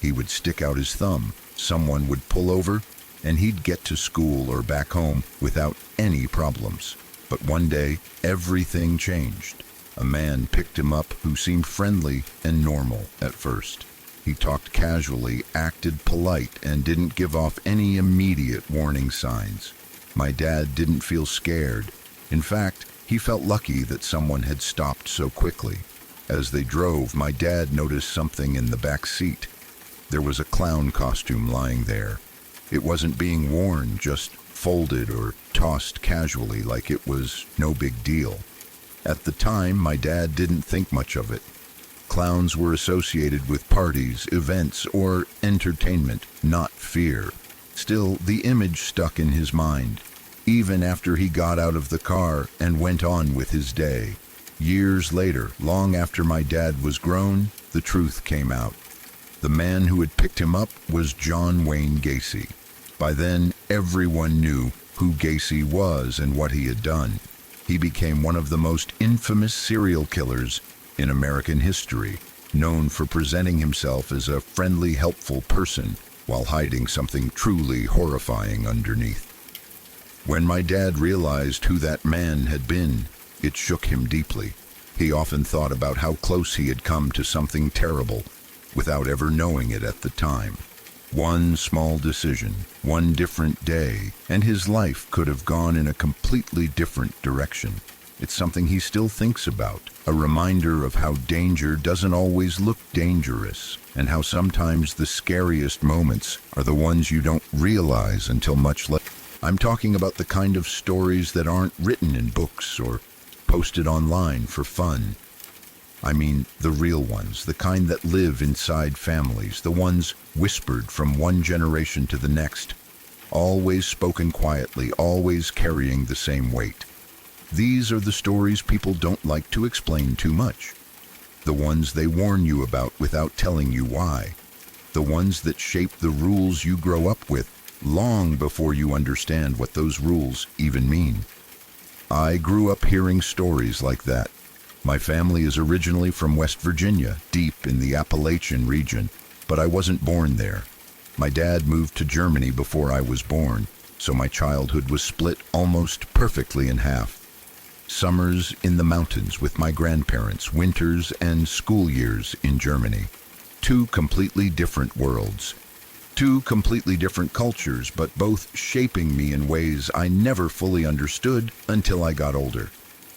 He would stick out his thumb, someone would pull over, and he'd get to school or back home without any problems. But one day, everything changed. A man picked him up who seemed friendly and normal at first. He talked casually, acted polite, and didn't give off any immediate warning signs. My dad didn't feel scared. In fact, he felt lucky that someone had stopped so quickly. As they drove, my dad noticed something in the back seat. There was a clown costume lying there. It wasn't being worn, just folded or tossed casually like it was no big deal. At the time, my dad didn't think much of it. Clowns were associated with parties, events, or entertainment, not fear. Still, the image stuck in his mind, even after he got out of the car and went on with his day. Years later, long after my dad was grown, the truth came out. The man who had picked him up was John Wayne Gacy. By then, everyone knew who Gacy was and what he had done. He became one of the most infamous serial killers in American history, known for presenting himself as a friendly, helpful person while hiding something truly horrifying underneath. When my dad realized who that man had been, it shook him deeply. He often thought about how close he had come to something terrible without ever knowing it at the time. One small decision, one different day, and his life could have gone in a completely different direction. It's something he still thinks about, a reminder of how danger doesn't always look dangerous, and how sometimes the scariest moments are the ones you don't realize until much later. I'm talking about the kind of stories that aren't written in books or posted online for fun. I mean the real ones, the kind that live inside families, the ones whispered from one generation to the next, always spoken quietly, always carrying the same weight. These are the stories people don't like to explain too much. The ones they warn you about without telling you why. The ones that shape the rules you grow up with long before you understand what those rules even mean. I grew up hearing stories like that. My family is originally from West Virginia, deep in the Appalachian region, but I wasn't born there. My dad moved to Germany before I was born, so my childhood was split almost perfectly in half. Summers in the mountains with my grandparents, winters and school years in Germany. Two completely different worlds. Two completely different cultures, but both shaping me in ways I never fully understood until I got older.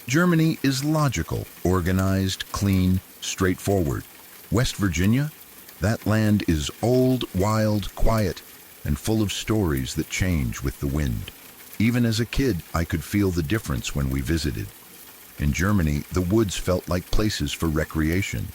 Germany is logical, organized, clean, straightforward. West Virginia? That land is old, wild, quiet, and full of stories that change with the wind. Even as a kid, I could feel the difference when we visited. In Germany, the woods felt like places for recreation.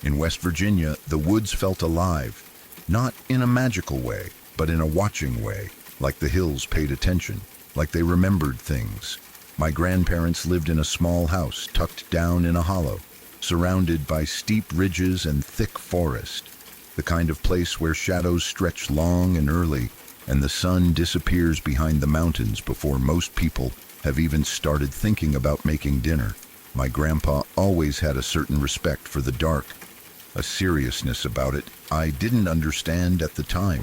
In West Virginia, the woods felt alive, not in a magical way, but in a watching way, like the hills paid attention, like they remembered things. My grandparents lived in a small house tucked down in a hollow, surrounded by steep ridges and thick forest. The kind of place where shadows stretch long and early, and the sun disappears behind the mountains before most people have even started thinking about making dinner. My grandpa always had a certain respect for the dark, a seriousness about it I didn't understand at the time.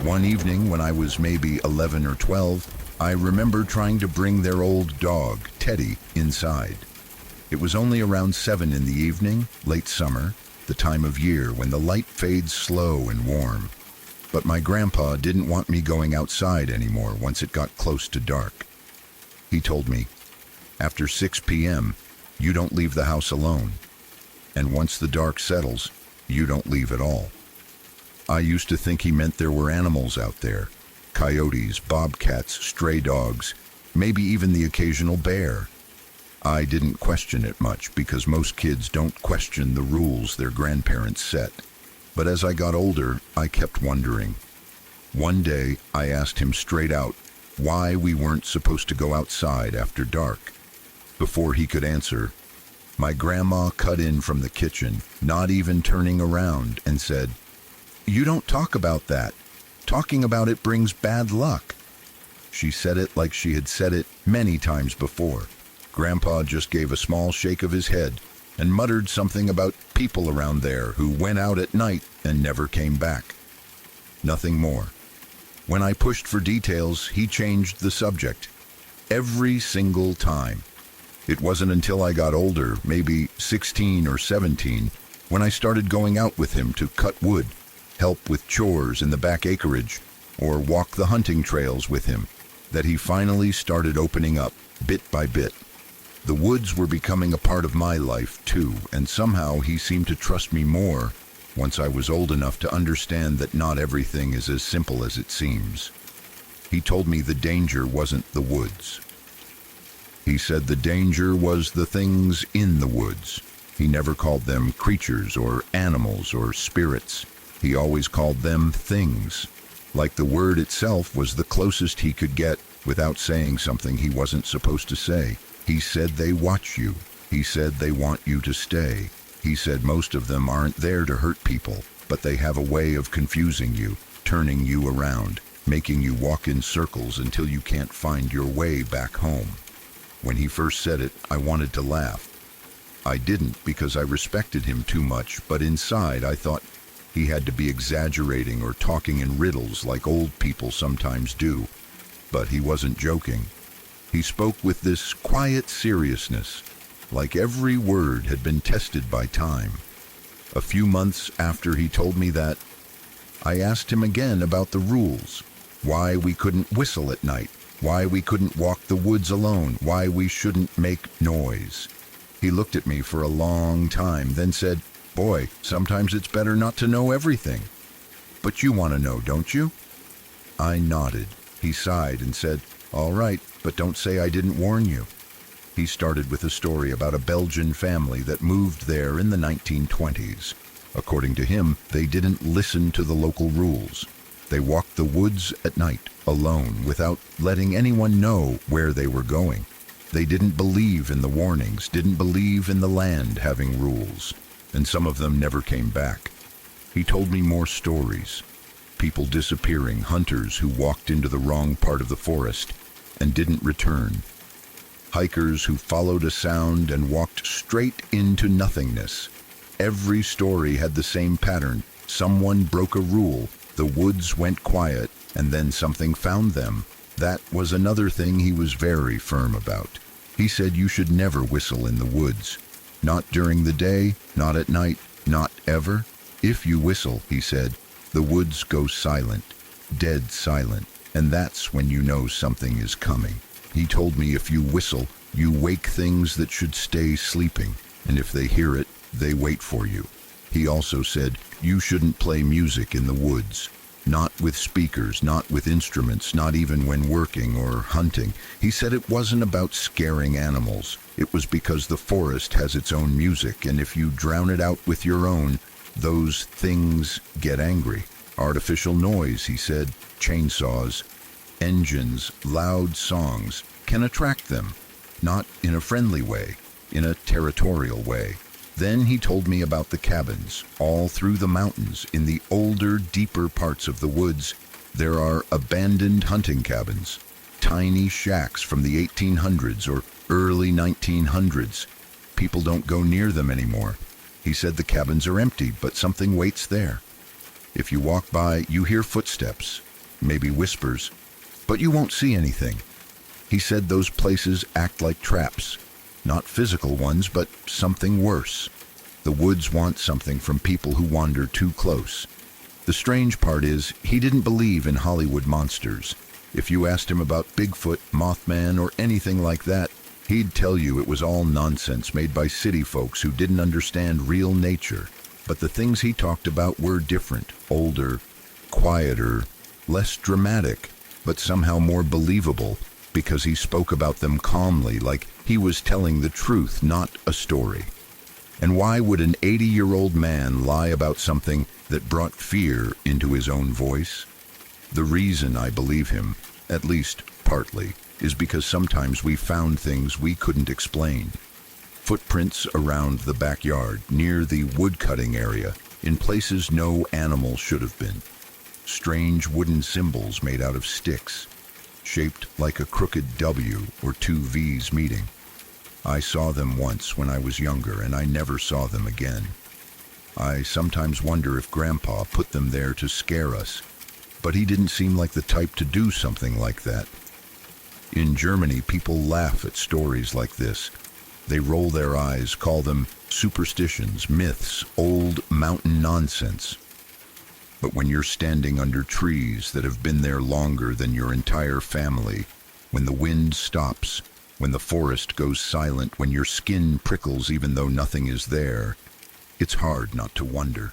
One evening when I was maybe 11 or 12, I remember trying to bring their old dog, Teddy, inside. It was only around 7 in the evening, late summer, the time of year when the light fades slow and warm. But my grandpa didn't want me going outside anymore once it got close to dark. He told me, after 6 p.m., you don't leave the house alone. And once the dark settles, you don't leave at all. I used to think he meant there were animals out there. Coyotes, bobcats, stray dogs, maybe even the occasional bear. I didn't question it much because most kids don't question the rules their grandparents set. But as I got older, I kept wondering. One day, I asked him straight out why we weren't supposed to go outside after dark. Before he could answer, my grandma cut in from the kitchen, not even turning around, and said, "You don't talk about that. Talking about it brings bad luck." She said it like she had said it many times before. Grandpa just gave a small shake of his head and muttered something about people around there who went out at night and never came back. Nothing more. When I pushed for details, he changed the subject. Every single time. It wasn't until I got older, maybe 16 or 17, when I started going out with him to cut wood, help with chores in the back acreage, or walk the hunting trails with him, that he finally started opening up, bit by bit. The woods were becoming a part of my life, too, and somehow he seemed to trust me more once I was old enough to understand that not everything is as simple as it seems. He told me the danger wasn't the woods. He said the danger was the things in the woods. He never called them creatures or animals or spirits. He always called them things, like the word itself was the closest he could get without saying something he wasn't supposed to say. He said they watch you. He said they want you to stay. He said most of them aren't there to hurt people, but they have a way of confusing you, turning you around, making you walk in circles until you can't find your way back home. When he first said it, I wanted to laugh. I didn't because I respected him too much, but inside I thought he had to be exaggerating or talking in riddles like old people sometimes do. But he wasn't joking. He spoke with this quiet seriousness, like every word had been tested by time. A few months after he told me that, I asked him again about the rules, why we couldn't whistle at night, why we couldn't walk the woods alone, why we shouldn't make noise. He looked at me for a long time, then said, "Boy, sometimes it's better not to know everything. But you want to know, don't you?" I nodded. He sighed and said, "All right, but don't say I didn't warn you." He started with a story about a Belgian family that moved there in the 1920s. According to him, they didn't listen to the local rules. They walked the woods at night, alone, without letting anyone know where they were going. They didn't believe in the warnings, didn't believe in the land having rules, and some of them never came back. He told me more stories. People disappearing, hunters who walked into the wrong part of the forest and didn't return. Hikers who followed a sound and walked straight into nothingness. Every story had the same pattern. Someone broke a rule, the woods went quiet, and then something found them. That was another thing he was very firm about. He said you should never whistle in the woods. Not during the day, not at night, not ever. If you whistle, he said, the woods go silent, dead silent, and that's when you know something is coming. He told me if you whistle, you wake things that should stay sleeping, and if they hear it, they wait for you. He also said you shouldn't play music in the woods. Not with speakers, not with instruments, not even when working or hunting. He said it wasn't about scaring animals. It was because the forest has its own music, and if you drown it out with your own, those things get angry. Artificial noise, he said, chainsaws, engines, loud songs can attract them. Not in a friendly way, in a territorial way. Then he told me about the cabins, all through the mountains, in the older, deeper parts of the woods. There are abandoned hunting cabins, tiny shacks from the 1800s or early 1900s. People don't go near them anymore. He said the cabins are empty, but something waits there. If you walk by, you hear footsteps, maybe whispers, but you won't see anything. He said those places act like traps, not physical ones, but something worse. The woods want something from people who wander too close. The strange part is, he didn't believe in Hollywood monsters. If you asked him about Bigfoot, Mothman, or anything like that, he'd tell you it was all nonsense made by city folks who didn't understand real nature. But the things he talked about were different, older, quieter, less dramatic, but somehow more believable, because he spoke about them calmly, like he was telling the truth, not a story. And why would an 80-year-old man lie about something that brought fear into his own voice? The reason I believe him, at least partly, is because sometimes we found things we couldn't explain. Footprints around the backyard, near the woodcutting area, in places no animal should have been. Strange wooden symbols made out of sticks, shaped like a crooked W or two V's meeting. I saw them once when I was younger, and I never saw them again. I sometimes wonder if Grandpa put them there to scare us, but he didn't seem like the type to do something like that. In Germany, people laugh at stories like this. They roll their eyes, call them superstitions, myths, old mountain nonsense. But when you're standing under trees that have been there longer than your entire family, when the wind stops, when the forest goes silent, when your skin prickles even though nothing is there, it's hard not to wonder.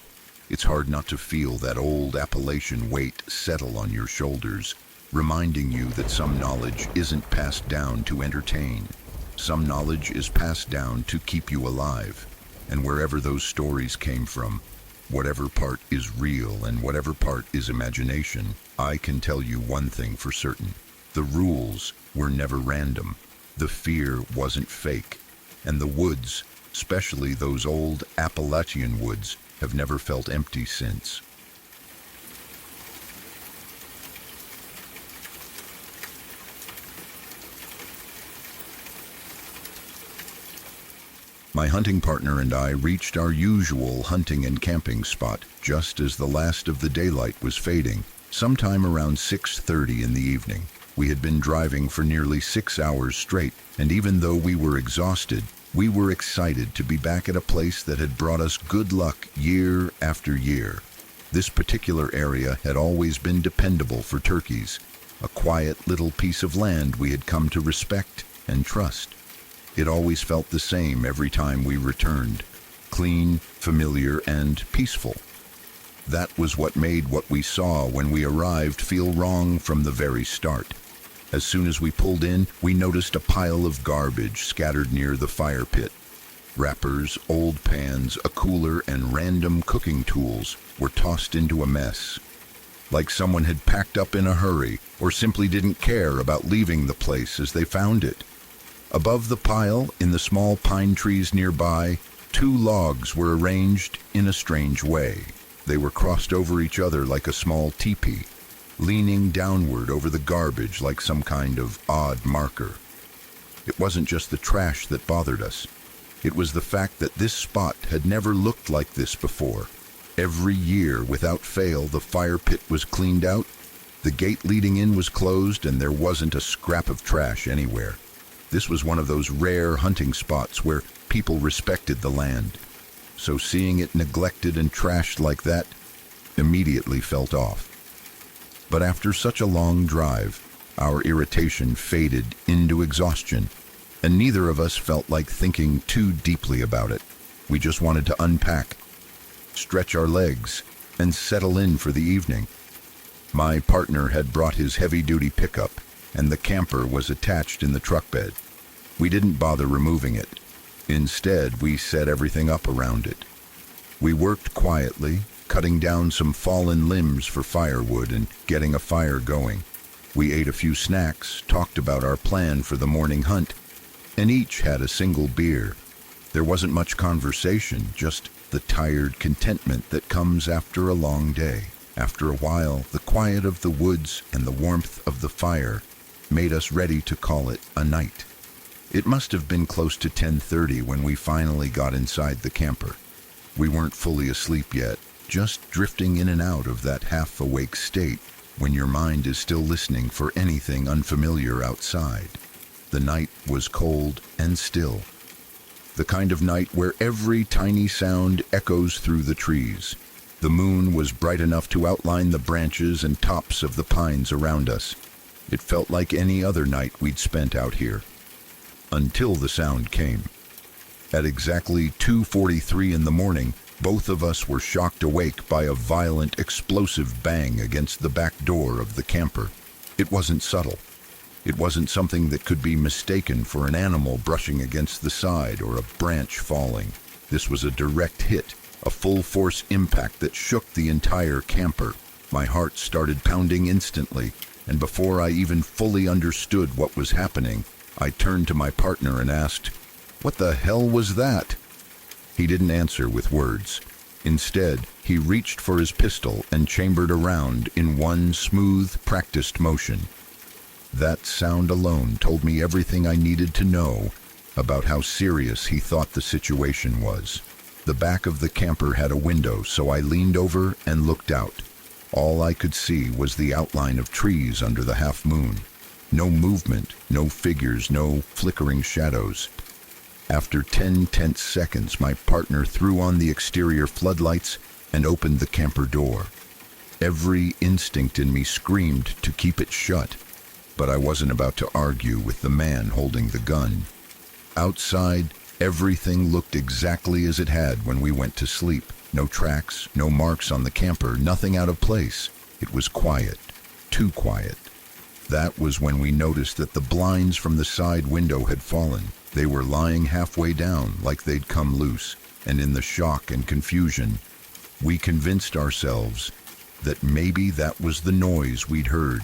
It's hard not to feel that old Appalachian weight settle on your shoulders, reminding you that some knowledge isn't passed down to entertain. Some knowledge is passed down to keep you alive. And wherever those stories came from, whatever part is real and whatever part is imagination, I can tell you one thing for certain. The rules were never random. The fear wasn't fake. And the woods, especially those old Appalachian woods, have never felt empty since. My hunting partner and I reached our usual hunting and camping spot just as the last of the daylight was fading, sometime around 6:30 in the evening. We had been driving for nearly 6 hours straight, and even though we were exhausted, we were excited to be back at a place that had brought us good luck year after year. This particular area had always been dependable for turkeys, a quiet little piece of land we had come to respect and trust. It always felt the same every time we returned, clean, familiar, and peaceful. That was what made what we saw when we arrived feel wrong from the very start. As soon as we pulled in, we noticed a pile of garbage scattered near the fire pit. Wrappers, old pans, a cooler, and random cooking tools were tossed into a mess. Like someone had packed up in a hurry, or simply didn't care about leaving the place as they found it. Above the pile, in the small pine trees nearby, 2 logs were arranged in a strange way. They were crossed over each other like a small teepee, leaning downward over the garbage like some kind of odd marker. It wasn't just the trash that bothered us. It was the fact that this spot had never looked like this before. Every year, without fail, the fire pit was cleaned out, the gate leading in was closed, and there wasn't a scrap of trash anywhere. This was one of those rare hunting spots where people respected the land. So seeing it neglected and trashed like that immediately felt off. But after such a long drive, our irritation faded into exhaustion, and neither of us felt like thinking too deeply about it. We just wanted to unpack, stretch our legs, and settle in for the evening. My partner had brought his heavy-duty pickup, and the camper was attached in the truck bed. We didn't bother removing it. Instead, we set everything up around it. We worked quietly, cutting down some fallen limbs for firewood and getting a fire going. We ate a few snacks, talked about our plan for the morning hunt, and each had a single beer. There wasn't much conversation, just the tired contentment that comes after a long day. After a while, the quiet of the woods and the warmth of the fire made us ready to call it a night. It must have been close to 10:30 when we finally got inside the camper. We weren't fully asleep yet, just drifting in and out of that half-awake state when your mind is still listening for anything unfamiliar outside. The night was cold and still. The kind of night where every tiny sound echoes through the trees. The moon was bright enough to outline the branches and tops of the pines around us. It felt like any other night we'd spent out here. Until the sound came. At exactly 2:43 in the morning, both of us were shocked awake by a violent, explosive bang against the back door of the camper. It wasn't subtle. It wasn't something that could be mistaken for an animal brushing against the side or a branch falling. This was a direct hit, a full-force impact that shook the entire camper. My heart started pounding instantly, and before I even fully understood what was happening, I turned to my partner and asked, "What the hell was that?" He didn't answer with words. Instead, he reached for his pistol and chambered around in one smooth, practiced motion. That sound alone told me everything I needed to know about how serious he thought the situation was. The back of the camper had a window, so I leaned over and looked out. All I could see was the outline of trees under the half moon. No movement, no figures, no flickering shadows. After 10 tense seconds, my partner threw on the exterior floodlights and opened the camper door. Every instinct in me screamed to keep it shut, but I wasn't about to argue with the man holding the gun. Outside, everything looked exactly as it had when we went to sleep. No tracks, no marks on the camper, nothing out of place. It was quiet, too quiet. That was when we noticed that the blinds from the side window had fallen. They were lying halfway down, like they'd come loose, and in the shock and confusion, we convinced ourselves that maybe that was the noise we'd heard,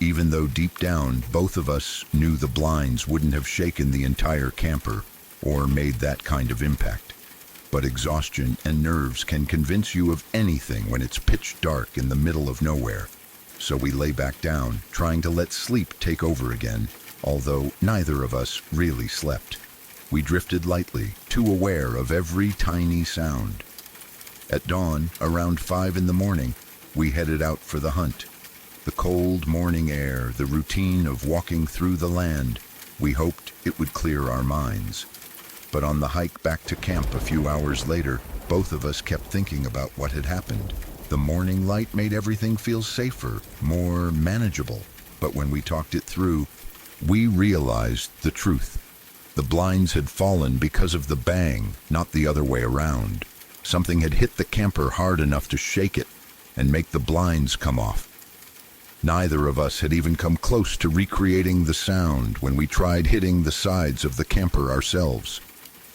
even though deep down, both of us knew the blinds wouldn't have shaken the entire camper or made that kind of impact. But exhaustion and nerves can convince you of anything when it's pitch dark in the middle of nowhere. So we lay back down, trying to let sleep take over again, although neither of us really slept. We drifted lightly, too aware of every tiny sound. At dawn, around 5 in the morning, we headed out for the hunt. The cold morning air, the routine of walking through the land, we hoped it would clear our minds. But on the hike back to camp a few hours later, both of us kept thinking about what had happened. The morning light made everything feel safer, more manageable. But when we talked it through, we realized the truth. The blinds had fallen because of the bang, not the other way around. Something had hit the camper hard enough to shake it and make the blinds come off. Neither of us had even come close to recreating the sound when we tried hitting the sides of the camper ourselves.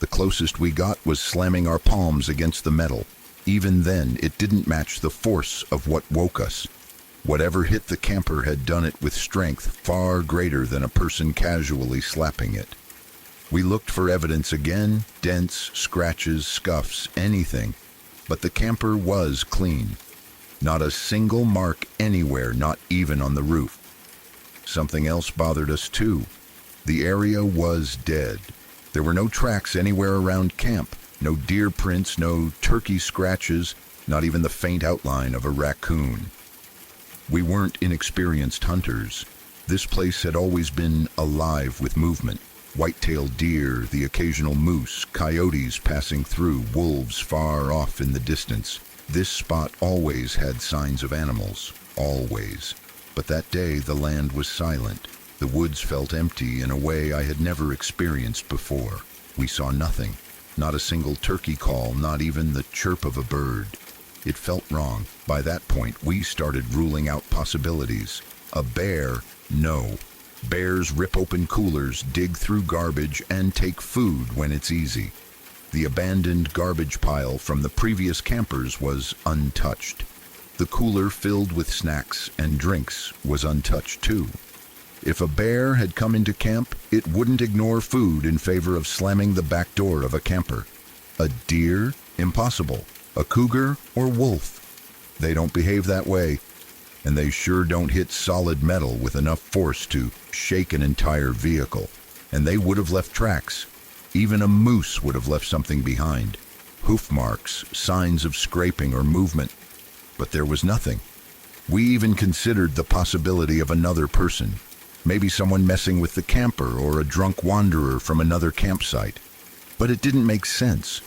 The closest we got was slamming our palms against the metal. Even then, it didn't match the force of what woke us. Whatever hit the camper had done it with strength far greater than a person casually slapping it. We looked for evidence again, dents, scratches, scuffs, anything. But the camper was clean. Not a single mark anywhere, not even on the roof. Something else bothered us too. The area was dead. There were no tracks anywhere around camp. No deer prints, no turkey scratches, not even the faint outline of a raccoon. We weren't inexperienced hunters. This place had always been alive with movement. White-tailed deer, the occasional moose, coyotes passing through, wolves far off in the distance. This spot always had signs of animals, always. But that day the land was silent. The woods felt empty in a way I had never experienced before. We saw nothing. Not a single turkey call, not even the chirp of a bird. It felt wrong. By that point, we started ruling out possibilities. A bear? No. Bears rip open coolers, dig through garbage, and take food when it's easy. The abandoned garbage pile from the previous campers was untouched. The cooler filled with snacks and drinks was untouched too. If a bear had come into camp, it wouldn't ignore food in favor of slamming the back door of a camper. A deer? Impossible. A cougar or wolf? They don't behave that way, and they sure don't hit solid metal with enough force to shake an entire vehicle. And they would have left tracks. Even a moose would have left something behind. Hoof marks, signs of scraping or movement. But there was nothing. We even considered the possibility of another person. Maybe someone messing with the camper or a drunk wanderer from another campsite. But it didn't make sense.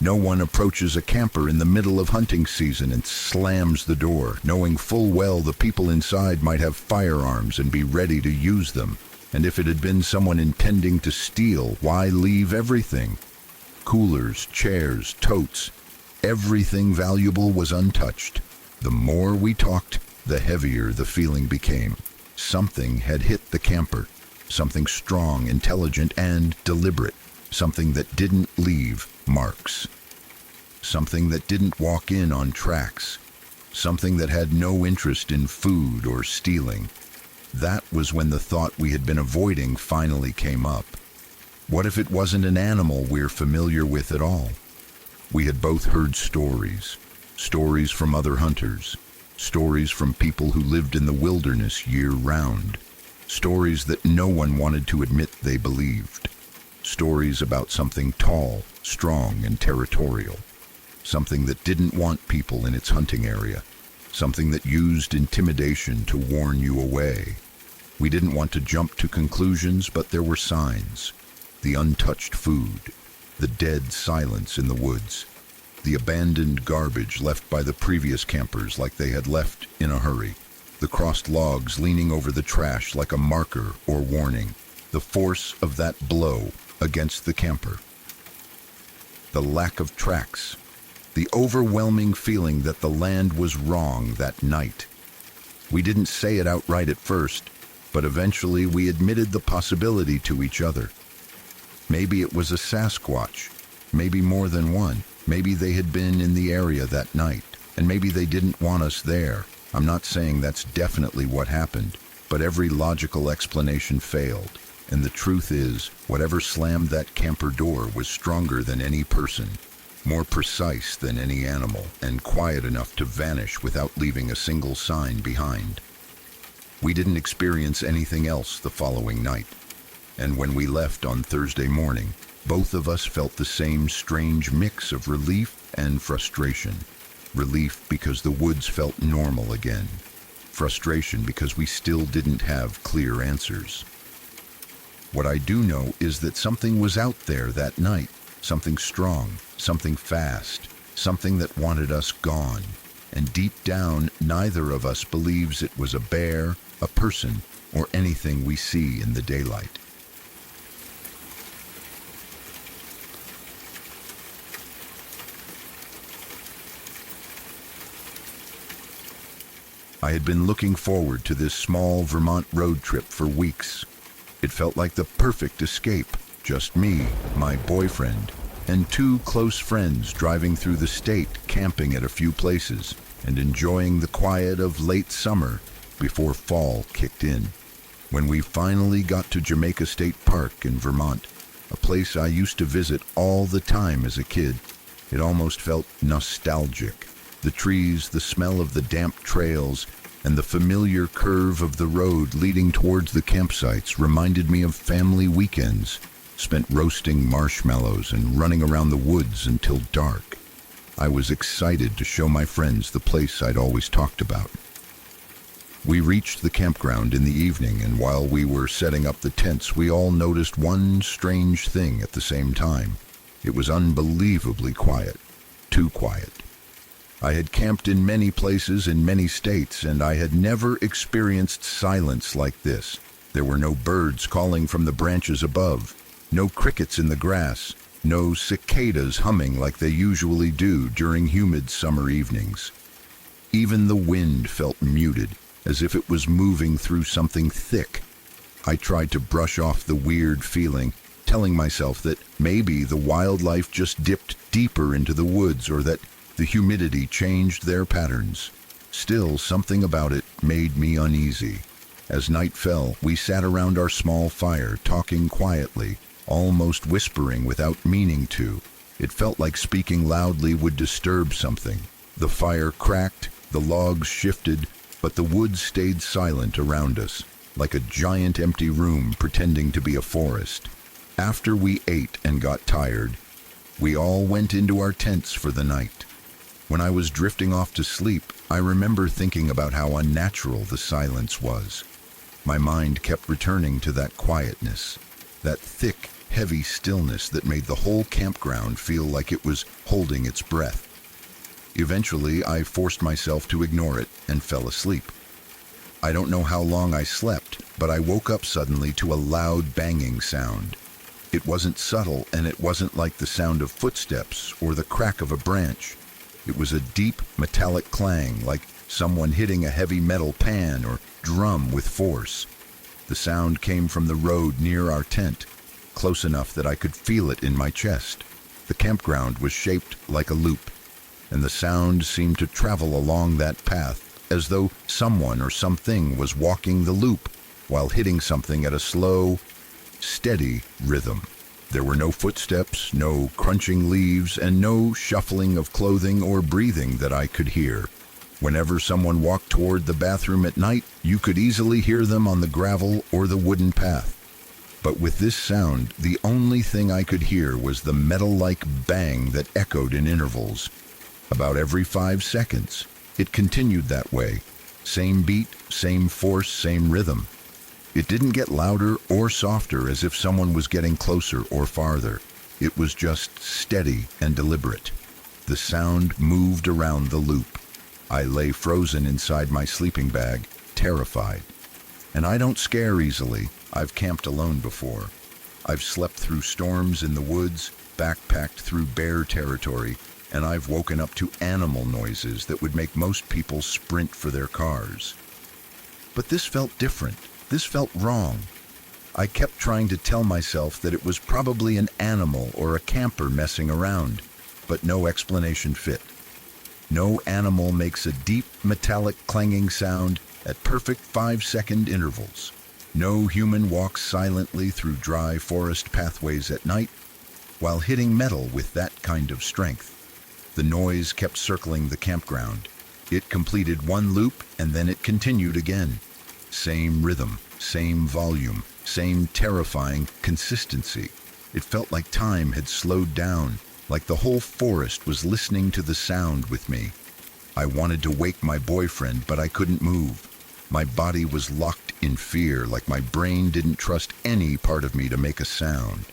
No one approaches a camper in the middle of hunting season and slams the door, knowing full well the people inside might have firearms and be ready to use them. And if it had been someone intending to steal, why leave everything? Coolers, chairs, totes, everything valuable was untouched. The more we talked, the heavier the feeling became. Something had hit the camper. Something strong, intelligent, and deliberate. Something that didn't leave marks. Something that didn't walk in on tracks. Something that had no interest in food or stealing. That was when the thought we had been avoiding finally came up. What if it wasn't an animal we're familiar with at all? We had both heard stories. Stories from other hunters. Stories from people who lived in the wilderness year-round. Stories that no one wanted to admit they believed. Stories about something tall, strong, and territorial. Something that didn't want people in its hunting area. Something that used intimidation to warn you away. We didn't want to jump to conclusions, but there were signs. The untouched food. The dead silence in the woods. The abandoned garbage left by the previous campers like they had left in a hurry. The crossed logs leaning over the trash like a marker or warning. The force of that blow against the camper. The lack of tracks. The overwhelming feeling that the land was wrong that night. We didn't say it outright at first, but eventually we admitted the possibility to each other. Maybe it was a Sasquatch, maybe more than one. Maybe they had been in the area that night, and maybe they didn't want us there. I'm not saying that's definitely what happened, but every logical explanation failed. And the truth is, whatever slammed that camper door was stronger than any person, more precise than any animal, and quiet enough to vanish without leaving a single sign behind. We didn't experience anything else the following night. And when we left on Thursday morning, both of us felt the same strange mix of relief and frustration. Relief because the woods felt normal again. Frustration because we still didn't have clear answers. What I do know is that something was out there that night. Something strong, something fast, something that wanted us gone. And deep down, neither of us believes it was a bear, a person, or anything we see in the daylight. I had been looking forward to this small Vermont road trip for weeks. It felt like the perfect escape. Just me, my boyfriend, and two close friends driving through the state, camping at a few places, and enjoying the quiet of late summer before fall kicked in. When we finally got to Jamaica State Park in Vermont, a place I used to visit all the time as a kid, it almost felt nostalgic. The trees, the smell of the damp trails, and the familiar curve of the road leading towards the campsites reminded me of family weekends, spent roasting marshmallows and running around the woods until dark. I was excited to show my friends the place I'd always talked about. We reached the campground in the evening, and while we were setting up the tents, we all noticed one strange thing at the same time. It was unbelievably quiet. Too quiet. I had camped in many places in many states, and I had never experienced silence like this. There were no birds calling from the branches above, no crickets in the grass, no cicadas humming like they usually do during humid summer evenings. Even the wind felt muted, as if it was moving through something thick. I tried to brush off the weird feeling, telling myself that maybe the wildlife just dipped deeper into the woods or that the humidity changed their patterns. Still, something about it made me uneasy. As night fell, we sat around our small fire, talking quietly, almost whispering without meaning to. It felt like speaking loudly would disturb something. The fire cracked, the logs shifted, but the woods stayed silent around us, like a giant empty room pretending to be a forest. After we ate and got tired, we all went into our tents for the night. When I was drifting off to sleep, I remember thinking about how unnatural the silence was. My mind kept returning to that quietness, that thick, heavy stillness that made the whole campground feel like it was holding its breath. Eventually, I forced myself to ignore it and fell asleep. I don't know how long I slept, but I woke up suddenly to a loud banging sound. It wasn't subtle, and it wasn't like the sound of footsteps or the crack of a branch. It was a deep, metallic clang, like someone hitting a heavy metal pan or drum with force. The sound came from the road near our tent, close enough that I could feel it in my chest. The campground was shaped like a loop, and the sound seemed to travel along that path, as though someone or something was walking the loop while hitting something at a slow, steady rhythm. There were no footsteps, no crunching leaves, and no shuffling of clothing or breathing that I could hear. Whenever someone walked toward the bathroom at night, you could easily hear them on the gravel or the wooden path. But with this sound, the only thing I could hear was the metal-like bang that echoed in intervals. About every 5 seconds, it continued that way. Same beat, same force, same rhythm. It didn't get louder or softer as if someone was getting closer or farther. It was just steady and deliberate. The sound moved around the loop. I lay frozen inside my sleeping bag, terrified. And I don't scare easily. I've camped alone before. I've slept through storms in the woods, backpacked through bear territory, and I've woken up to animal noises that would make most people sprint for their cars. But this felt different. This felt wrong. I kept trying to tell myself that it was probably an animal or a camper messing around, but no explanation fit. No animal makes a deep, metallic clanging sound at perfect 5-second intervals. No human walks silently through dry forest pathways at night while hitting metal with that kind of strength. The noise kept circling the campground. It completed one loop and then it continued again. Same rhythm, same volume, same terrifying consistency. It felt like time had slowed down, like the whole forest was listening to the sound with me. I wanted to wake my boyfriend, but I couldn't move. My body was locked in fear, like my brain didn't trust any part of me to make a sound.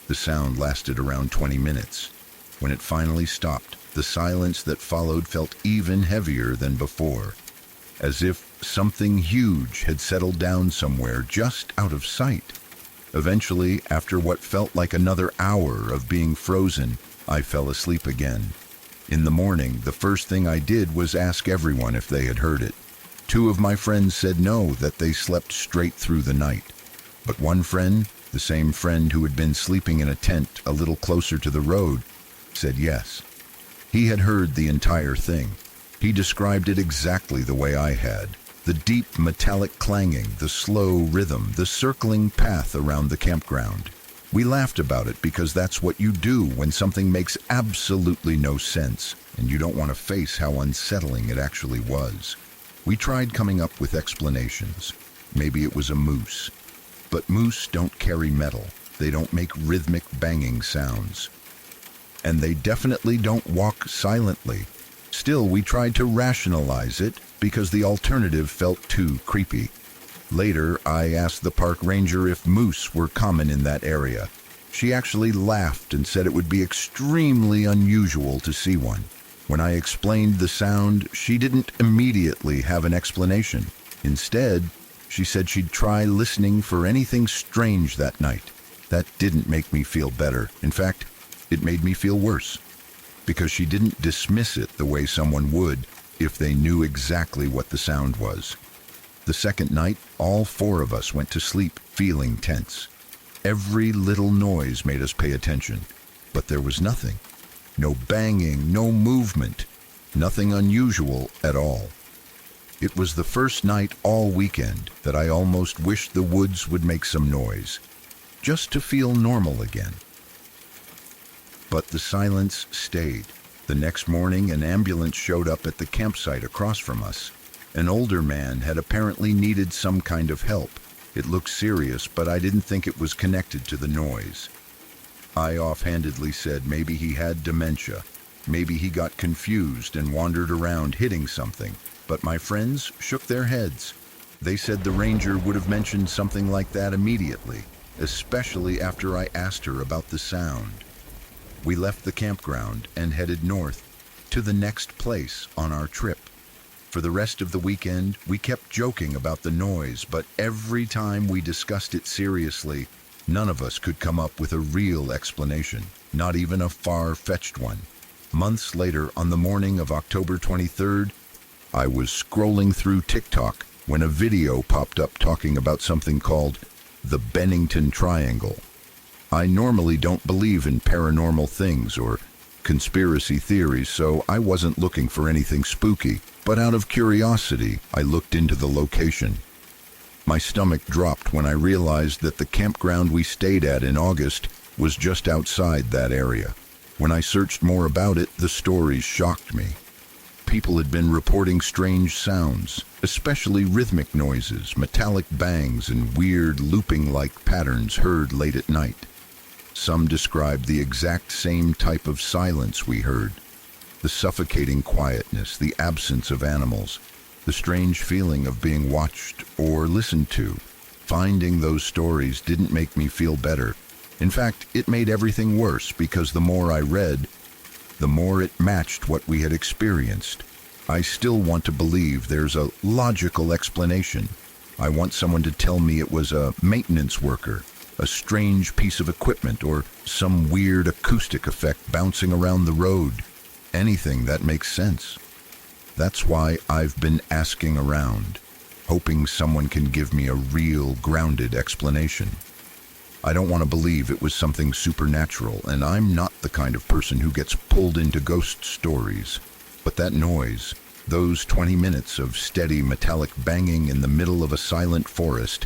The sound lasted around 20 minutes. When it finally stopped, the silence that followed felt even heavier than before, as if something huge had settled down somewhere just out of sight. Eventually, after what felt like another hour of being frozen, I fell asleep again. In the morning, the first thing I did was ask everyone if they had heard it. 2 of my friends said no, that they slept straight through the night. But one friend, the same friend who had been sleeping in a tent a little closer to the road, said yes. He had heard the entire thing. He described it exactly the way I had. The deep metallic clanging, the slow rhythm, the circling path around the campground. We laughed about it because that's what you do when something makes absolutely no sense and you don't want to face how unsettling it actually was. We tried coming up with explanations. Maybe it was a moose. But moose don't carry metal. They don't make rhythmic banging sounds. And they definitely don't walk silently. Still, we tried to rationalize it because the alternative felt too creepy. Later, I asked the park ranger if moose were common in that area. She actually laughed and said it would be extremely unusual to see one. When I explained the sound, she didn't immediately have an explanation. Instead, she said she'd try listening for anything strange that night. That didn't make me feel better. In fact, it made me feel worse, because she didn't dismiss it the way someone would if they knew exactly what the sound was. The second night, all 4 of us went to sleep feeling tense. Every little noise made us pay attention, but there was nothing. No banging, no movement, nothing unusual at all. It was the first night all weekend that I almost wished the woods would make some noise, just to feel normal again. But the silence stayed. The next morning, an ambulance showed up at the campsite across from us. An older man had apparently needed some kind of help. It looked serious, but I didn't think it was connected to the noise. I offhandedly said maybe he had dementia. Maybe he got confused and wandered around hitting something. But my friends shook their heads. They said the ranger would have mentioned something like that immediately, especially after I asked her about the sound. We left the campground and headed north to the next place on our trip. For the rest of the weekend, we kept joking about the noise, but every time we discussed it seriously, none of us could come up with a real explanation, not even a far-fetched one. Months later, on the morning of October 23rd, I was scrolling through TikTok when a video popped up talking about something called the Bennington Triangle. I normally don't believe in paranormal things or conspiracy theories, so I wasn't looking for anything spooky, but out of curiosity, I looked into the location. My stomach dropped when I realized that the campground we stayed at in August was just outside that area. When I searched more about it, the stories shocked me. People had been reporting strange sounds, especially rhythmic noises, metallic bangs, and weird looping-like patterns heard late at night. Some described the exact same type of silence we heard. The suffocating quietness, the absence of animals, the strange feeling of being watched or listened to. Finding those stories didn't make me feel better. In fact, it made everything worse because the more I read, the more it matched what we had experienced. I still want to believe there's a logical explanation. I want someone to tell me it was a maintenance worker, a strange piece of equipment, or some weird acoustic effect bouncing around the road. Anything that makes sense. That's why I've been asking around, hoping someone can give me a real, grounded explanation. I don't want to believe it was something supernatural, and I'm not the kind of person who gets pulled into ghost stories. But that noise, those 20 minutes of steady metallic banging in the middle of a silent forest,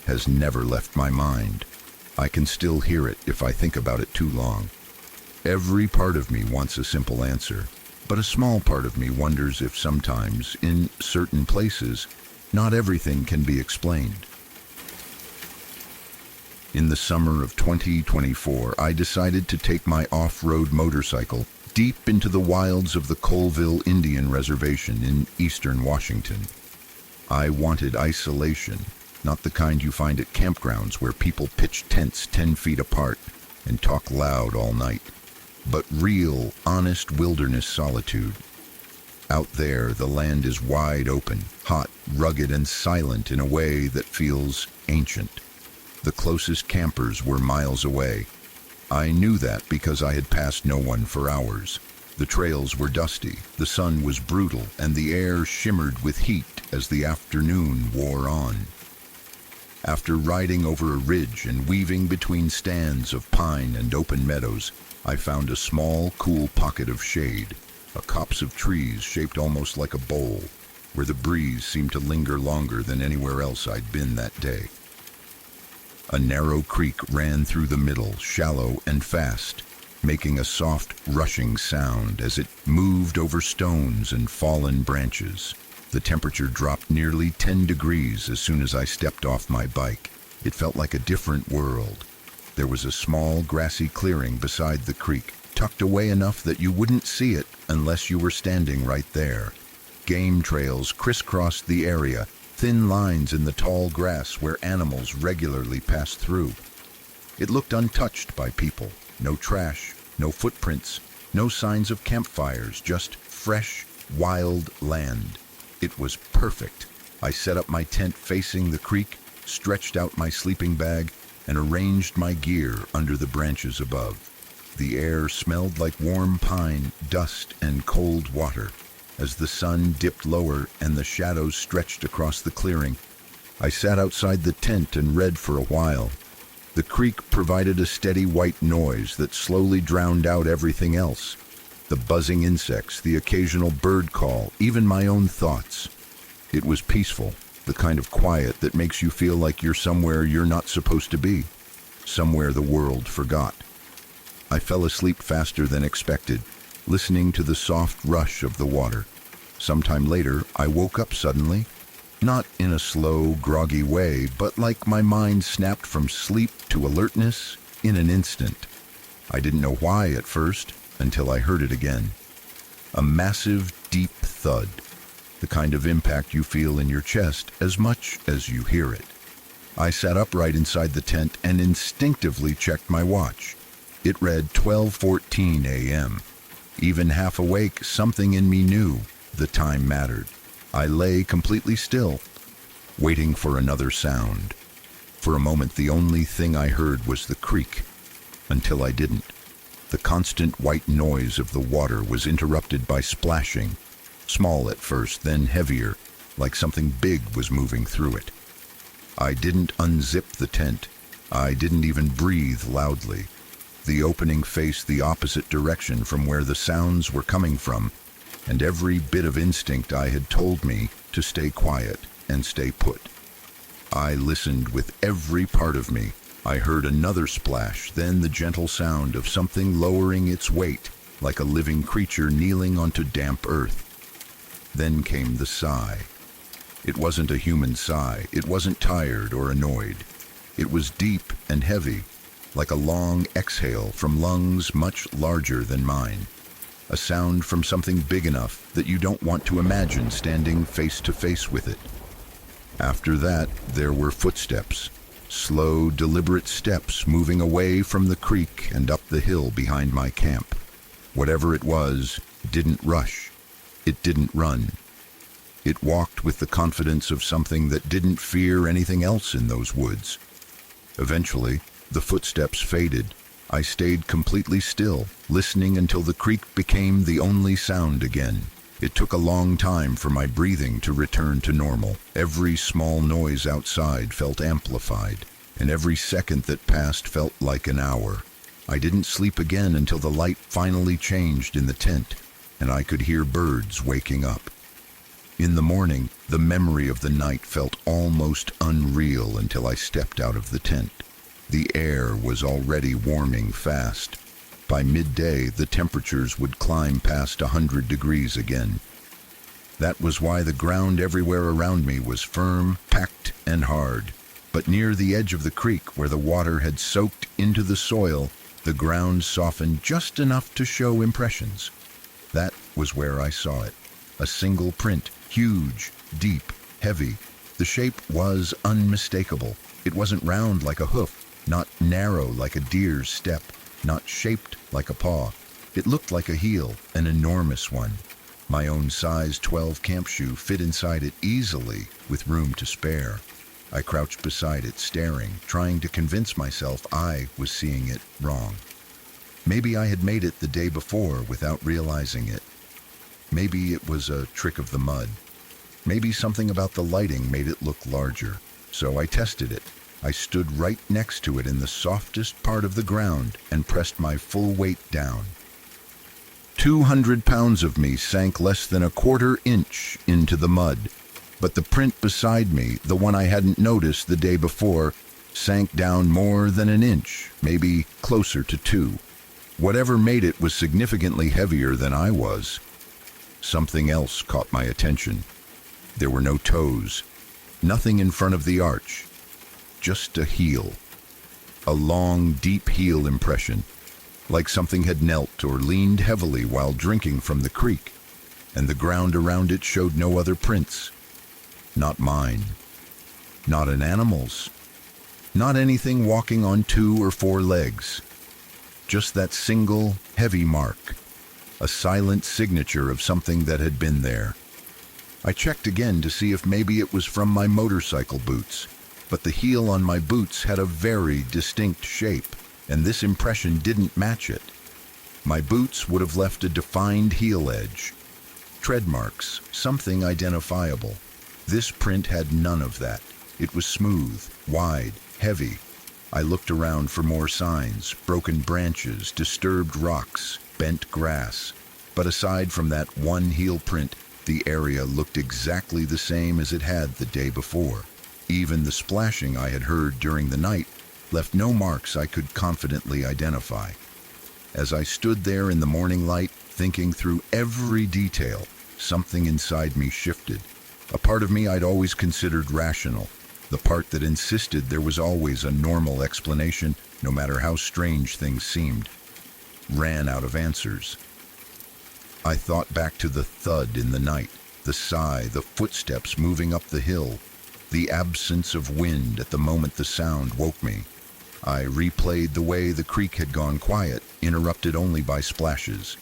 has never left my mind. I can still hear it if I think about it too long. Every part of me wants a simple answer, but a small part of me wonders if sometimes, in certain places, not everything can be explained. In the summer of 2024, I decided to take my off-road motorcycle deep into the wilds of the Colville Indian Reservation in eastern Washington. I wanted isolation, not the kind you find at campgrounds where people pitch tents 10 feet apart and talk loud all night, but real, honest wilderness solitude. Out there, the land is wide open, hot, rugged, and silent in a way that feels ancient. The closest campers were miles away. I knew that because I had passed no one for hours. The trails were dusty, the sun was brutal, and the air shimmered with heat as the afternoon wore on. After riding over a ridge and weaving between stands of pine and open meadows, I found a small, cool pocket of shade, a copse of trees shaped almost like a bowl, where the breeze seemed to linger longer than anywhere else I'd been that day. A narrow creek ran through the middle, shallow and fast, making a soft, rushing sound as it moved over stones and fallen branches. The temperature dropped nearly 10 degrees as soon as I stepped off my bike. It felt like a different world. There was a small, grassy clearing beside the creek, tucked away enough that you wouldn't see it unless you were standing right there. Game trails crisscrossed the area, thin lines in the tall grass where animals regularly passed through. It looked untouched by people. No trash, no footprints, no signs of campfires, just fresh, wild land. It was perfect. I set up my tent facing the creek, stretched out my sleeping bag, and arranged my gear under the branches above. The air smelled like warm pine, dust, and cold water. As the sun dipped lower and the shadows stretched across the clearing, I sat outside the tent and read for a while. The creek provided a steady white noise that slowly drowned out everything else. The buzzing insects, the occasional bird call, even my own thoughts. It was peaceful, the kind of quiet that makes you feel like you're somewhere you're not supposed to be, somewhere the world forgot. I fell asleep faster than expected, listening to the soft rush of the water. Sometime later, I woke up suddenly, not in a slow, groggy way, but like my mind snapped from sleep to alertness in an instant. I didn't know why at first, until I heard it again. A massive, deep thud, the kind of impact you feel in your chest as much as you hear it. I sat upright inside the tent and instinctively checked my watch. It read 12:14 a.m. Even half awake, something in me knew the time mattered. I lay completely still, waiting for another sound. For a moment, the only thing I heard was the creak, until I didn't. The constant white noise of the water was interrupted by splashing, small at first, then heavier, like something big was moving through it. I didn't unzip the tent. I didn't even breathe loudly. The opening faced the opposite direction from where the sounds were coming from, and every bit of instinct I had told me to stay quiet and stay put. I listened with every part of me. I heard another splash, then the gentle sound of something lowering its weight, like a living creature kneeling onto damp earth. Then came the sigh. It wasn't a human sigh. It wasn't tired or annoyed. It was deep and heavy, like a long exhale from lungs much larger than mine. A sound from something big enough that you don't want to imagine standing face to face with it. After that, there were footsteps, slow, deliberate steps moving away from the creek and up the hill behind my camp. Whatever it was, didn't rush. It didn't run. It walked with the confidence of something that didn't fear anything else in those woods. Eventually, the footsteps faded. I stayed completely still, listening until the creek became the only sound again. It took a long time for my breathing to return to normal. Every small noise outside felt amplified, and every second that passed felt like an hour. I didn't sleep again until the light finally changed in the tent, and I could hear birds waking up. In the morning, the memory of the night felt almost unreal until I stepped out of the tent. The air was already warming fast. By midday, the temperatures would climb past 100 degrees again. That was why the ground everywhere around me was firm, packed, and hard. But near the edge of the creek, where the water had soaked into the soil, the ground softened just enough to show impressions. That was where I saw it. A single print, huge, deep, heavy. The shape was unmistakable. It wasn't round like a hoof, not narrow like a deer's step, not shaped like a paw. It looked like a heel, an enormous one. My own size 12 camp shoe fit inside it easily, with room to spare. I crouched beside it, staring, trying to convince myself I was seeing it wrong. Maybe I had made it the day before without realizing it. Maybe it was a trick of the mud. Maybe something about the lighting made it look larger. So I tested it. I stood right next to it in the softest part of the ground and pressed my full weight down. 200 pounds of me sank less than a quarter inch into the mud, but the print beside me, the one I hadn't noticed the day before, sank down more than an inch, maybe closer to 2. Whatever made it was significantly heavier than I was. Something else caught my attention. There were no toes, nothing in front of the arch. Just a heel. A long, deep heel impression, like something had knelt or leaned heavily while drinking from the creek, and the ground around it showed no other prints. Not mine. Not an animal's. Not anything walking on 2 or 4 legs. Just that single, heavy mark. A silent signature of something that had been there. I checked again to see if maybe it was from my motorcycle boots, but the heel on my boots had a very distinct shape, and this impression didn't match it. My boots would have left a defined heel edge. Tread marks, something identifiable. This print had none of that. It was smooth, wide, heavy. I looked around for more signs, broken branches, disturbed rocks, bent grass. But aside from that one heel print, The area looked exactly the same as it had the day before. Even the splashing I had heard during the night left no marks I could confidently identify. As I stood there in the morning light, thinking through every detail, something inside me shifted. A part of me I'd always considered rational, the part that insisted there was always a normal explanation, no matter how strange things seemed, ran out of answers. I thought back to the thud in the night, the sigh, the footsteps moving up the hill, the absence of wind at the moment the sound woke me. I replayed the way the creek had gone quiet, interrupted only by splashes.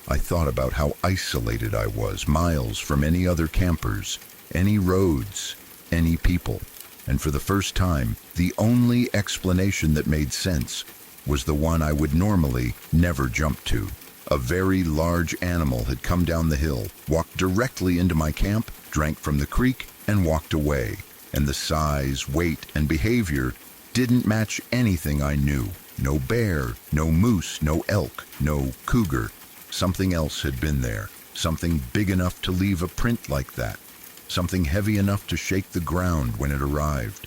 I thought about how isolated I was, miles from any other campers, any roads, any people. And for the first time, the only explanation that made sense was the one I would normally never jump to. A very large animal had come down the hill, walked directly into my camp, drank from the creek, and walked away. And the size, weight, and behavior didn't match anything I knew. No bear, no moose, no elk, no cougar. Something else had been there. Something big enough to leave a print like that. Something heavy enough to shake the ground when it arrived.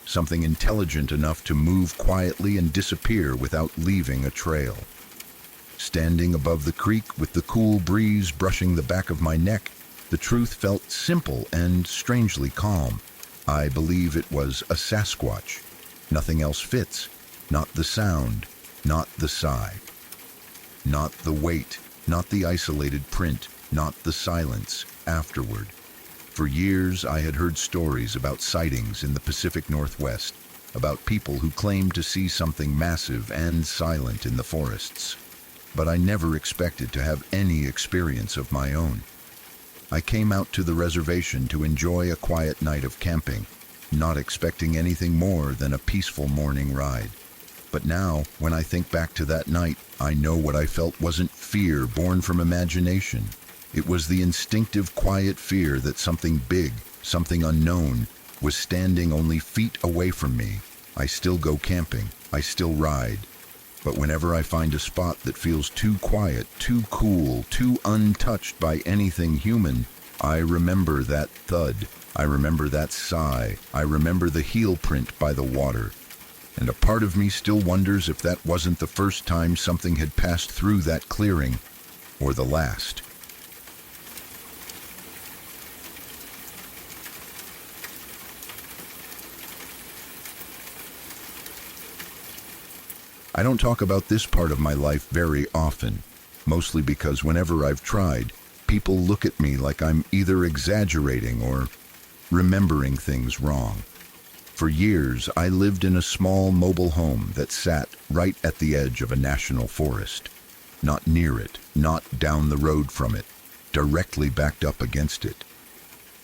Something intelligent enough to move quietly and disappear without leaving a trail. Standing above the creek with the cool breeze brushing the back of my neck, the truth felt simple and strangely calm. I believe it was a Sasquatch. Nothing else fits. Not the sound, not the sigh. Not the weight, not the isolated print, not the silence afterward. For years I had heard stories about sightings in the Pacific Northwest, about people who claimed to see something massive and silent in the forests. But I never expected to have any experience of my own. I came out to the reservation to enjoy a quiet night of camping, not expecting anything more than a peaceful morning ride. But now, when I think back to that night, I know what I felt wasn't fear born from imagination. It was the instinctive, quiet fear that something big, something unknown, was standing only feet away from me. I still go camping, I still ride. But whenever I find a spot that feels too quiet, too cool, too untouched by anything human, I remember that thud. I remember that sigh. I remember the heel print by the water. And a part of me still wonders if that wasn't the first time something had passed through that clearing, or the last. I don't talk about this part of my life very often, mostly because whenever I've tried, people look at me like I'm either exaggerating or remembering things wrong. For years, I lived in a small mobile home that sat right at the edge of a national forest. Not near it, not down the road from it, directly backed up against it.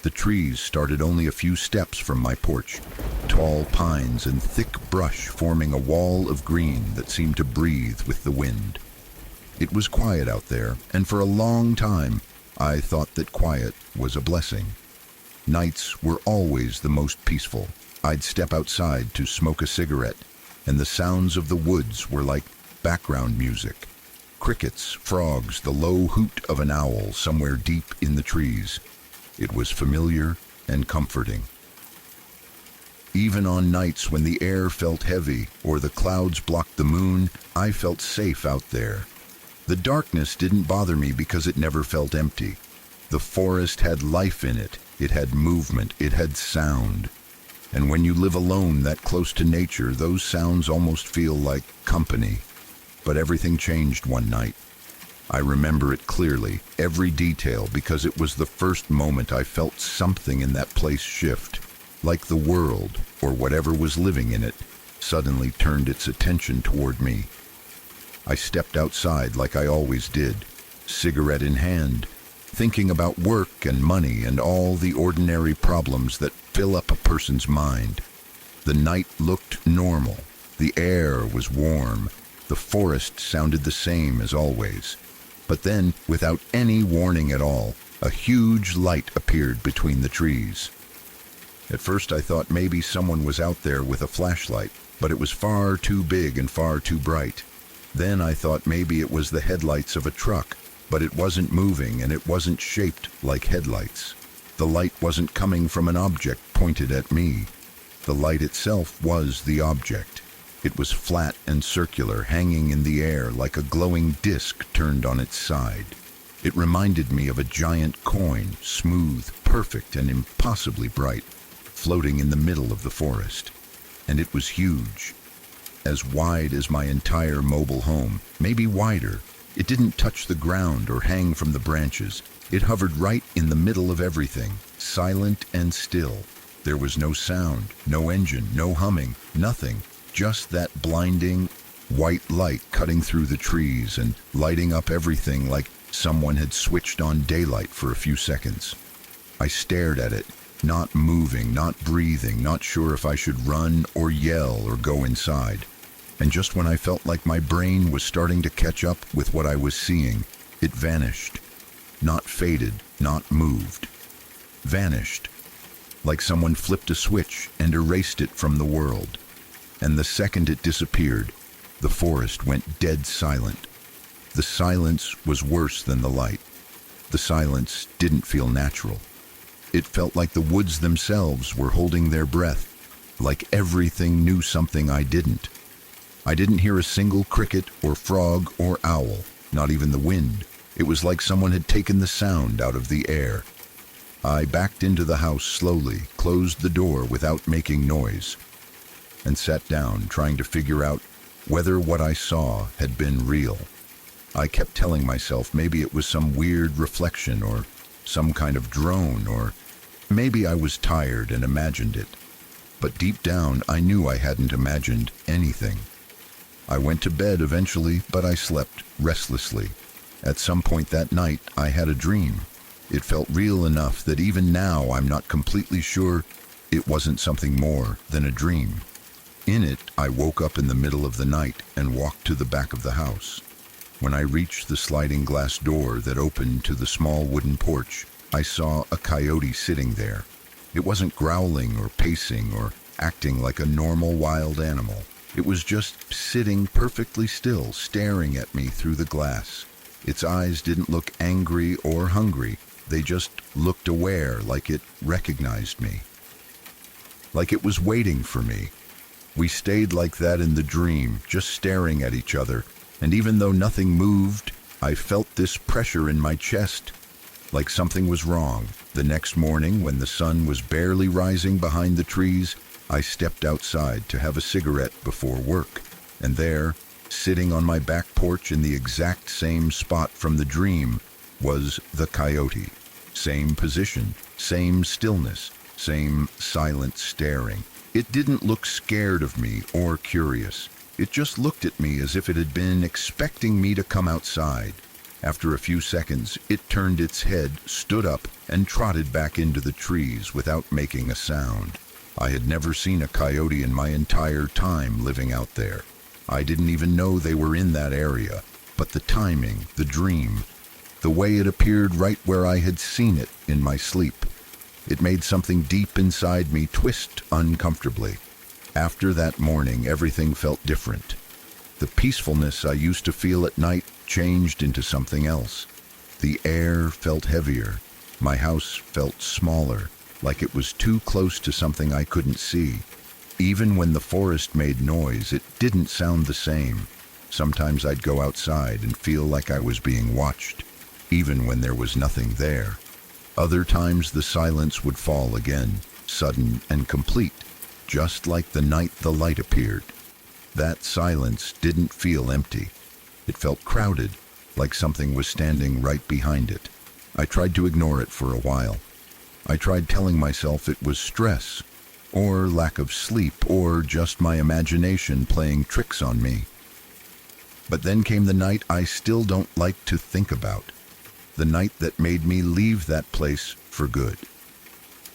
The trees started only a few steps from my porch, tall pines and thick brush forming a wall of green that seemed to breathe with the wind. It was quiet out there, and for a long time, I thought that quiet was a blessing. Nights were always the most peaceful. I'd step outside to smoke a cigarette, and the sounds of the woods were like background music. Crickets, frogs, the low hoot of an owl somewhere deep in the trees. It was familiar and comforting. Even on nights when the air felt heavy or the clouds blocked the moon, I felt safe out there. The darkness didn't bother me because it never felt empty. The forest had life in it. It had movement. It had sound. And when you live alone that close to nature, those sounds almost feel like company. But everything changed one night. I remember it clearly, every detail, because it was the first moment I felt something in that place shift, like the world, or whatever was living in it, suddenly turned its attention toward me. I stepped outside like I always did, cigarette in hand, thinking about work and money and all the ordinary problems that fill up a person's mind. The night looked normal, the air was warm, the forest sounded the same as always. But then, without any warning at all, a huge light appeared between the trees. At first I thought maybe someone was out there with a flashlight, but it was far too big and far too bright. Then I thought maybe it was the headlights of a truck, But it wasn't moving and it wasn't shaped like headlights. The light wasn't coming from an object pointed at me. The light itself was the object. It was flat and circular, hanging in the air like a glowing disc turned on its side. It reminded me of a giant coin, smooth, perfect, and impossibly bright, floating in the middle of the forest. And it was huge, as wide as my entire mobile home, maybe wider. It didn't touch the ground or hang from the branches. It hovered right in the middle of everything, silent and still. There was no sound, no engine, no humming, nothing. Just that blinding, white light cutting through the trees and lighting up everything like someone had switched on daylight for a few seconds. I stared at it, not moving, not breathing, not sure if I should run or yell or go inside. And just when I felt like my brain was starting to catch up with what I was seeing, it vanished. Not faded, not moved. Vanished. Like someone flipped a switch and erased it from the world. And the second it disappeared, the forest went dead silent. The silence was worse than the light. The silence didn't feel natural. It felt like the woods themselves were holding their breath, like everything knew something I didn't. I didn't hear a single cricket or frog or owl, not even the wind. It was like someone had taken the sound out of the air. I backed into the house slowly, closed the door without making noise, and sat down trying to figure out whether what I saw had been real. I kept telling myself maybe it was some weird reflection or some kind of drone, or maybe I was tired and imagined it. But deep down, I knew I hadn't imagined anything. I went to bed eventually, but I slept restlessly. At some point that night, I had a dream. It felt real enough that even now I'm not completely sure it wasn't something more than a dream. In it, I woke up in the middle of the night and walked to the back of the house. When I reached the sliding glass door that opened to the small wooden porch, I saw a coyote sitting there. It wasn't growling or pacing or acting like a normal wild animal. It was just sitting perfectly still, staring at me through the glass. Its eyes didn't look angry or hungry. They just looked aware, like it recognized me. Like it was waiting for me. We stayed like that in the dream, just staring at each other. And even though nothing moved, I felt this pressure in my chest, like something was wrong. The next morning, when the sun was barely rising behind the trees, I stepped outside to have a cigarette before work. And there, sitting on my back porch in the exact same spot from the dream, was the coyote. Same position, same stillness, same silent staring. It didn't look scared of me or curious. It just looked at me as if it had been expecting me to come outside. After a few seconds, it turned its head, stood up, and trotted back into the trees without making a sound. I had never seen a coyote in my entire time living out there. I didn't even know they were in that area. But the timing, the dream, the way it appeared right where I had seen it in my sleep, it made something deep inside me twist uncomfortably. After that morning, everything felt different. The peacefulness I used to feel at night changed into something else. The air felt heavier. My house felt smaller, like it was too close to something I couldn't see. Even when the forest made noise, it didn't sound the same. Sometimes I'd go outside and feel like I was being watched, even when there was nothing there. Other times the silence would fall again, sudden and complete, just like the night the light appeared. That silence didn't feel empty. It felt crowded, like something was standing right behind it. I tried to ignore it for a while. I tried telling myself it was stress, or lack of sleep, or just my imagination playing tricks on me. But then came the night I still don't like to think about. The night that made me leave that place for good.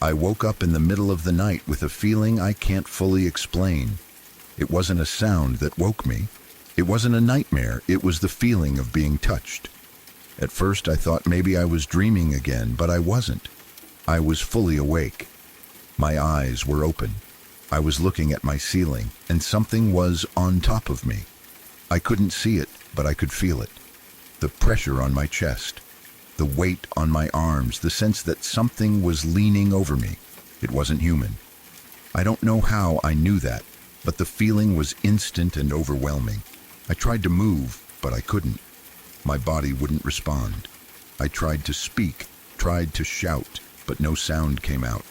I woke up in the middle of the night with a feeling I can't fully explain. It wasn't a sound that woke me. It wasn't a nightmare. It was the feeling of being touched. At first I thought maybe I was dreaming again, but I wasn't. I was fully awake. My eyes were open. I was looking at my ceiling, and something was on top of me. I couldn't see it, but I could feel it. The pressure on my chest, the weight on my arms, the sense that something was leaning over me. It wasn't human. I don't know how I knew that, but the feeling was instant and overwhelming. I tried to move, but I couldn't. My body wouldn't respond. I tried to speak, tried to shout, but no sound came out.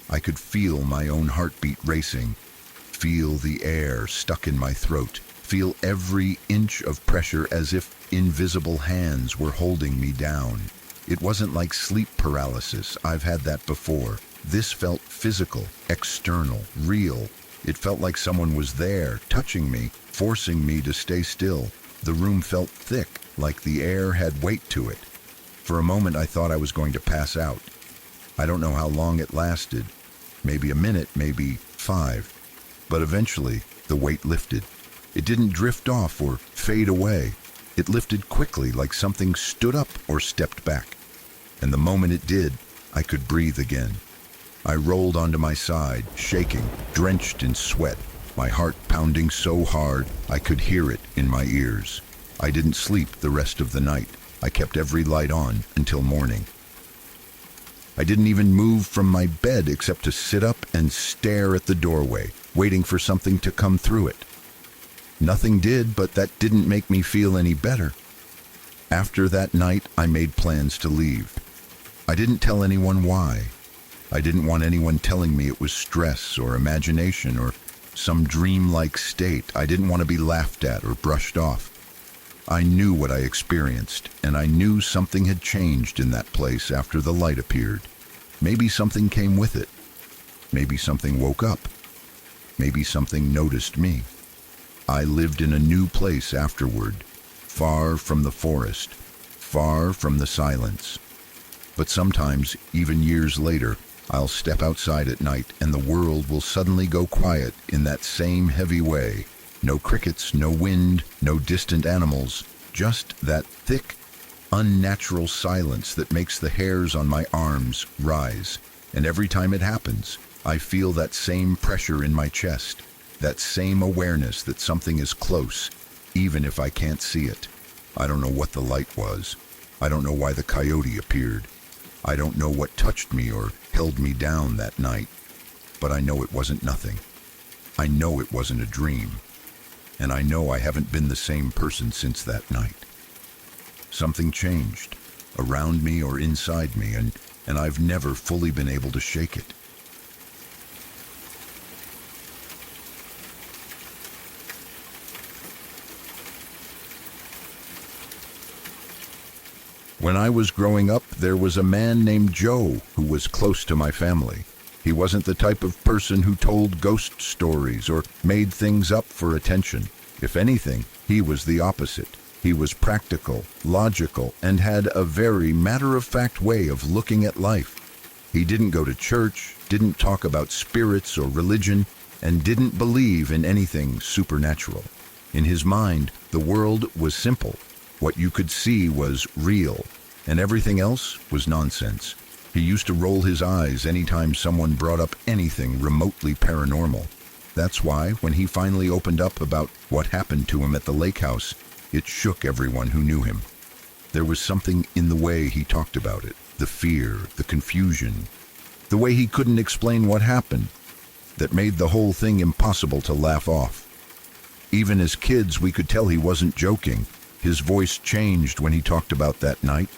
I could feel my own heartbeat racing, feel the air stuck in my throat, feel every inch of pressure as if invisible hands were holding me down. It wasn't like sleep paralysis. I've had that before. This felt physical, external, real. It felt like someone was there, touching me, forcing me to stay still. The room felt thick, like the air had weight to it. For a moment I thought I was going to pass out. I don't know how long it lasted. Maybe a minute, maybe 5. But eventually, the weight lifted. It didn't drift off or fade away. It lifted quickly, like something stood up or stepped back. And the moment it did, I could breathe again. I rolled onto my side, shaking, drenched in sweat, my heart pounding so hard I could hear it in my ears. I didn't sleep the rest of the night. I kept every light on until morning. I didn't even move from my bed except to sit up and stare at the doorway, waiting for something to come through it. Nothing did, but that didn't make me feel any better. After that night, I made plans to leave. I didn't tell anyone why. I didn't want anyone telling me it was stress or imagination or some dreamlike state. I didn't want to be laughed at or brushed off. I knew what I experienced, and I knew something had changed in that place after the light appeared. Maybe something came with it. Maybe something woke up. Maybe something noticed me. I lived in a new place afterward, far from the forest, far from the silence. But sometimes, even years later, I'll step outside at night and the world will suddenly go quiet in that same heavy way. No crickets, no wind, no distant animals, just that thick, unnatural silence that makes the hairs on my arms rise. And every time it happens, I feel that same pressure in my chest, that same awareness that something is close, even if I can't see it. I don't know what the light was. I don't know why the coyote appeared. I don't know what touched me or held me down that night, but I know it wasn't nothing. I know it wasn't a dream, and I know I haven't been the same person since that night. Something changed, around me or inside me, and I've never fully been able to shake it. When I was growing up, there was a man named Joe who was close to my family. He wasn't the type of person who told ghost stories or made things up for attention. If anything, he was the opposite. He was practical, logical, and had a very matter-of-fact way of looking at life. He didn't go to church, didn't talk about spirits or religion, and didn't believe in anything supernatural. In his mind, the world was simple. What you could see was real, and everything else was nonsense. He used to roll his eyes anytime someone brought up anything remotely paranormal. That's why, when he finally opened up about what happened to him at the lake house, it shook everyone who knew him. There was something in the way he talked about it, the fear, the confusion, the way he couldn't explain what happened, that made the whole thing impossible to laugh off. Even as kids, we could tell he wasn't joking. His voice changed when he talked about that night.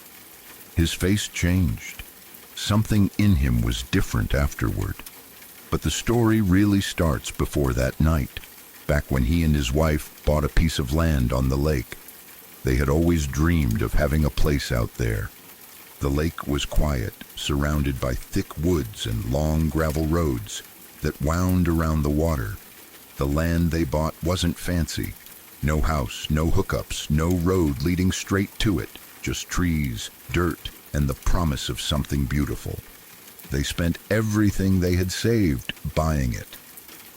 His face changed. Something in him was different afterward. But the story really starts before that night, back when he and his wife bought a piece of land on the lake. They had always dreamed of having a place out there. The lake was quiet, surrounded by thick woods and long gravel roads that wound around the water. The land they bought wasn't fancy. No house, no hookups, no road leading straight to it, just trees, dirt, and the promise of something beautiful. They spent everything they had saved buying it.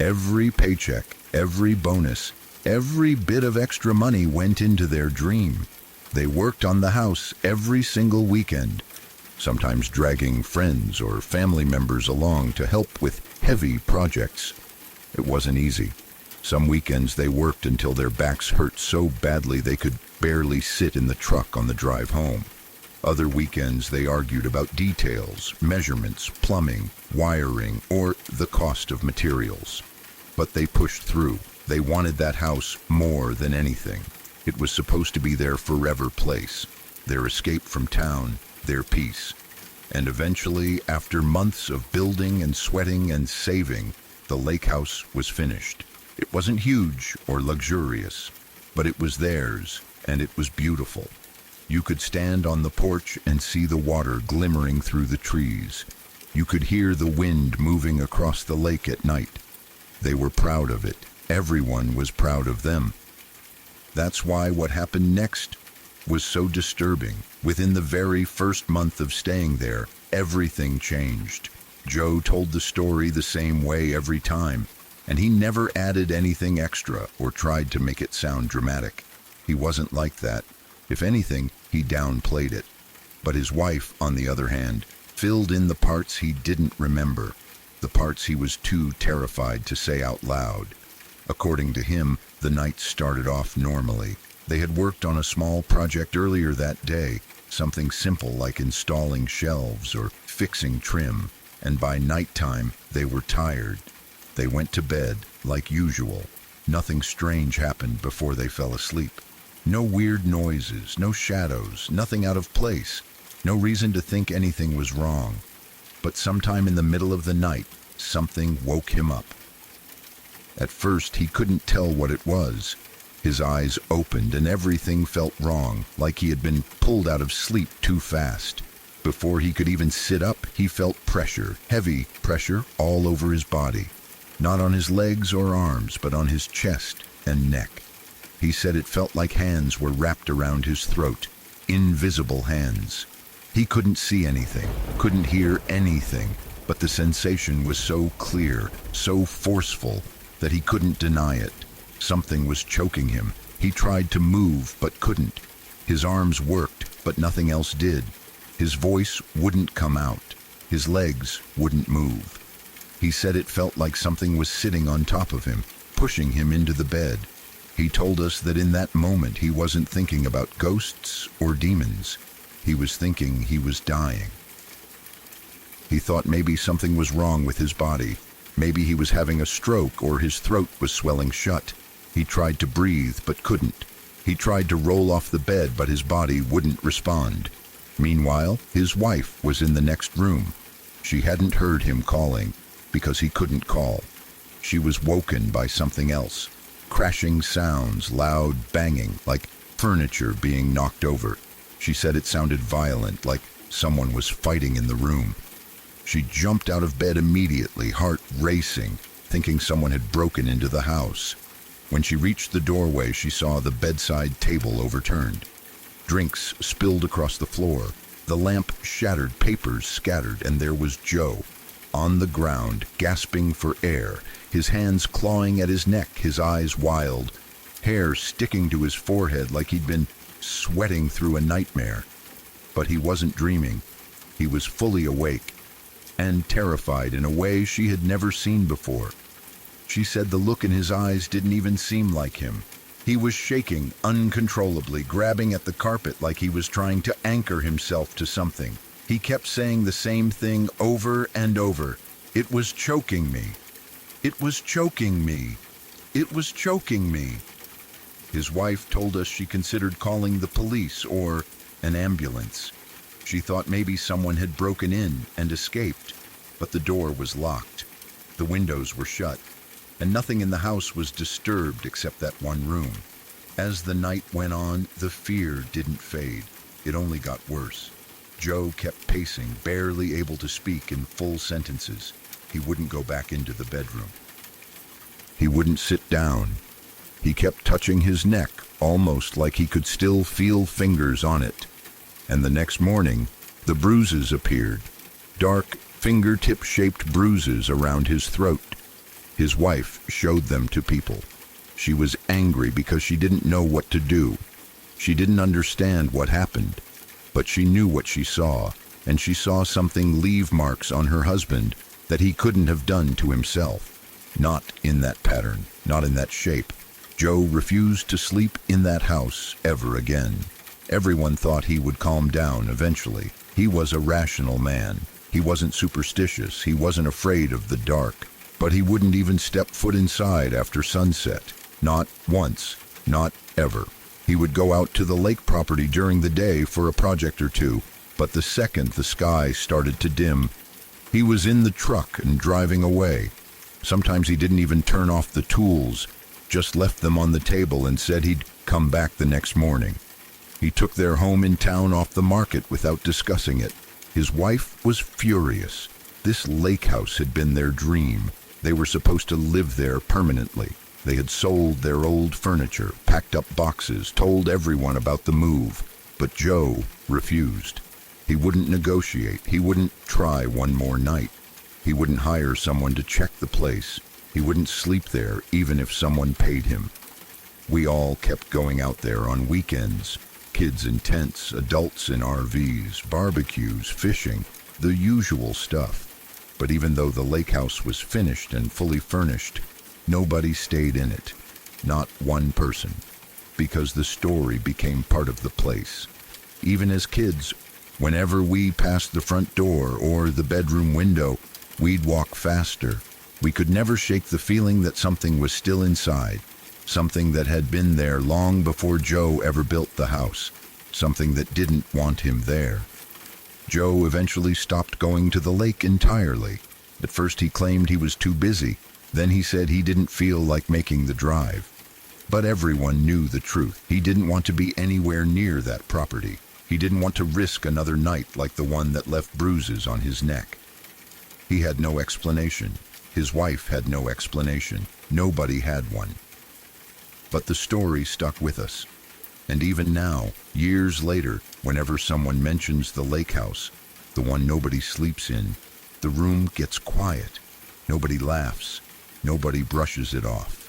Every paycheck, every bonus, every bit of extra money went into their dream. They worked on the house every single weekend, sometimes dragging friends or family members along to help with heavy projects. It wasn't easy. Some weekends they worked until their backs hurt so badly they could barely sit in the truck on the drive home. Other weekends they argued about details, measurements, plumbing, wiring, or the cost of materials. But they pushed through. They wanted that house more than anything. It was supposed to be their forever place, their escape from town, their peace. And eventually, after months of building and sweating and saving, the lake house was finished. It wasn't huge or luxurious, but it was theirs, and it was beautiful. You could stand on the porch and see the water glimmering through the trees. You could hear the wind moving across the lake at night. They were proud of it. Everyone was proud of them. That's why what happened next was so disturbing. Within the very first month of staying there, everything changed. Joe told the story the same way every time, and he never added anything extra or tried to make it sound dramatic. He wasn't like that. If anything, he downplayed it. But his wife, on the other hand, filled in the parts he didn't remember, the parts he was too terrified to say out loud. According to him, the night started off normally. They had worked on a small project earlier that day, something simple like installing shelves or fixing trim, and by nighttime they were tired. They went to bed, like usual. Nothing strange happened before they fell asleep. No weird noises, no shadows, nothing out of place, no reason to think anything was wrong. But sometime in the middle of the night, something woke him up. At first, he couldn't tell what it was. His eyes opened and everything felt wrong, like he had been pulled out of sleep too fast. Before he could even sit up, he felt pressure, heavy pressure, all over his body. Not on his legs or arms, but on his chest and neck. He said it felt like hands were wrapped around his throat, invisible hands. He couldn't see anything, couldn't hear anything, but the sensation was so clear, so forceful, that he couldn't deny it. Something was choking him. He tried to move, but couldn't. His arms worked, but nothing else did. His voice wouldn't come out. His legs wouldn't move. He said it felt like something was sitting on top of him, pushing him into the bed. He told us that in that moment he wasn't thinking about ghosts or demons. He was thinking he was dying. He thought maybe something was wrong with his body. Maybe he was having a stroke or his throat was swelling shut. He tried to breathe but couldn't. He tried to roll off the bed but his body wouldn't respond. Meanwhile, his wife was in the next room. She hadn't heard him calling because he couldn't call. She was woken by something else. Crashing sounds, loud banging, like furniture being knocked over. She said it sounded violent, like someone was fighting in the room. She jumped out of bed immediately, heart racing, thinking someone had broken into the house. When she reached the doorway, she saw the bedside table overturned. Drinks spilled across the floor. The lamp shattered, papers scattered, and there was Joe, on the ground, gasping for air, his hands clawing at his neck, his eyes wild, hair sticking to his forehead like he'd been sweating through a nightmare. But he wasn't dreaming. He was fully awake and terrified in a way she had never seen before. She said the look in his eyes didn't even seem like him. He was shaking uncontrollably, grabbing at the carpet like he was trying to anchor himself to something. He kept saying the same thing over and over. It was choking me. It was choking me. It was choking me. His wife told us she considered calling the police or an ambulance. She thought maybe someone had broken in and escaped, but the door was locked. The windows were shut, and nothing in the house was disturbed except that one room. As the night went on, the fear didn't fade. It only got worse. Joe kept pacing, barely able to speak in full sentences. He wouldn't go back into the bedroom. He wouldn't sit down. He kept touching his neck, almost like he could still feel fingers on it. And the next morning, the bruises appeared. Dark, fingertip-shaped bruises around his throat. His wife showed them to people. She was angry because she didn't know what to do. She didn't understand what happened, but she knew what she saw, and she saw something leave marks on her husband that he couldn't have done to himself. Not in that pattern, not in that shape. Joe refused to sleep in that house ever again. Everyone thought he would calm down eventually. He was a rational man. He wasn't superstitious. He wasn't afraid of the dark. But he wouldn't even step foot inside after sunset. Not once. Not ever. He would go out to the lake property during the day for a project or two, but the second the sky started to dim, he was in the truck and driving away. Sometimes he didn't even turn off the tools, just left them on the table and said he'd come back the next morning. He took their home in town off the market without discussing it. His wife was furious. This lake house had been their dream. They were supposed to live there permanently. They had sold their old furniture, packed up boxes, told everyone about the move. But Joe refused. He wouldn't negotiate. He wouldn't try one more night. He wouldn't hire someone to check the place. He wouldn't sleep there even if someone paid him. We all kept going out there on weekends. Kids in tents, adults in RVs, barbecues, fishing, the usual stuff. But even though the lake house was finished and fully furnished, nobody stayed in it. Not one person. Because the story became part of the place. Even as kids, whenever we passed the front door or the bedroom window, we'd walk faster. We could never shake the feeling that something was still inside. Something that had been there long before Joe ever built the house. Something that didn't want him there. Joe eventually stopped going to the lake entirely. At first he claimed he was too busy. Then he said he didn't feel like making the drive. But everyone knew the truth. He didn't want to be anywhere near that property. He didn't want to risk another night like the one that left bruises on his neck. He had no explanation. His wife had no explanation. Nobody had one. But the story stuck with us. And even now, years later, whenever someone mentions the lake house, the one nobody sleeps in, the room gets quiet. Nobody laughs. Nobody brushes it off.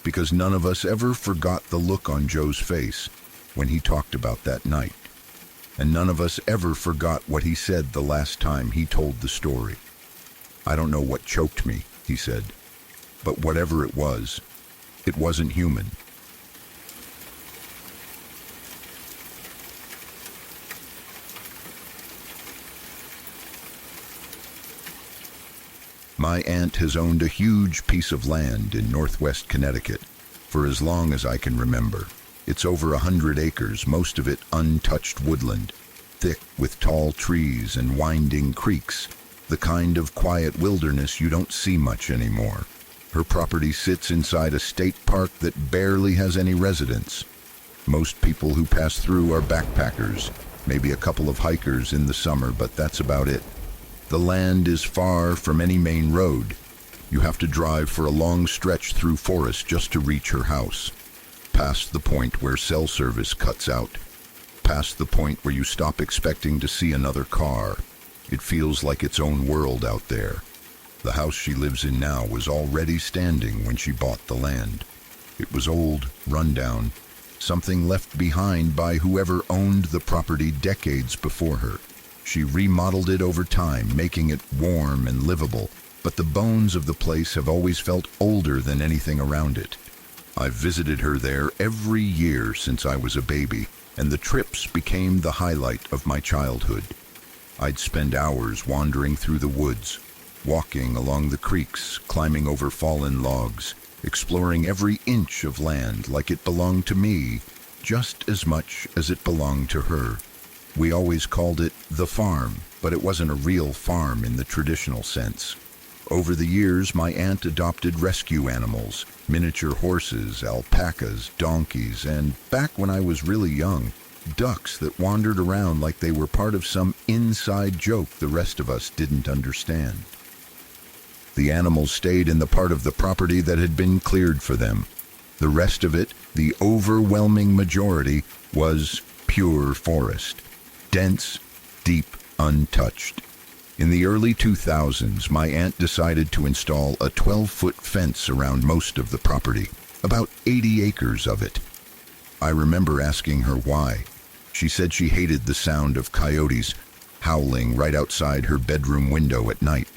Because none of us ever forgot the look on Joe's face when he talked about that night. And none of us ever forgot what he said the last time he told the story. "I don't know what choked me," he said. But whatever it wasn't human. My aunt has owned a huge piece of land in northwest Connecticut for as long as I can remember. It's over 100 acres, most of it untouched woodland, thick with tall trees and winding creeks, the kind of quiet wilderness you don't see much anymore. Her property sits inside a state park that barely has any residents. Most people who pass through are backpackers, maybe a couple of hikers in the summer, but that's about it. The land is far from any main road. You have to drive for a long stretch through forest just to reach her house. Past the point where cell service cuts out. Past the point where you stop expecting to see another car. It feels like its own world out there. The house she lives in now was already standing when she bought the land. It was old, rundown, something left behind by whoever owned the property decades before her. She remodeled it over time, making it warm and livable, but the bones of the place have always felt older than anything around it. I've visited her there every year since I was a baby, and the trips became the highlight of my childhood. I'd spend hours wandering through the woods, walking along the creeks, climbing over fallen logs, exploring every inch of land like it belonged to me, just as much as it belonged to her. We always called it the farm, but it wasn't a real farm in the traditional sense. Over the years, my aunt adopted rescue animals, miniature horses, alpacas, donkeys, and, back when I was really young, ducks that wandered around like they were part of some inside joke the rest of us didn't understand. The animals stayed in the part of the property that had been cleared for them. The rest of it, the overwhelming majority, was pure forest. Dense, deep, untouched. In the early 2000s, my aunt decided to install a 12-foot fence around most of the property, about 80 acres of it. I remember asking her why. She said she hated the sound of coyotes howling right outside her bedroom window at night.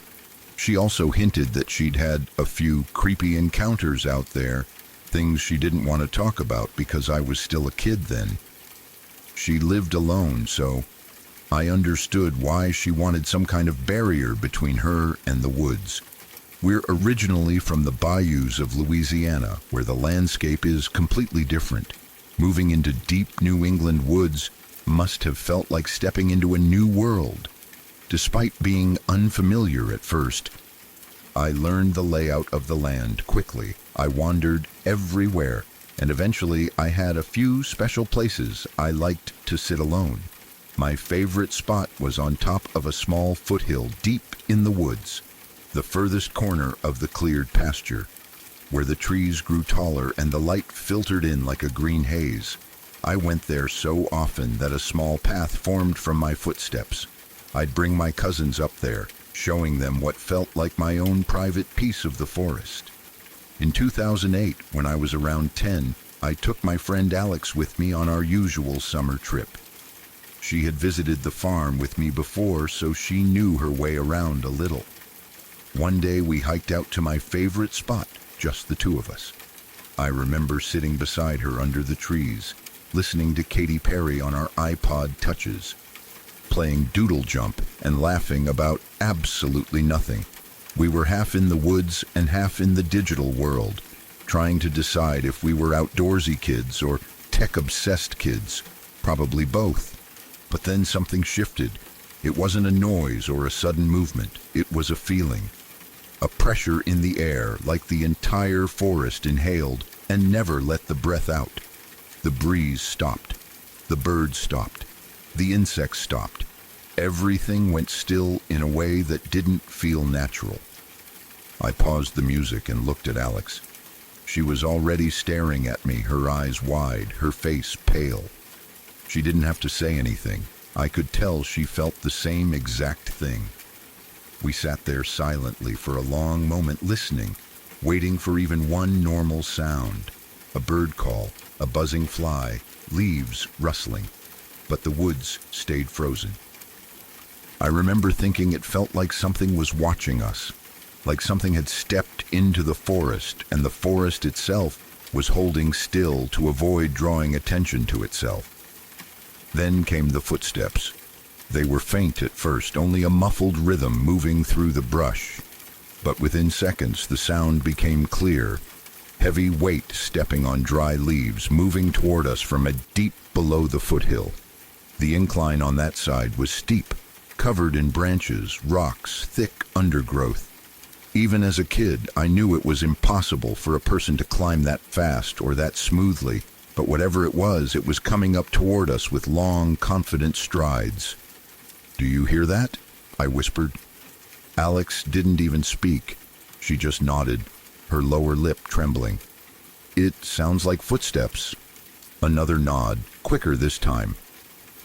She also hinted that she'd had a few creepy encounters out there, things she didn't want to talk about because I was still a kid then. She lived alone, so I understood why she wanted some kind of barrier between her and the woods. We're originally from the bayous of Louisiana, where the landscape is completely different. Moving into deep New England woods must have felt like stepping into a new world. Despite being unfamiliar at first, I learned the layout of the land quickly. I wandered everywhere, and eventually I had a few special places I liked to sit alone. My favorite spot was on top of a small foothill deep in the woods, the furthest corner of the cleared pasture, where the trees grew taller and the light filtered in like a green haze. I went there so often that a small path formed from my footsteps. I'd bring my cousins up there, showing them what felt like my own private piece of the forest. In 2008, when I was around 10, I took my friend Alex with me on our usual summer trip. She had visited the farm with me before, so she knew her way around a little. One day we hiked out to my favorite spot, just the two of us. I remember sitting beside her under the trees, listening to Katy Perry on our iPod touches, playing Doodle Jump and laughing about absolutely nothing. We were half in the woods and half in the digital world, trying to decide if we were outdoorsy kids or tech-obsessed kids, probably both. But then something shifted. It wasn't a noise or a sudden movement, it was a feeling. A pressure in the air, like the entire forest inhaled and never let the breath out. The breeze stopped. The birds stopped. The insects stopped. Everything went still in a way that didn't feel natural. I paused the music and looked at Alex. She was already staring at me, her eyes wide, her face pale. She didn't have to say anything. I could tell she felt the same exact thing. We sat there silently for a long moment, listening, waiting for even one normal sound. A bird call, a buzzing fly, leaves rustling. But the woods stayed frozen. I remember thinking it felt like something was watching us, like something had stepped into the forest and the forest itself was holding still to avoid drawing attention to itself. Then came the footsteps. They were faint at first, only a muffled rhythm moving through the brush. But within seconds, the sound became clear. Heavy weight stepping on dry leaves, moving toward us from a deep below the foothill. The incline on that side was steep, covered in branches, rocks, thick undergrowth. Even as a kid, I knew it was impossible for a person to climb that fast or that smoothly. But whatever it was coming up toward us with long, confident strides. "Do you hear that?" I whispered. Alex didn't even speak. She just nodded, her lower lip trembling. "It sounds like footsteps." Another nod, quicker this time,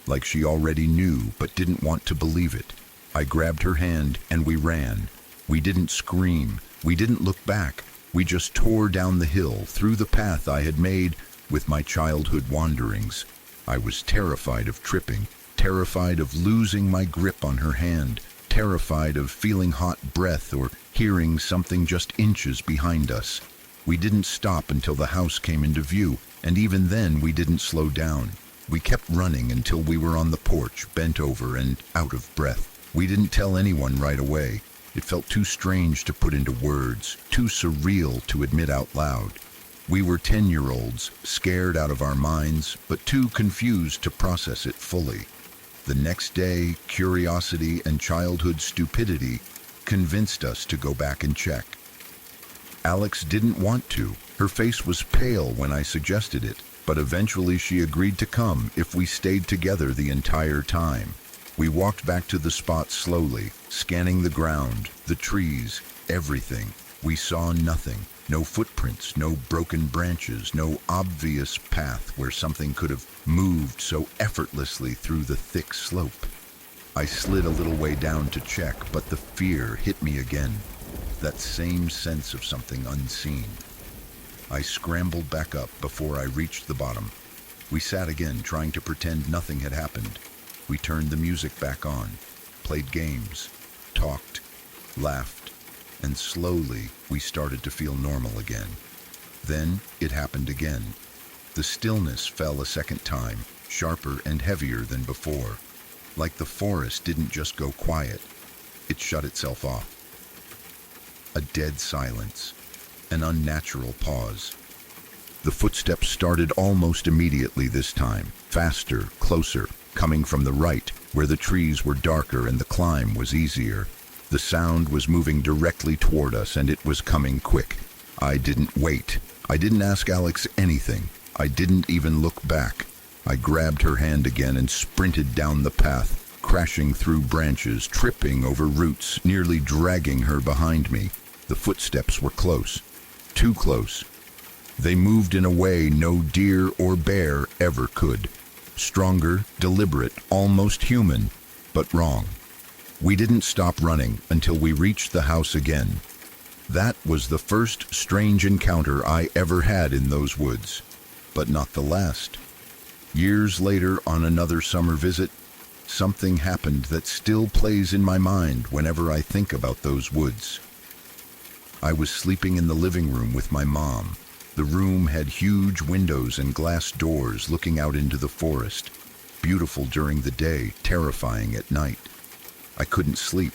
like she already knew but didn't want to believe it. I grabbed her hand and we ran. We didn't scream. We didn't look back. We just tore down the hill, through the path I had made with my childhood wanderings. I was terrified of tripping, terrified of losing my grip on her hand, terrified of feeling hot breath or hearing something just inches behind us. We didn't stop until the house came into view, and even then we didn't slow down. We kept running until we were on the porch, bent over and out of breath. We didn't tell anyone right away. It felt too strange to put into words, too surreal to admit out loud. We were 10-year-olds, scared out of our minds, but too confused to process it fully. The next day, curiosity and childhood stupidity convinced us to go back and check. Alex didn't want to. Her face was pale when I suggested it, but eventually she agreed to come if we stayed together the entire time. We walked back to the spot slowly, scanning the ground, the trees, everything. We saw nothing. No footprints, no broken branches, no obvious path where something could have moved so effortlessly through the thick slope. I slid a little way down to check, but the fear hit me again. That same sense of something unseen. I scrambled back up before I reached the bottom. We sat again, trying to pretend nothing had happened. We turned the music back on, played games, talked, laughed, and slowly we started to feel normal again. Then it happened again. The stillness fell a second time, sharper and heavier than before. Like the forest didn't just go quiet, it shut itself off. A dead silence, an unnatural pause. The footsteps started almost immediately this time, faster, closer, coming from the right, where the trees were darker and the climb was easier. The sound was moving directly toward us, and it was coming quick. I didn't wait. I didn't ask Alex anything. I didn't even look back. I grabbed her hand again and sprinted down the path, crashing through branches, tripping over roots, nearly dragging her behind me. The footsteps were close, too close. They moved in a way no deer or bear ever could. Stronger, deliberate, almost human, but wrong. We didn't stop running until we reached the house again. That was the first strange encounter I ever had in those woods, but not the last. Years later, on another summer visit, something happened that still plays in my mind whenever I think about those woods. I was sleeping in the living room with my mom. The room had huge windows and glass doors looking out into the forest. Beautiful during the day, terrifying at night. I couldn't sleep.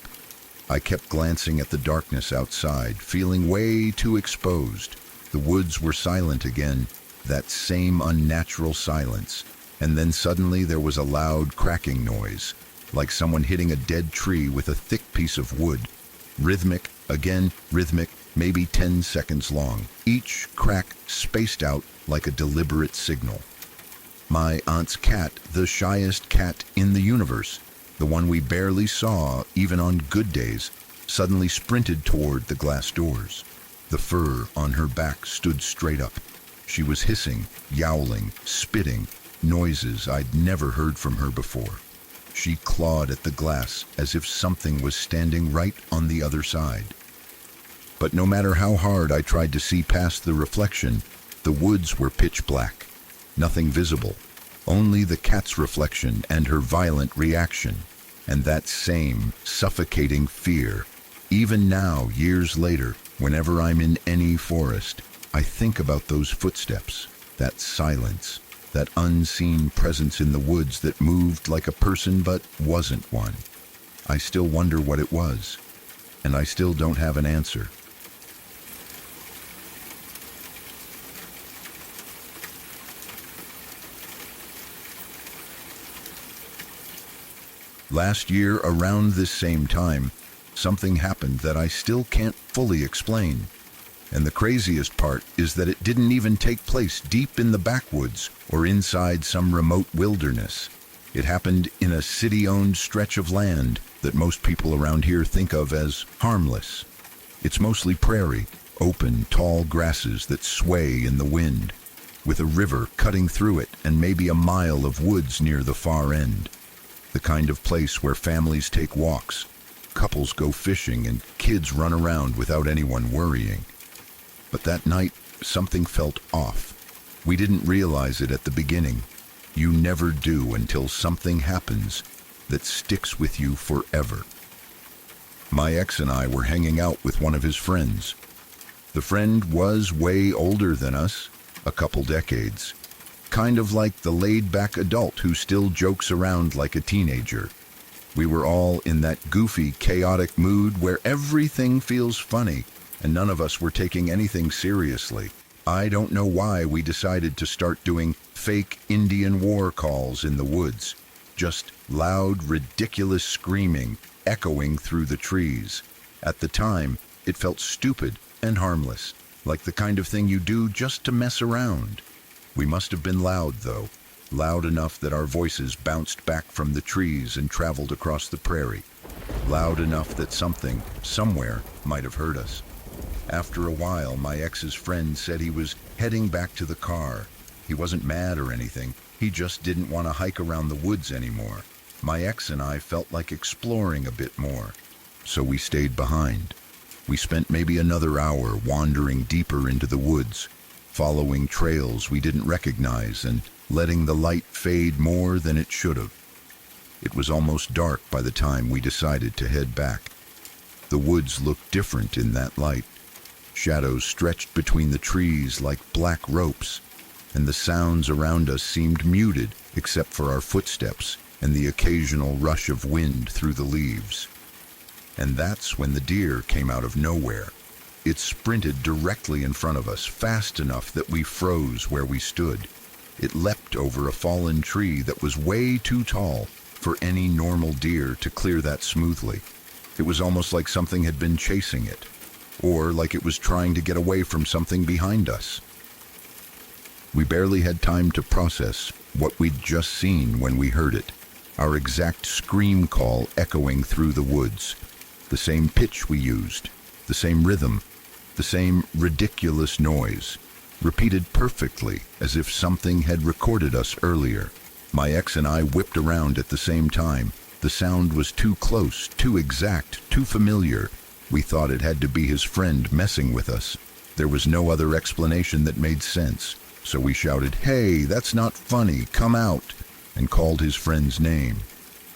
I kept glancing at the darkness outside, feeling way too exposed. The woods were silent again, that same unnatural silence. And then suddenly there was a loud cracking noise, like someone hitting a dead tree with a thick piece of wood. Rhythmic, again rhythmic, maybe 10 seconds long. Each crack spaced out like a deliberate signal. My aunt's cat, the shyest cat in the universe, the one we barely saw even on good days, suddenly sprinted toward the glass doors. The fur on her back stood straight up. She was hissing, yowling, spitting, noises I'd never heard from her before. She clawed at the glass as if something was standing right on the other side. But no matter how hard I tried to see past the reflection, the woods were pitch black. Nothing visible, only the cat's reflection and her violent reaction, and that same suffocating fear. Even now, years later, whenever I'm in any forest, I think about those footsteps, that silence, that unseen presence in the woods that moved like a person but wasn't one. I still wonder what it was, and I still don't have an answer. Last year, around this same time, something happened that I still can't fully explain. And the craziest part is that it didn't even take place deep in the backwoods or inside some remote wilderness. It happened in a city-owned stretch of land that most people around here think of as harmless. It's mostly prairie, open, tall grasses that sway in the wind, with a river cutting through it and maybe a mile of woods near the far end. The kind of place where families take walks, couples go fishing, and kids run around without anyone worrying. But that night, something felt off. We didn't realize it at the beginning. You never do until something happens that sticks with you forever. My ex and I were hanging out with one of his friends. The friend was way older than us, a couple decades. Kind of like the laid-back adult who still jokes around like a teenager. We were all in that goofy, chaotic mood where everything feels funny, and none of us were taking anything seriously. I don't know why we decided to start doing fake Indian war calls in the woods. Just loud, ridiculous screaming, echoing through the trees. At the time, it felt stupid and harmless, like the kind of thing you do just to mess around. We must have been loud, though, loud enough that our voices bounced back from the trees and traveled across the prairie, loud enough that something, somewhere, might have heard us. After a while, my ex's friend said he was heading back to the car. He wasn't mad or anything, he just didn't want to hike around the woods anymore. My ex and I felt like exploring a bit more, so we stayed behind. We spent maybe another hour wandering deeper into the woods, following trails we didn't recognize and letting the light fade more than it should have. It was almost dark by the time we decided to head back. The woods looked different in that light. Shadows stretched between the trees like black ropes, and the sounds around us seemed muted except for our footsteps and the occasional rush of wind through the leaves. And that's when the deer came out of nowhere. It sprinted directly in front of us, fast enough that we froze where we stood. It leapt over a fallen tree that was way too tall for any normal deer to clear that smoothly. It was almost like something had been chasing it, or like it was trying to get away from something behind us. We barely had time to process what we'd just seen when we heard it. Our exact scream call echoing through the woods. The same pitch we used, the same rhythm, the same ridiculous noise, repeated perfectly as if something had recorded us earlier. My ex and I whipped around at the same time. The sound was too close, too exact, too familiar. We thought it had to be his friend messing with us. There was no other explanation that made sense. So we shouted, "Hey, that's not funny, come out," and called his friend's name.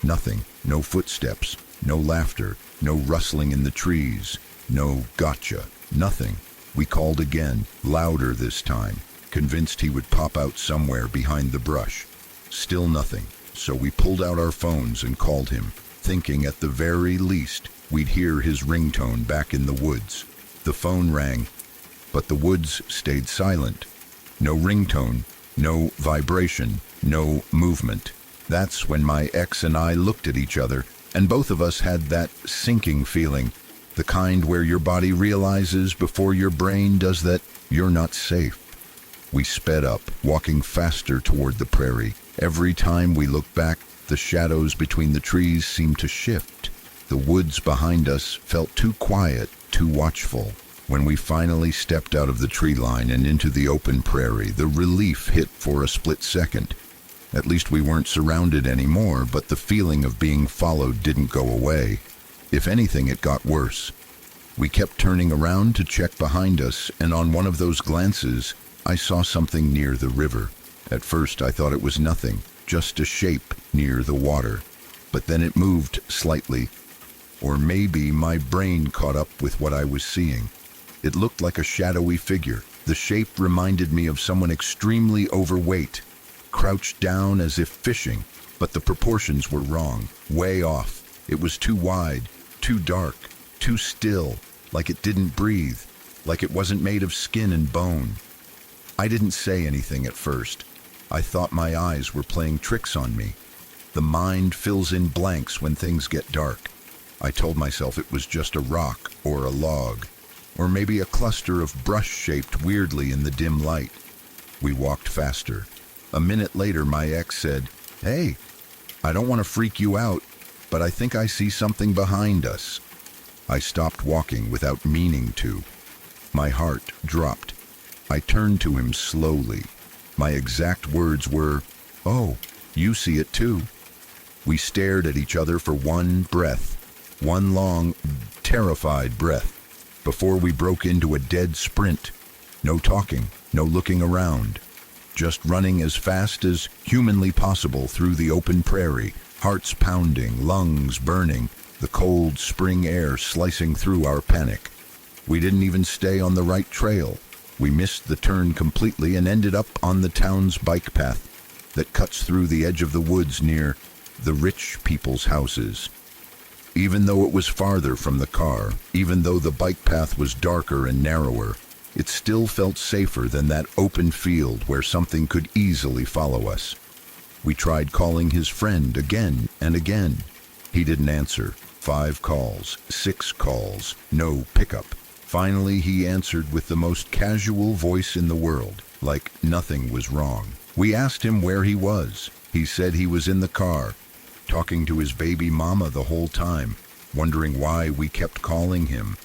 Nothing, no footsteps, no laughter, no rustling in the trees, no gotcha, nothing. We called again, louder this time, convinced he would pop out somewhere behind the brush. Still nothing, so we pulled out our phones and called him, thinking at the very least we'd hear his ringtone back in the woods. The phone rang, but the woods stayed silent. No ringtone, no vibration, no movement. That's when my ex and I looked at each other, and both of us had that sinking feeling, the kind where your body realizes before your brain does that you're not safe. We sped up, walking faster toward the prairie. Every time we looked back, the shadows between the trees seemed to shift. The woods behind us felt too quiet, too watchful. When we finally stepped out of the tree line and into the open prairie, the relief hit for a split second. At least we weren't surrounded anymore, but the feeling of being followed didn't go away. If anything, it got worse. We kept turning around to check behind us, and on one of those glances, I saw something near the river. At first, I thought it was nothing, just a shape near the water. But then it moved slightly, or maybe my brain caught up with what I was seeing. It looked like a shadowy figure. The shape reminded me of someone extremely overweight, crouched down as if fishing, but the proportions were wrong, way off. It was too wide, too dark, too still, like it didn't breathe, like it wasn't made of skin and bone. I didn't say anything at first. I thought my eyes were playing tricks on me. The mind fills in blanks when things get dark. I told myself it was just a rock or a log, or maybe a cluster of brush shaped weirdly in the dim light. We walked faster. A minute later, my ex said, "Hey, I don't want to freak you out, but I think I see something behind us." I stopped walking without meaning to. My heart dropped. I turned to him slowly. My exact words were, "Oh, you see it too." We stared at each other for one breath, one long, terrified breath, before we broke into a dead sprint. No talking, no looking around, just running as fast as humanly possible through the open prairie, hearts pounding, lungs burning, the cold spring air slicing through our panic. We didn't even stay on the right trail. We missed the turn completely and ended up on the town's bike path that cuts through the edge of the woods near the rich people's houses. Even though it was farther from the car, even though the bike path was darker and narrower, it still felt safer than that open field where something could easily follow us. We tried calling his friend again and again. He didn't answer. 5 calls, 6 calls, no pickup. Finally, he answered with the most casual voice in the world, like nothing was wrong. We asked him where he was. He said he was in the car, talking to his baby mama the whole time, wondering why we kept calling him.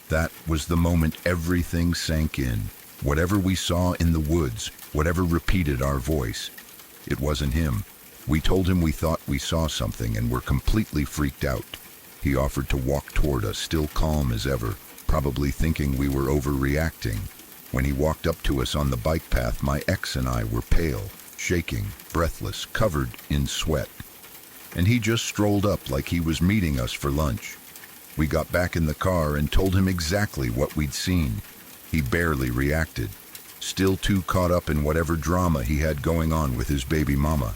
That was the moment everything sank in. Whatever we saw in the woods, whatever repeated our voice, it wasn't him. We told him we thought we saw something and were completely freaked out. He offered to walk toward us, still calm as ever, probably thinking we were overreacting. When he walked up to us on the bike path, my ex and I were pale, shaking, breathless, covered in sweat. And he just strolled up like he was meeting us for lunch. We got back in the car and told him exactly what we'd seen. He barely reacted, still too caught up in whatever drama he had going on with his baby mama.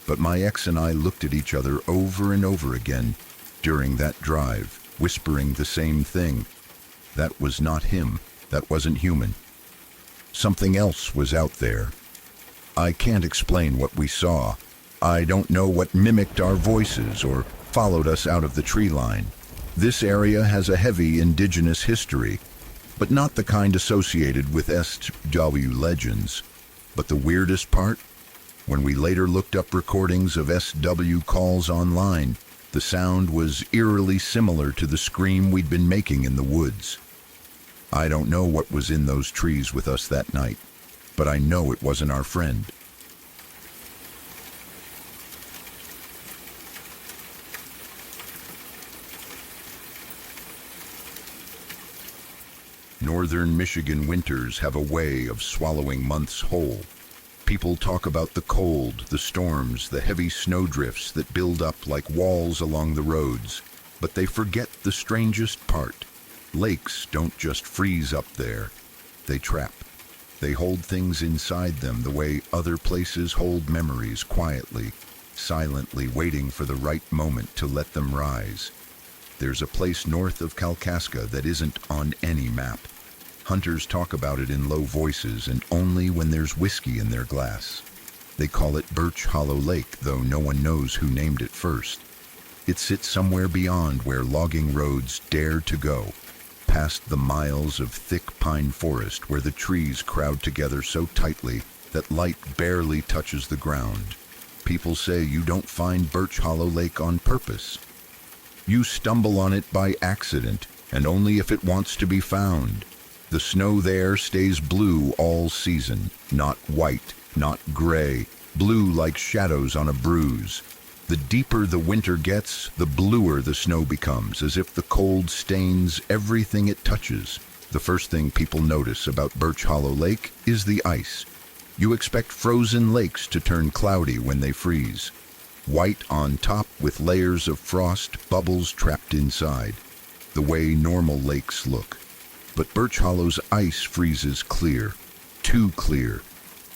But my ex and I looked at each other over and over again during that drive, whispering the same thing. That was not him. That wasn't human. Something else was out there. I can't explain what we saw. I don't know what mimicked our voices or followed us out of the tree line. This area has a heavy indigenous history, but not the kind associated with SW legends. But the weirdest part? When we later looked up recordings of SW calls online, the sound was eerily similar to the scream we'd been making in the woods. I don't know what was in those trees with us that night, but I know it wasn't our friend. Northern Michigan winters have a way of swallowing months whole. People talk about the cold, the storms, the heavy snowdrifts that build up like walls along the roads, but they forget the strangest part. Lakes don't just freeze up there. They trap. They hold things inside them the way other places hold memories quietly, silently waiting for the right moment to let them rise. There's a place north of Kalkaska that isn't on any map. Hunters talk about it in low voices and only when there's whiskey in their glass. They call it Birch Hollow Lake, though no one knows who named it first. It sits somewhere beyond where logging roads dare to go, past the miles of thick pine forest where the trees crowd together so tightly that light barely touches the ground. People say you don't find Birch Hollow Lake on purpose. You stumble on it by accident, and only if it wants to be found. The snow there stays blue all season, not white, not gray, blue like shadows on a bruise. The deeper the winter gets, the bluer the snow becomes, as if the cold stains everything it touches. The first thing people notice about Birch Hollow Lake is the ice. You expect frozen lakes to turn cloudy when they freeze. White on top with layers of frost, bubbles trapped inside, the way normal lakes look. But Birch Hollow's ice freezes clear, too clear,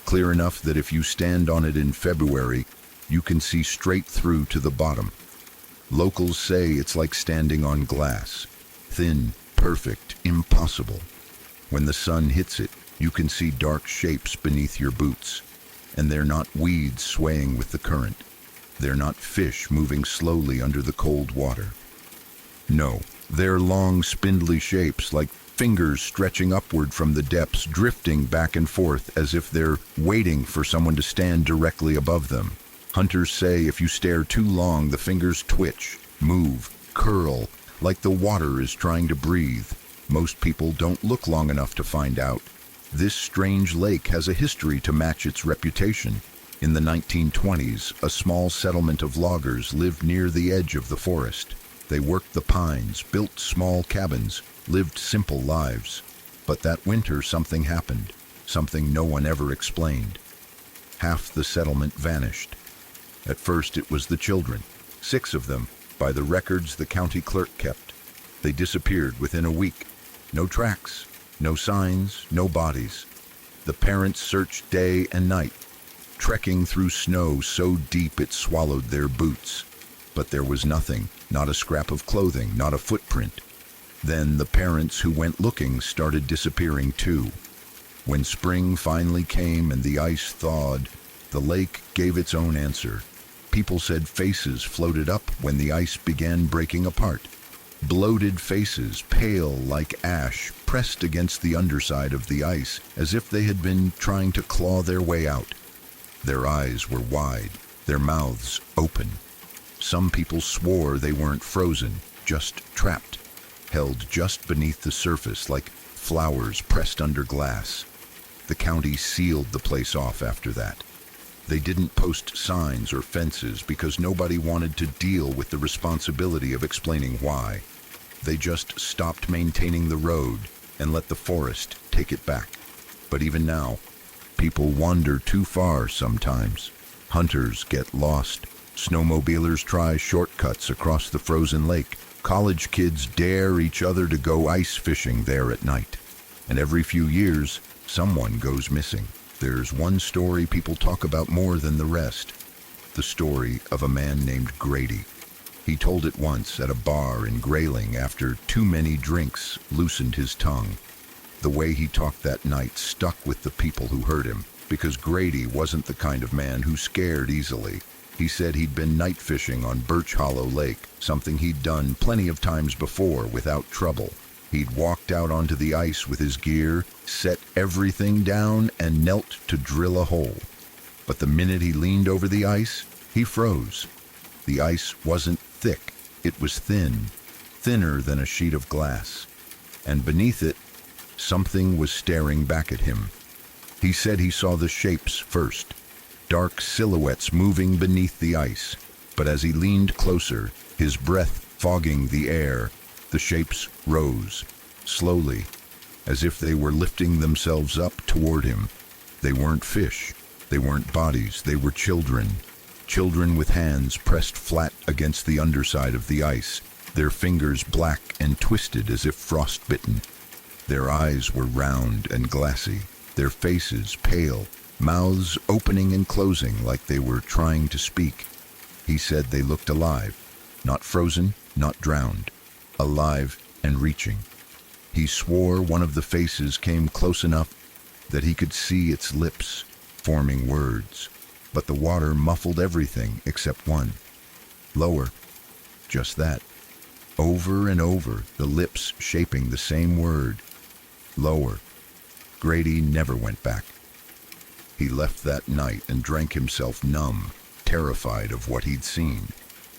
clear enough that if you stand on it in February, you can see straight through to the bottom. Locals say it's like standing on glass, thin, perfect, impossible. When the sun hits it, you can see dark shapes beneath your boots, and they're not weeds swaying with the current. They're not fish moving slowly under the cold water. No, they're long, spindly shapes like fingers stretching upward from the depths, drifting back and forth as if they're waiting for someone to stand directly above them. Hunters say if you stare too long, the fingers twitch, move, curl, like the water is trying to breathe. Most people don't look long enough to find out. This strange lake has a history to match its reputation. In the 1920s, a small settlement of loggers lived near the edge of the forest. They worked the pines, built small cabins, lived simple lives. But that winter something happened, something no one ever explained. Half the settlement vanished. At first it was the children, 6 of them, by the records the county clerk kept. They disappeared within a week. No tracks, no signs, no bodies. The parents searched day and night, trekking through snow so deep it swallowed their boots. But there was nothing, not a scrap of clothing, not a footprint. Then the parents who went looking started disappearing too. When spring finally came and the ice thawed, the lake gave its own answer. People said faces floated up when the ice began breaking apart. Bloated faces, pale like ash, pressed against the underside of the ice as if they had been trying to claw their way out. Their eyes were wide, their mouths open. Some people swore they weren't frozen, just trapped, held just beneath the surface like flowers pressed under glass. The county sealed the place off after that. They didn't post signs or fences because nobody wanted to deal with the responsibility of explaining why. They just stopped maintaining the road and let the forest take it back. But even now, people wander too far sometimes. Hunters get lost. Snowmobilers try shortcuts across the frozen lake, College kids dare each other to go ice fishing there at night. And every few years, someone goes missing. There's one story people talk about more than the rest. The story of a man named Grady. He told it once at a bar in Grayling after too many drinks loosened his tongue. The way he talked that night stuck with the people who heard him, because Grady wasn't the kind of man who scared easily. He said he'd been night fishing on Birch Hollow Lake, something he'd done plenty of times before without trouble. He'd walked out onto the ice with his gear, set everything down, and knelt to drill a hole. But the minute he leaned over the ice, he froze. The ice wasn't thick, it was thin, thinner than a sheet of glass. And beneath it, something was staring back at him. He said he saw the shapes first, dark silhouettes moving beneath the ice. But as he leaned closer, his breath fogging the air, the shapes rose, slowly, as if they were lifting themselves up toward him. They weren't fish, they weren't bodies, they were children. Children with hands pressed flat against the underside of the ice, their fingers black and twisted as if frostbitten. Their eyes were round and glassy, their faces pale, mouths opening and closing like they were trying to speak. He said they looked alive, not frozen, not drowned, alive and reaching. He swore one of the faces came close enough that he could see its lips, forming words. But the water muffled everything except one. Lower. Just that. Over and over, the lips shaping the same word. Lower. Grady never went back. He left that night and drank himself numb, terrified of what he'd seen.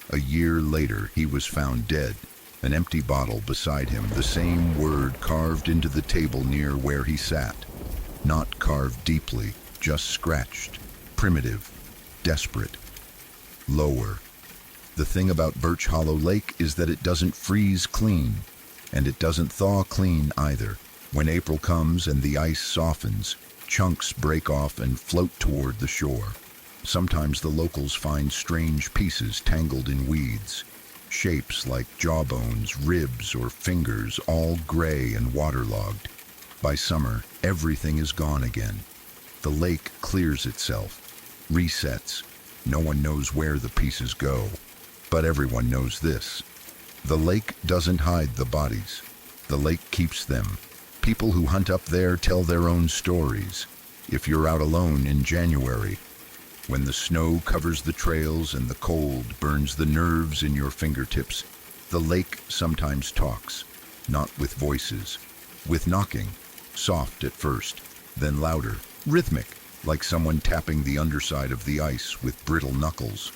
A year later, he was found dead, an empty bottle beside him, the same word carved into the table near where he sat. Not carved deeply, just scratched. Primitive, desperate. Lower. The thing about Birch Hollow Lake is that it doesn't freeze clean, and it doesn't thaw clean either. When April comes and the ice softens, chunks break off and float toward the shore. Sometimes the locals find strange pieces tangled in weeds, shapes like jawbones, ribs, or fingers, all gray and waterlogged. By summer, everything is gone again. The lake clears itself, resets. No one knows where the pieces go, but everyone knows this. The lake doesn't hide the bodies. The lake keeps them. People who hunt up there tell their own stories. If you're out alone in January, when the snow covers the trails and the cold burns the nerves in your fingertips, the lake sometimes talks, not with voices, with knocking, soft at first, then louder, rhythmic, like someone tapping the underside of the ice with brittle knuckles.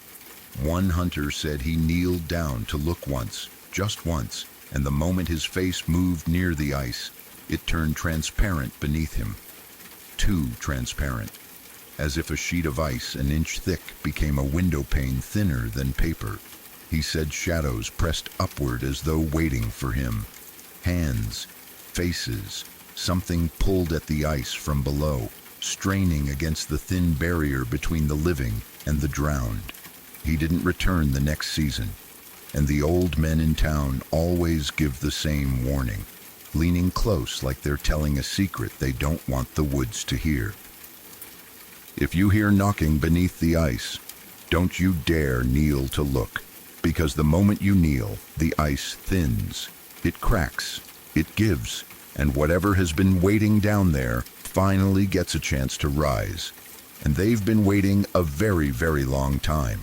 One hunter said he kneeled down to look once, just once, and the moment his face moved near the ice, it turned transparent beneath him. Too transparent, as if a sheet of ice an inch thick became a window pane thinner than paper. He said shadows pressed upward as though waiting for him. Hands, faces, something pulled at the ice from below, straining against the thin barrier between the living and the drowned. He didn't return the next season, and the old men in town always give the same warning, leaning close like they're telling a secret they don't want the woods to hear. If you hear knocking beneath the ice, don't you dare kneel to look, because the moment you kneel, the ice thins, it cracks, it gives, and whatever has been waiting down there finally gets a chance to rise. And they've been waiting a very, very long time.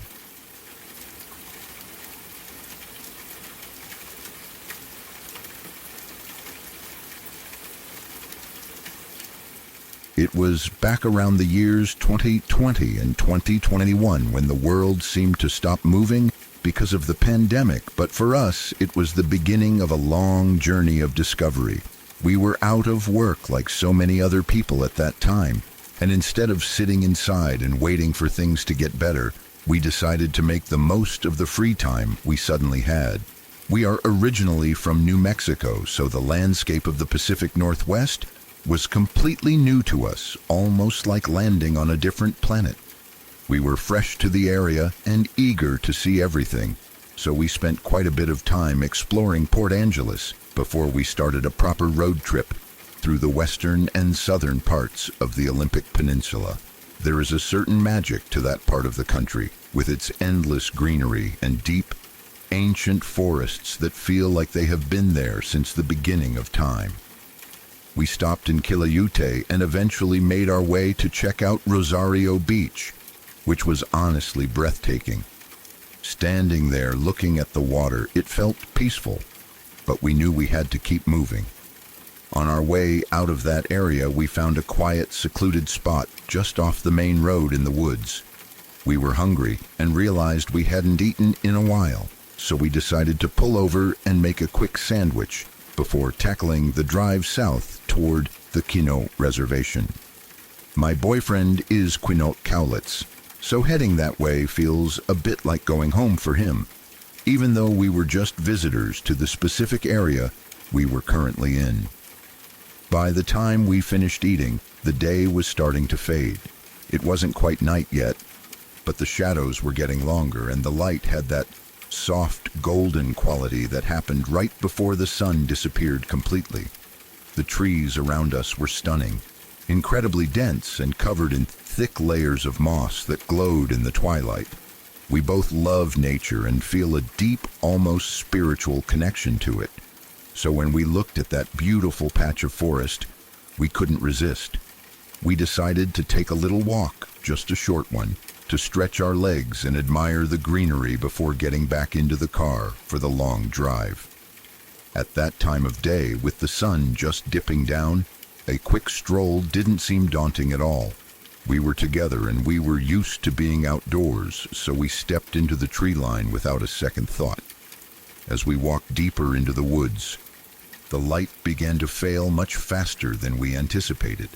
It was back around the years 2020 and 2021 when the world seemed to stop moving because of the pandemic, but for us, it was the beginning of a long journey of discovery. We were out of work like so many other people at that time, and instead of sitting inside and waiting for things to get better, we decided to make the most of the free time we suddenly had. We are originally from New Mexico, so the landscape of the Pacific Northwest was completely new to us, almost like landing on a different planet. We were fresh to the area and eager to see everything. so we spent quite a bit of time exploring Port Angeles before we started a proper road trip through the western and southern parts of the Olympic Peninsula. There is a certain magic to that part of the country, with its endless greenery and deep, ancient forests that feel like they have been there since the beginning of time. We stopped in Quileute and eventually made our way to check out Rosario Beach, which was honestly breathtaking. Standing there looking at the water, it felt peaceful, but we knew we had to keep moving. On our way out of that area, we found a quiet, secluded spot just off the main road in the woods. We were hungry and realized we hadn't eaten in a while, so we decided to pull over and make a quick sandwich before tackling the drive south toward the Quinault Reservation. My boyfriend is Quinault Cowlitz, so heading that way feels a bit like going home for him, even though we were just visitors to the specific area we were currently in. By the time we finished eating, the day was starting to fade. It wasn't quite night yet, but the shadows were getting longer and the light had that soft golden quality that happened right before the sun disappeared completely. The trees around us were stunning, incredibly dense and covered in thick layers of moss that glowed in the twilight. We both love nature and feel a deep, almost spiritual connection to it. So when we looked at that beautiful patch of forest, we couldn't resist. We decided to take a little walk, just a short one, to stretch our legs and admire the greenery before getting back into the car for the long drive. At that time of day, with the sun just dipping down, a quick stroll didn't seem daunting at all. We were together and we were used to being outdoors, so we stepped into the tree line without a second thought. As we walked deeper into the woods, the light began to fail much faster than we anticipated.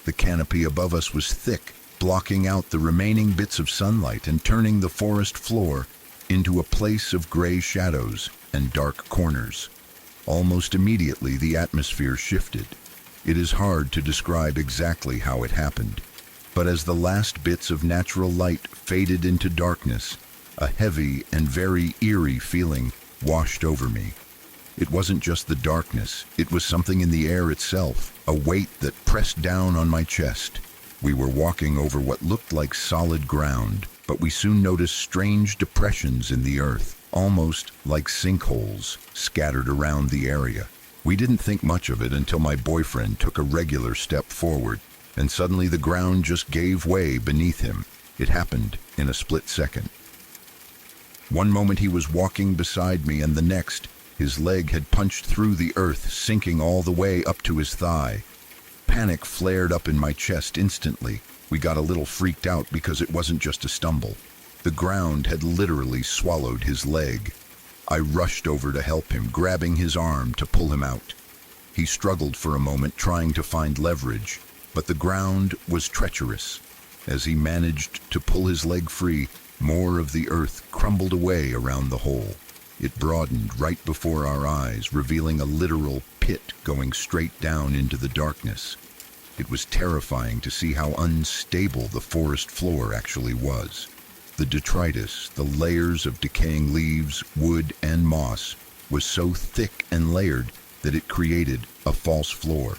The canopy above us was thick, blocking out the remaining bits of sunlight and turning the forest floor into a place of gray shadows and dark corners. Almost immediately, the atmosphere shifted. It is hard to describe exactly how it happened, but as the last bits of natural light faded into darkness, a heavy and very eerie feeling washed over me. It wasn't just the darkness, it was something in the air itself, a weight that pressed down on my chest. We were walking over what looked like solid ground, but we soon noticed strange depressions in the earth, almost like sinkholes, scattered around the area. We didn't think much of it until my boyfriend took a regular step forward, and suddenly the ground just gave way beneath him. It happened in a split second. One moment he was walking beside me, and the next, his leg had punched through the earth, sinking all the way up to his thigh. Panic flared up in my chest instantly. We got a little freaked out because it wasn't just a stumble. The ground had literally swallowed his leg. I rushed over to help him, grabbing his arm to pull him out. He struggled for a moment, trying to find leverage, but the ground was treacherous. As he managed to pull his leg free, more of the earth crumbled away around the hole. It broadened right before our eyes, revealing a literal pit going straight down into the darkness. It was terrifying to see how unstable the forest floor actually was. The detritus, the layers of decaying leaves, wood, and moss, was so thick and layered that it created a false floor.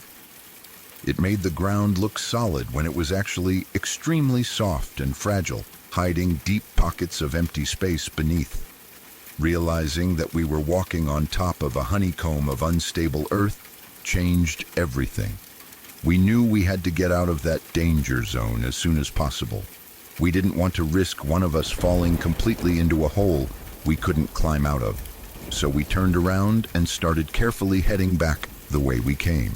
It made the ground look solid when it was actually extremely soft and fragile, hiding deep pockets of empty space beneath. Realizing that we were walking on top of a honeycomb of unstable earth changed everything. We knew we had to get out of that danger zone as soon as possible. We didn't want to risk one of us falling completely into a hole we couldn't climb out of. So we turned around and started carefully heading back the way we came.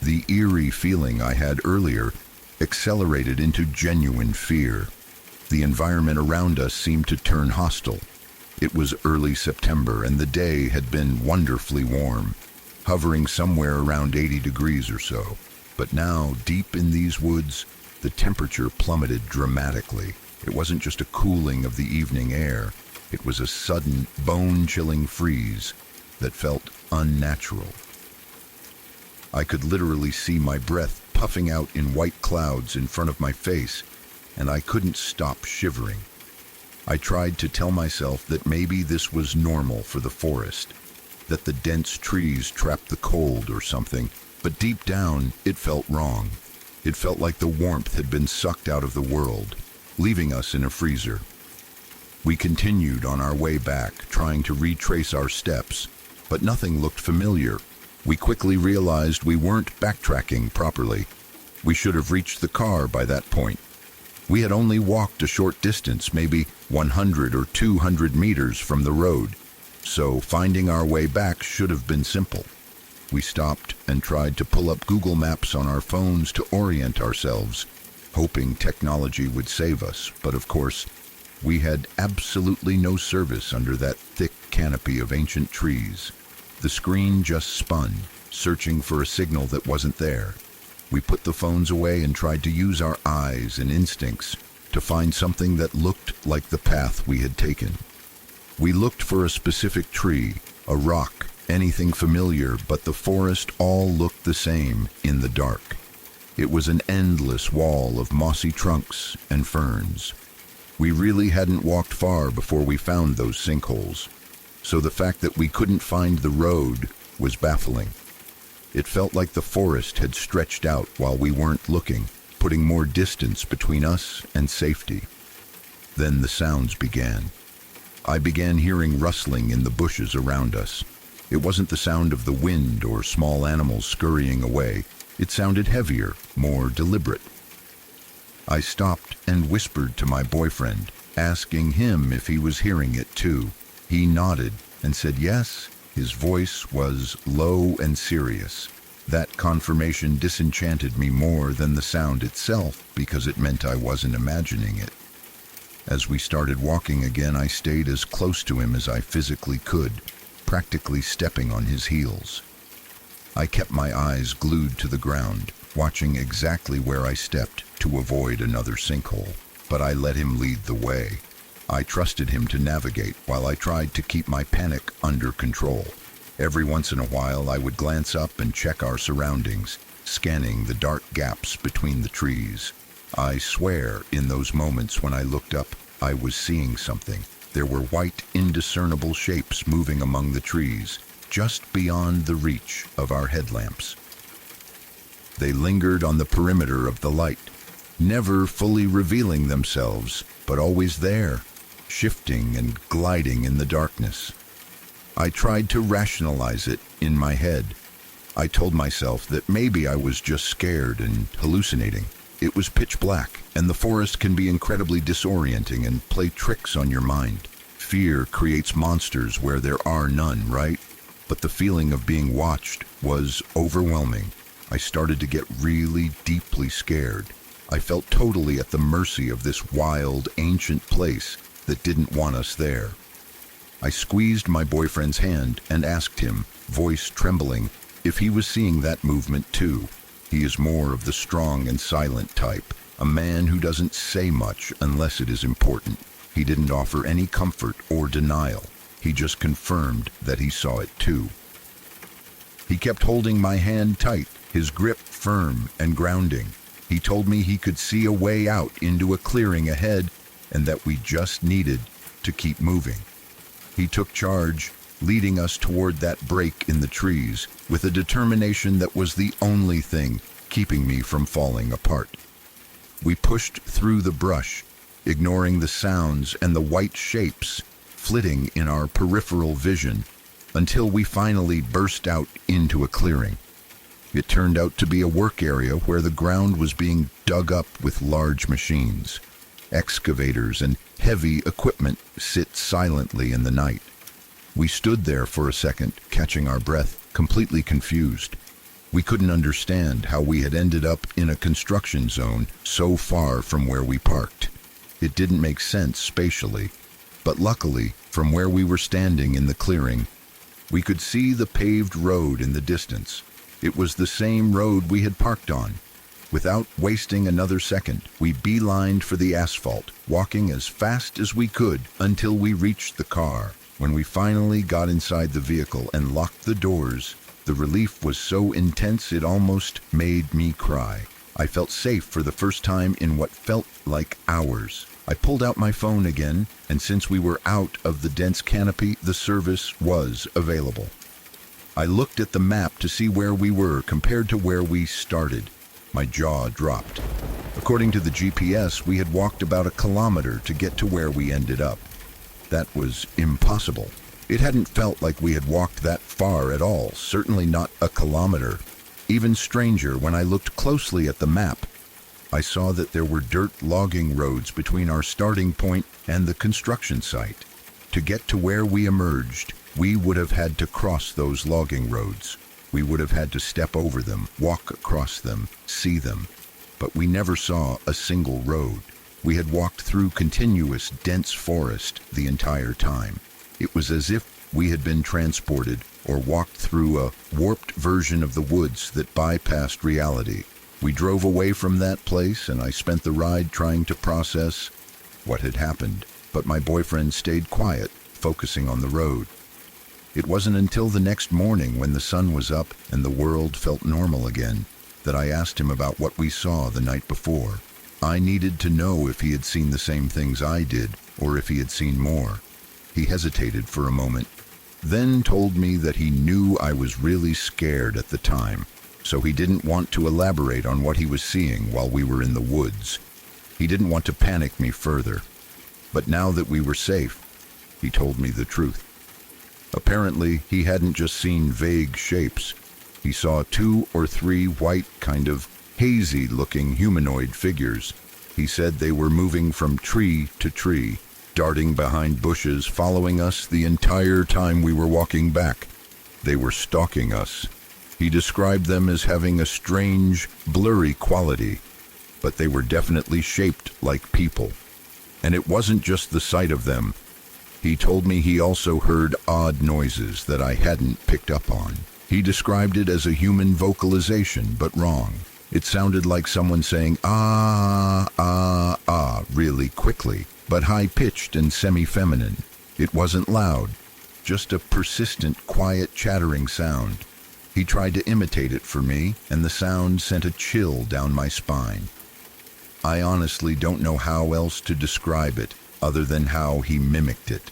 The eerie feeling I had earlier accelerated into genuine fear. The environment around us seemed to turn hostile. It was early September and the day had been wonderfully warm, hovering somewhere around 80 degrees or so. But now, deep in these woods, the temperature plummeted dramatically. It wasn't just a cooling of the evening air, it was a sudden, bone-chilling freeze that felt unnatural. I could literally see my breath puffing out in white clouds in front of my face, and I couldn't stop shivering. I tried to tell myself that maybe this was normal for the forest, that the dense trees trapped the cold or something, but deep down, it felt wrong. It felt like the warmth had been sucked out of the world, leaving us in a freezer. We continued on our way back, trying to retrace our steps, but nothing looked familiar. We quickly realized we weren't backtracking properly. We should have reached the car by that point. We had only walked a short distance, maybe 100 or 200 meters from the road, so finding our way back should have been simple. We stopped and tried to pull up Google Maps on our phones to orient ourselves, hoping technology would save us, but of course, we had absolutely no service under that thick canopy of ancient trees. The screen just spun, searching for a signal that wasn't there. We put the phones away and tried to use our eyes and instincts to find something that looked like the path we had taken. We looked for a specific tree, a rock, anything familiar, but the forest all looked the same in the dark. It was an endless wall of mossy trunks and ferns. We really hadn't walked far before we found those sinkholes, so the fact that we couldn't find the road was baffling. It felt like the forest had stretched out while we weren't looking, putting more distance between us and safety. Then the sounds began. I began hearing rustling in the bushes around us. It wasn't the sound of the wind or small animals scurrying away. It sounded heavier, more deliberate. I stopped and whispered to my boyfriend, asking him if he was hearing it too. He nodded and said yes. His voice was low and serious. That confirmation disenchanted me more than the sound itself because it meant I wasn't imagining it. As we started walking again, I stayed as close to him as I physically could, practically stepping on his heels. I kept my eyes glued to the ground, watching exactly where I stepped to avoid another sinkhole, but I let him lead the way. I trusted him to navigate while I tried to keep my panic under control. Every once in a while, I would glance up and check our surroundings, scanning the dark gaps between the trees. I swear, in those moments when I looked up, I was seeing something. There were white, indiscernible shapes moving among the trees, just beyond the reach of our headlamps. They lingered on the perimeter of the light, never fully revealing themselves, but always there, shifting and gliding in the darkness. I tried to rationalize it in my head. I told myself that maybe I was just scared and hallucinating. It was pitch black, and the forest can be incredibly disorienting and play tricks on your mind. Fear creates monsters where there are none, right? But the feeling of being watched was overwhelming. I started to get really deeply scared. I felt totally at the mercy of this wild, ancient place that didn't want us there. I squeezed my boyfriend's hand and asked him, voice trembling, if he was seeing that movement too. He is more of the strong and silent type, a man who doesn't say much unless it is important. He didn't offer any comfort or denial. He just confirmed that he saw it too. He kept holding my hand tight, his grip firm and grounding. He told me he could see a way out into a clearing ahead and that we just needed to keep moving. He took charge, leading us toward that break in the trees with a determination that was the only thing keeping me from falling apart. We pushed through the brush, ignoring the sounds and the white shapes flitting in our peripheral vision until we finally burst out into a clearing. It turned out to be a work area where the ground was being dug up with large machines. Excavators and heavy equipment sit silently in the night. We stood there for a second, catching our breath, completely confused. We couldn't understand how we had ended up in a construction zone so far from where we parked. It didn't make sense spatially, but luckily, from where we were standing in the clearing, we could see the paved road in the distance. It was the same road we had parked on. Without wasting another second, we beelined for the asphalt, walking as fast as we could until we reached the car. When we finally got inside the vehicle and locked the doors, the relief was so intense it almost made me cry. I felt safe for the first time in what felt like hours. I pulled out my phone again, and since we were out of the dense canopy, the service was available. I looked at the map to see where we were compared to where we started. My jaw dropped. According to the GPS, we had walked about a kilometer to get to where we ended up. That was impossible. It hadn't felt like we had walked that far at all, certainly not a kilometer. Even stranger, when I looked closely at the map, I saw that there were dirt logging roads between our starting point and the construction site. To get to where we emerged, we would have had to cross those logging roads. We would have had to step over them, walk across them, see them. But we never saw a single road. We had walked through continuous, dense forest the entire time. It was as if we had been transported or walked through a warped version of the woods that bypassed reality. We drove away from that place, and I spent the ride trying to process what had happened. But my boyfriend stayed quiet, focusing on the road. It wasn't until the next morning, when the sun was up and the world felt normal again, that I asked him about what we saw the night before. I needed to know if he had seen the same things I did, or if he had seen more. He hesitated for a moment, then told me that he knew I was really scared at the time, so he didn't want to elaborate on what he was seeing while we were in the woods. He didn't want to panic me further. But now that we were safe, he told me the truth. Apparently, he hadn't just seen vague shapes. He saw 2 or 3 white, kind of hazy-looking humanoid figures. He said they were moving from tree to tree, darting behind bushes, following us the entire time we were walking back. They were stalking us. He described them as having a strange, blurry quality, but they were definitely shaped like people. And it wasn't just the sight of them. He told me he also heard odd noises that I hadn't picked up on. He described it as a human vocalization, but wrong. It sounded like someone saying ah, ah, ah really quickly, but high-pitched and semi-feminine. It wasn't loud, just a persistent, quiet, chattering sound. He tried to imitate it for me, and the sound sent a chill down my spine. I honestly don't know how else to describe it, other than how he mimicked it.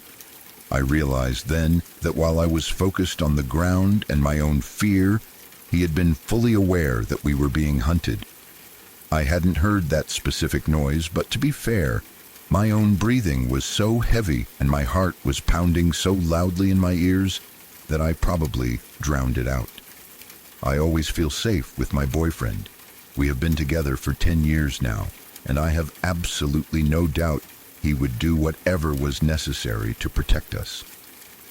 I realized then that while I was focused on the ground and my own fear, he had been fully aware that we were being hunted. I hadn't heard that specific noise, but to be fair, my own breathing was so heavy and my heart was pounding so loudly in my ears that I probably drowned it out. I always feel safe with my boyfriend. We have been together for 10 years now, and I have absolutely no doubt he would do whatever was necessary to protect us.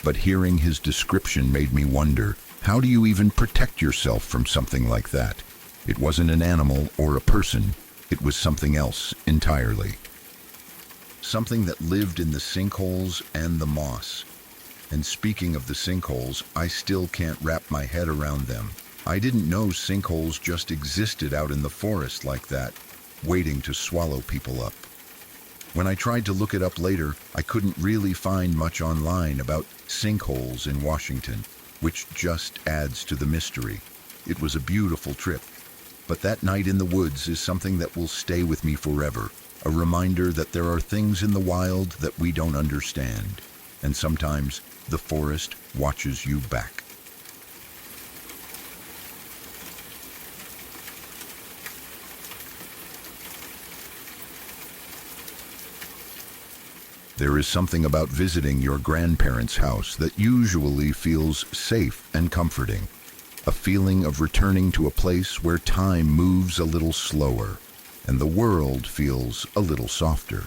But hearing his description made me wonder, how do you even protect yourself from something like that? It wasn't an animal or a person. It was something else entirely. Something that lived in the sinkholes and the moss. And speaking of the sinkholes, I still can't wrap my head around them. I didn't know sinkholes just existed out in the forest like that, waiting to swallow people up. When I tried to look it up later, I couldn't really find much online about sinkholes in Washington, which just adds to the mystery. It was a beautiful trip, but that night in the woods is something that will stay with me forever, a reminder that there are things in the wild that we don't understand, and sometimes the forest watches you back. There is something about visiting your grandparents' house that usually feels safe and comforting, a feeling of returning to a place where time moves a little slower and the world feels a little softer.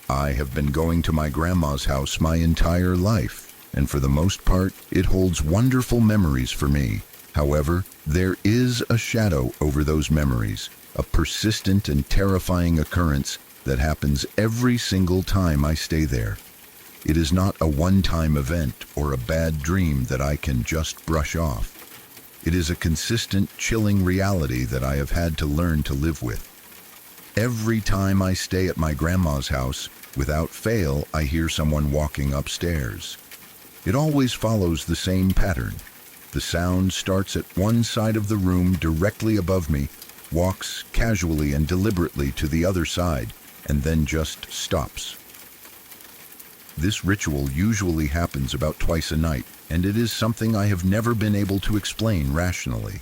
I have been going to my grandma's house my entire life, and for the most part, it holds wonderful memories for me. However, there is a shadow over those memories, a persistent and terrifying occurrence that happens every single time I stay there. It is not a one-time event or a bad dream that I can just brush off. It is a consistent, chilling reality that I have had to learn to live with. Every time I stay at my grandma's house, without fail, I hear someone walking upstairs. It always follows the same pattern. The sound starts at one side of the room directly above me, walks casually and deliberately to the other side, and then just stops. This ritual usually happens about twice a night, and it is something I have never been able to explain rationally.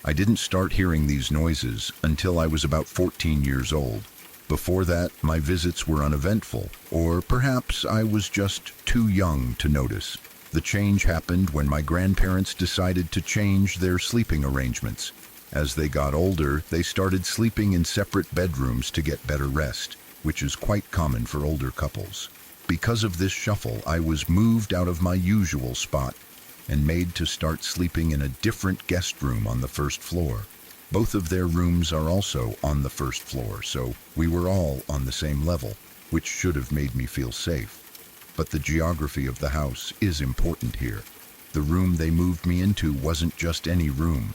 I didn't start hearing these noises until I was about 14 years old. Before that, my visits were uneventful, or perhaps I was just too young to notice. The change happened when my grandparents decided to change their sleeping arrangements. As they got older, they started sleeping in separate bedrooms to get better rest, which is quite common for older couples. Because of this shuffle, I was moved out of my usual spot and made to start sleeping in a different guest room on the first floor. Both of their rooms are also on the first floor, so we were all on the same level, which should have made me feel safe. But the geography of the house is important here. The room they moved me into wasn't just any room.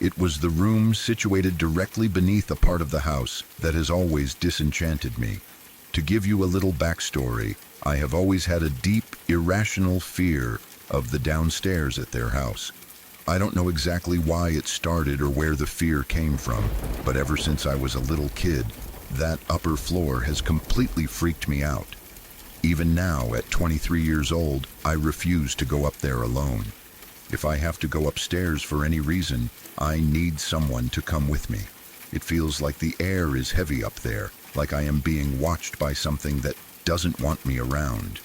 It was the room situated directly beneath a part of the house that has always disenchanted me. To give you a little backstory, I have always had a deep, irrational fear of the downstairs at their house. I don't know exactly why it started or where the fear came from, but ever since I was a little kid, that upper floor has completely freaked me out. Even now, at 23 years old, I refuse to go up there alone. If I have to go upstairs for any reason, I need someone to come with me. It feels like the air is heavy up there, like I am being watched by something that doesn't want me around.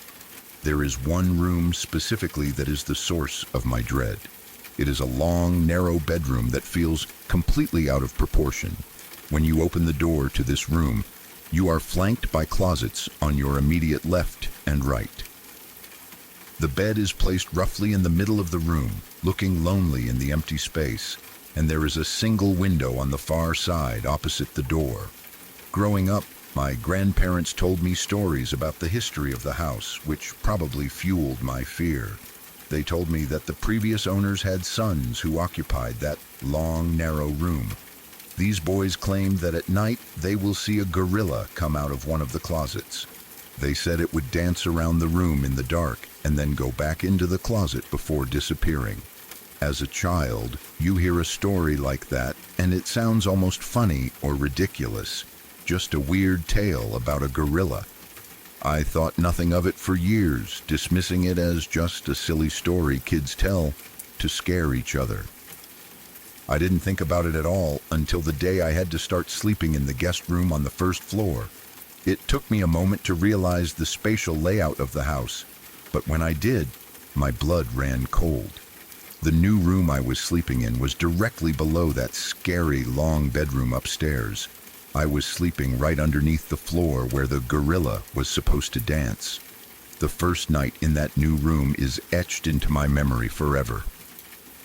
There is one room specifically that is the source of my dread. It is a long, narrow bedroom that feels completely out of proportion. When you open the door to this room, you are flanked by closets on your immediate left and right. The bed is placed roughly in the middle of the room, looking lonely in the empty space, and there is a single window on the far side opposite the door. Growing up, my grandparents told me stories about the history of the house, which probably fueled my fear. They told me that the previous owners had sons who occupied that long, narrow room. These boys claimed that at night they will see a gorilla come out of one of the closets. They said it would dance around the room in the dark and then go back into the closet before disappearing. As a child, you hear a story like that, and it sounds almost funny or ridiculous. Just a weird tale about a gorilla. I thought nothing of it for years, dismissing it as just a silly story kids tell to scare each other. I didn't think about it at all until the day I had to start sleeping in the guest room on the first floor. It took me a moment to realize the spatial layout of the house, but when I did, my blood ran cold. The new room I was sleeping in was directly below that scary long bedroom upstairs. I was sleeping right underneath the floor where the gorilla was supposed to dance. The first night in that new room is etched into my memory forever.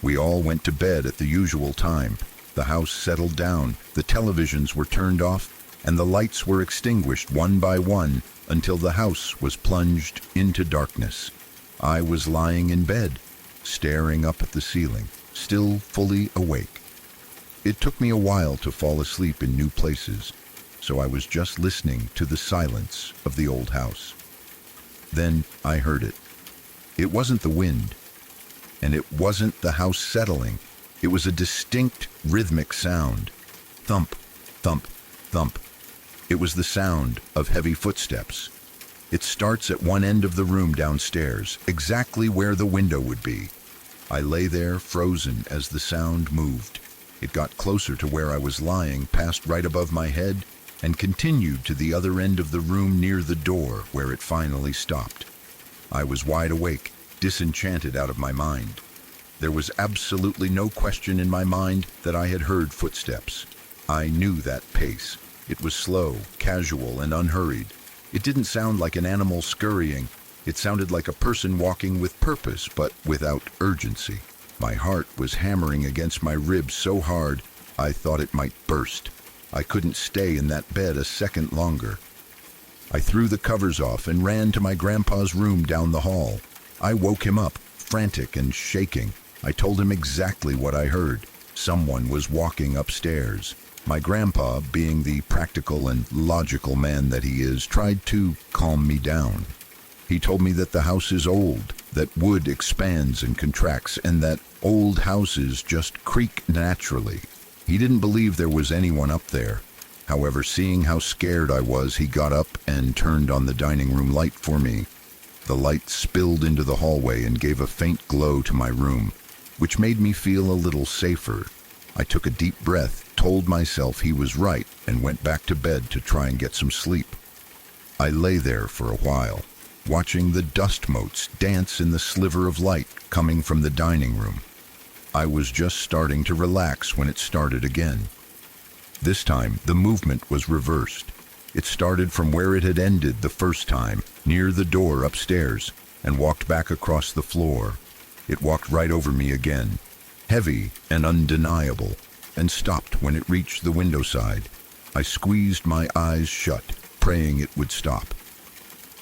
We all went to bed at the usual time. The house settled down, the televisions were turned off, and the lights were extinguished one by one until the house was plunged into darkness. I was lying in bed, staring up at the ceiling, still fully awake. It took me a while to fall asleep in new places, so I was just listening to the silence of the old house. Then I heard it. It wasn't the wind, and it wasn't the house settling. It was a distinct rhythmic sound. Thump, thump, thump. It was the sound of heavy footsteps. It starts at one end of the room downstairs, exactly where the window would be. I lay there frozen as the sound moved. It got closer to where I was lying, passed right above my head, and continued to the other end of the room near the door, where it finally stopped. I was wide awake, disenchanted out of my mind. There was absolutely no question in my mind that I had heard footsteps. I knew that pace. It was slow, casual, and unhurried. It didn't sound like an animal scurrying. It sounded like a person walking with purpose, but without urgency. My heart was hammering against my ribs so hard, I thought it might burst. I couldn't stay in that bed a second longer. I threw the covers off and ran to my grandpa's room down the hall. I woke him up, frantic and shaking. I told him exactly what I heard. Someone was walking upstairs. My grandpa, being the practical and logical man that he is, tried to calm me down. He told me that the house is old, that wood expands and contracts, and that old houses just creak naturally. He didn't believe there was anyone up there. However, seeing how scared I was, he got up and turned on the dining room light for me. The light spilled into the hallway and gave a faint glow to my room, which made me feel a little safer. I took a deep breath, told myself he was right, and went back to bed to try and get some sleep. I lay there for a while, watching the dust motes dance in the sliver of light coming from the dining room. I was just starting to relax when it started again. This time, the movement was reversed. It started from where it had ended the first time, near the door upstairs, and walked back across the floor. It walked right over me again, heavy and undeniable, and stopped when it reached the window side. I squeezed my eyes shut, praying it would stop.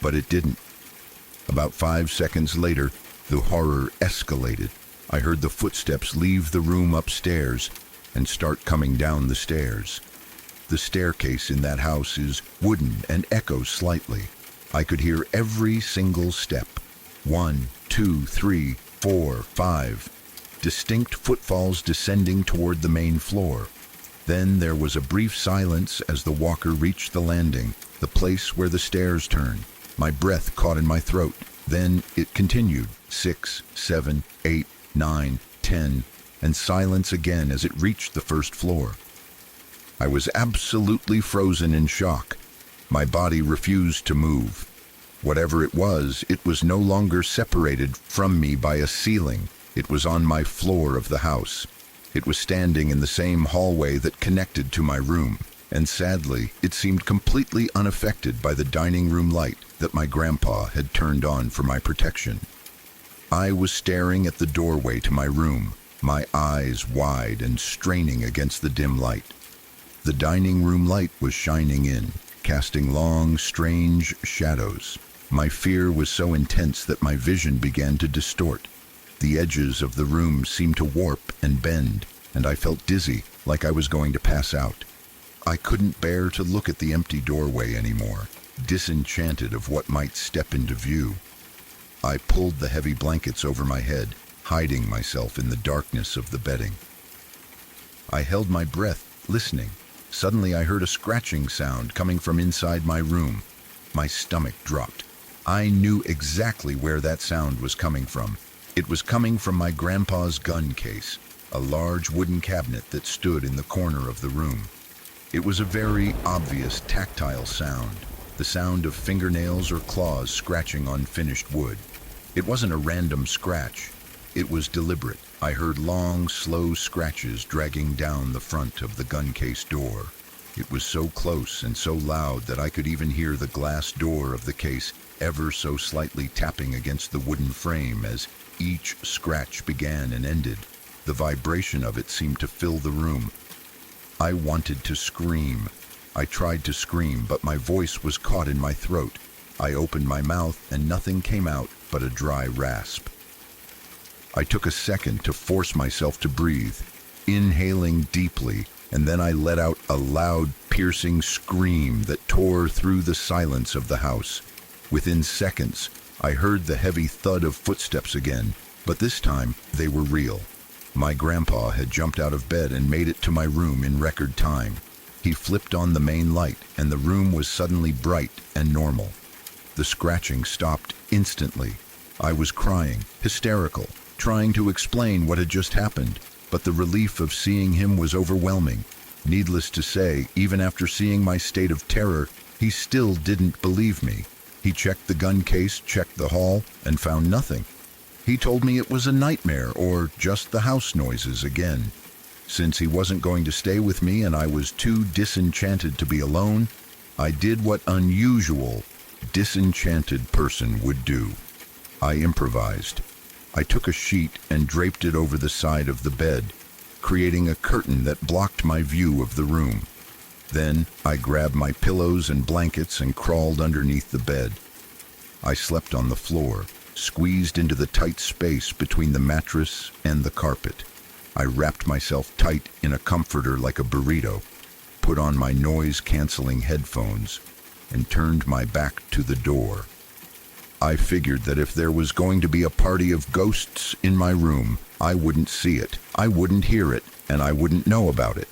But it didn't. About 5 seconds later, the horror escalated. I heard the footsteps leave the room upstairs and start coming down the stairs. The staircase in that house is wooden and echoes slightly. I could hear every single step. 1, 2, 3, 4, 5. Distinct footfalls descending toward the main floor. Then there was a brief silence as the walker reached the landing, the place where the stairs turn. My breath caught in my throat. Then it continued. 6, 7, 8, 9, 10, and silence again as it reached the first floor. I was absolutely frozen in shock. My body refused to move. Whatever it was no longer separated from me by a ceiling. It was on my floor of the house. It was standing in the same hallway that connected to my room, and sadly, it seemed completely unaffected by the dining room light that my grandpa had turned on for my protection. I was staring at the doorway to my room, my eyes wide and straining against the dim light. The dining room light was shining in, casting long, strange shadows. My fear was so intense that my vision began to distort. The edges of the room seemed to warp and bend, and I felt dizzy, like I was going to pass out. I couldn't bear to look at the empty doorway anymore, disenchanted of what might step into view. I pulled the heavy blankets over my head, hiding myself in the darkness of the bedding. I held my breath, listening. Suddenly I heard a scratching sound coming from inside my room. My stomach dropped. I knew exactly where that sound was coming from. It was coming from my grandpa's gun case, a large wooden cabinet that stood in the corner of the room. It was a very obvious tactile sound, the sound of fingernails or claws scratching on finished wood. It wasn't a random scratch. It was deliberate. I heard long, slow scratches dragging down the front of the gun case door. It was so close and so loud that I could even hear the glass door of the case ever so slightly tapping against the wooden frame as each scratch began and ended. The vibration of it seemed to fill the room. I wanted to scream. I tried to scream, but my voice was caught in my throat. I opened my mouth and nothing came out but a dry rasp. I took a second to force myself to breathe, inhaling deeply, and then I let out a loud, piercing scream that tore through the silence of the house. Within seconds, I heard the heavy thud of footsteps again, but this time they were real. My grandpa had jumped out of bed and made it to my room in record time. He flipped on the main light, and the room was suddenly bright and normal. The scratching stopped instantly. I was crying, hysterical, trying to explain what had just happened, but the relief of seeing him was overwhelming. Needless to say, even after seeing my state of terror, he still didn't believe me. He checked the gun case, checked the hall, and found nothing. He told me it was a nightmare or just the house noises again. Since he wasn't going to stay with me and I was too disenchanted to be alone, I did what unusual, disenchanted person would do. I improvised. I took a sheet and draped it over the side of the bed, creating a curtain that blocked my view of the room. Then I grabbed my pillows and blankets and crawled underneath the bed. I slept on the floor, squeezed into the tight space between the mattress and the carpet. I wrapped myself tight in a comforter like a burrito, put on my noise-canceling headphones, and turned my back to the door. I figured that if there was going to be a party of ghosts in my room, I wouldn't see it, I wouldn't hear it, and I wouldn't know about it.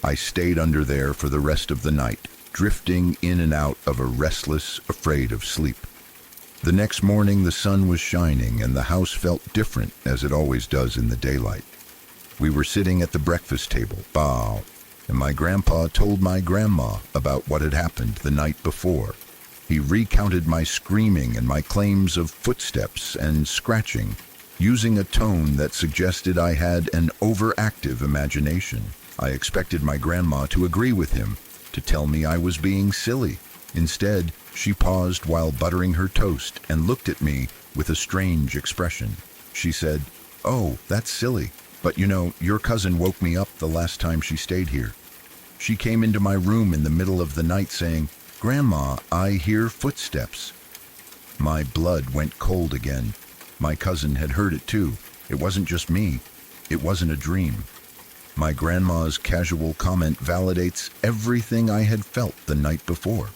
I stayed under there for the rest of the night, drifting in and out of a restless, afraid of sleep. The next morning the sun was shining and the house felt different as it always does in the daylight. We were sitting at the breakfast table, and my grandpa told my grandma about what had happened the night before. He recounted my screaming and my claims of footsteps and scratching, using a tone that suggested I had an overactive imagination. I expected my grandma to agree with him, to tell me I was being silly. Instead, she paused while buttering her toast and looked at me with a strange expression. She said, "Oh, that's silly. But you know, your cousin woke me up the last time she stayed here. She came into my room in the middle of the night saying, 'Grandma, I hear footsteps.'" My blood went cold again. My cousin had heard it too. It wasn't just me. It wasn't a dream. My grandma's casual comment validates everything I had felt the night before.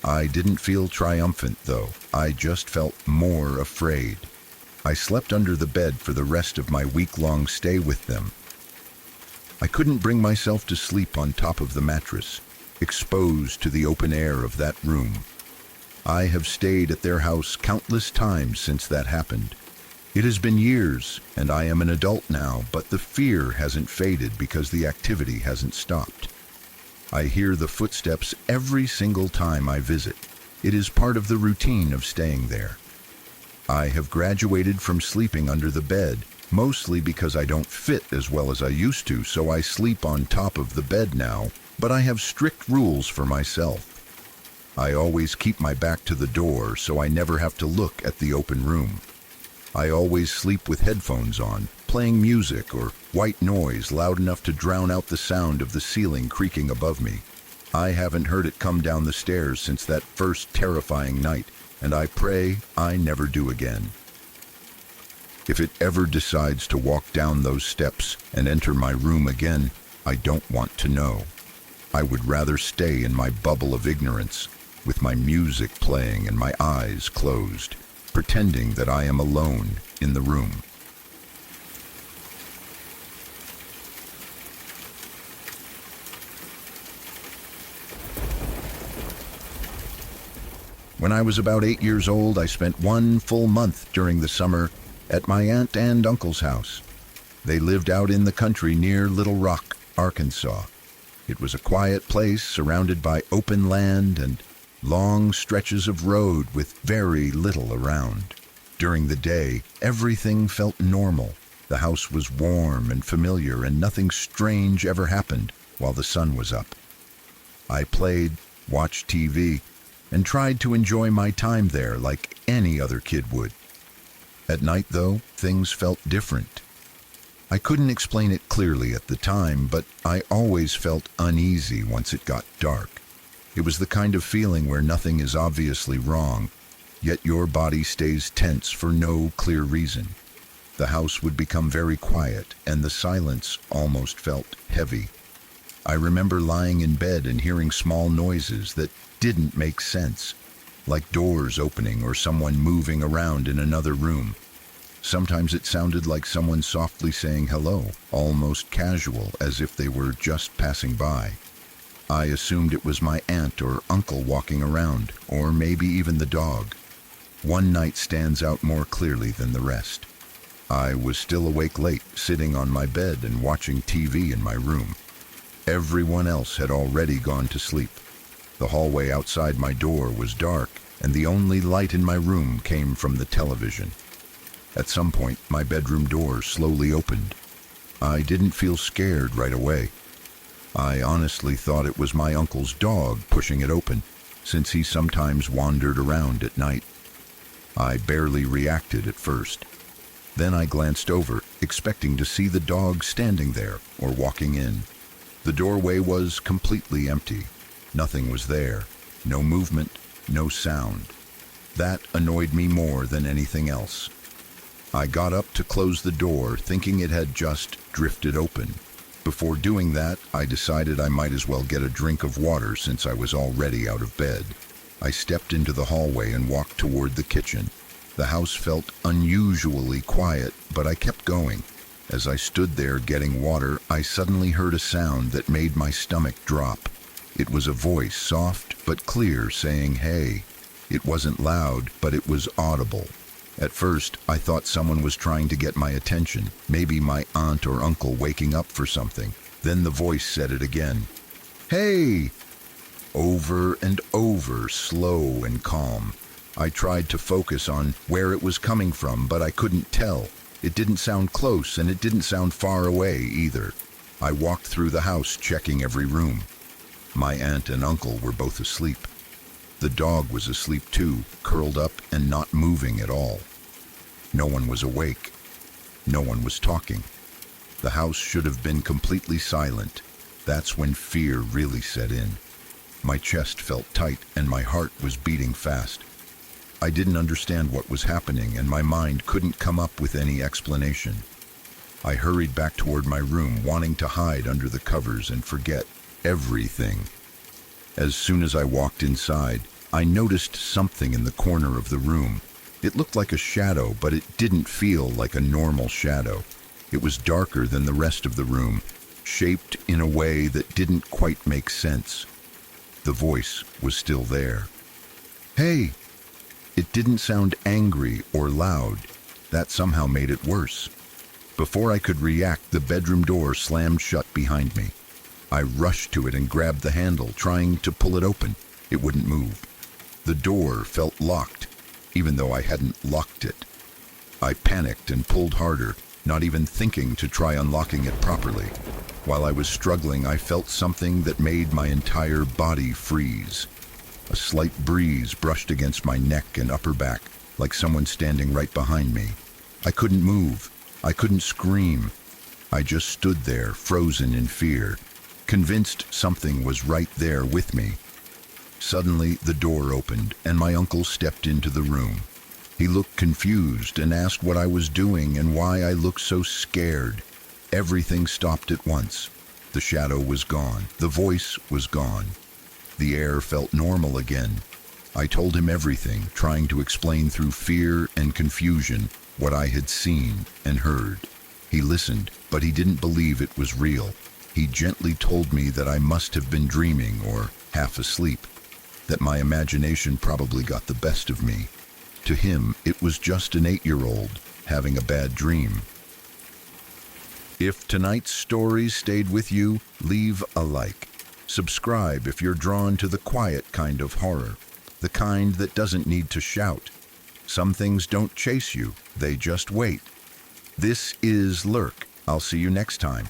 I didn't feel triumphant, though. I just felt more afraid. I slept under the bed for the rest of my week-long stay with them. I couldn't bring myself to sleep on top of the mattress, exposed to the open air of that room. I have stayed at their house countless times since that happened. It has been years, and I am an adult now, but the fear hasn't faded because the activity hasn't stopped. I hear the footsteps every single time I visit. It is part of the routine of staying there. I have graduated from sleeping under the bed, mostly because I don't fit as well as I used to, so I sleep on top of the bed now, but I have strict rules for myself. I always keep my back to the door so I never have to look at the open room. I always sleep with headphones on, playing music or white noise loud enough to drown out the sound of the ceiling creaking above me. I haven't heard it come down the stairs since that first terrifying night, and I pray I never do again. If it ever decides to walk down those steps and enter my room again, I don't want to know. I would rather stay in my bubble of ignorance, with my music playing and my eyes closed, pretending that I am alone in the room. When I was about 8 years old, I spent 1 full month during the summer at my aunt and uncle's house. They lived out in the country near Little Rock, Arkansas. It was a quiet place surrounded by open land and long stretches of road with very little around. During the day, everything felt normal. The house was warm and familiar, and nothing strange ever happened while the sun was up. I played, watched TV, and tried to enjoy my time there like any other kid would. At night, though, things felt different. I couldn't explain it clearly at the time, but I always felt uneasy once it got dark. It was the kind of feeling where nothing is obviously wrong, yet your body stays tense for no clear reason. The house would become very quiet, and the silence almost felt heavy. I remember lying in bed and hearing small noises that didn't make sense, like doors opening or someone moving around in another room. Sometimes it sounded like someone softly saying hello, almost casual, as if they were just passing by. I assumed it was my aunt or uncle walking around, or maybe even the dog. One night stands out more clearly than the rest. I was still awake late, sitting on my bed and watching TV in my room. Everyone else had already gone to sleep. The hallway outside my door was dark, and the only light in my room came from the television. At some point, my bedroom door slowly opened. I didn't feel scared right away. I honestly thought it was my uncle's dog pushing it open, since he sometimes wandered around at night. I barely reacted at first. Then I glanced over, expecting to see the dog standing there or walking in. The doorway was completely empty. Nothing was there. No movement, no sound. That annoyed me more than anything else. I got up to close the door, thinking it had just drifted open. Before doing that, I decided I might as well get a drink of water since I was already out of bed. I stepped into the hallway and walked toward the kitchen. The house felt unusually quiet, but I kept going. As I stood there getting water, I suddenly heard a sound that made my stomach drop. It was a voice, soft but clear, saying, "Hey." It wasn't loud, but it was audible. At first, I thought someone was trying to get my attention, maybe my aunt or uncle waking up for something. Then the voice said it again. "Hey!" Over and over, slow and calm. I tried to focus on where it was coming from, but I couldn't tell. It didn't sound close, and it didn't sound far away either. I walked through the house, checking every room. My aunt and uncle were both asleep. The dog was asleep too, curled up and not moving at all. No one was awake. No one was talking. The house should have been completely silent. That's when fear really set in. My chest felt tight and my heart was beating fast. I didn't understand what was happening, and my mind couldn't come up with any explanation. I hurried back toward my room, wanting to hide under the covers and forget everything. As soon as I walked inside, I noticed something in the corner of the room. It looked like a shadow, but it didn't feel like a normal shadow. It was darker than the rest of the room, shaped in a way that didn't quite make sense. The voice was still there. "Hey!" It didn't sound angry or loud. That somehow made it worse. Before I could react, the bedroom door slammed shut behind me. I rushed to it and grabbed the handle, trying to pull it open. It wouldn't move. The door felt locked, even though I hadn't locked it. I panicked and pulled harder, not even thinking to try unlocking it properly. While I was struggling, I felt something that made my entire body freeze. A slight breeze brushed against my neck and upper back, like someone standing right behind me. I couldn't move. I couldn't scream. I just stood there, frozen in fear, convinced something was right there with me. Suddenly, the door opened, and my uncle stepped into the room. He looked confused and asked what I was doing and why I looked so scared. Everything stopped at once. The shadow was gone. The voice was gone. The air felt normal again. I told him everything, trying to explain through fear and confusion what I had seen and heard. He listened, but he didn't believe it was real. He gently told me that I must have been dreaming or half asleep, that my imagination probably got the best of me. To him, it was just an 8-year-old having a bad dream. If tonight's stories stayed with you, leave a like. Subscribe if you're drawn to the quiet kind of horror, the kind that doesn't need to shout. Some things don't chase you, they just wait. This is LURK. I'll see you next time.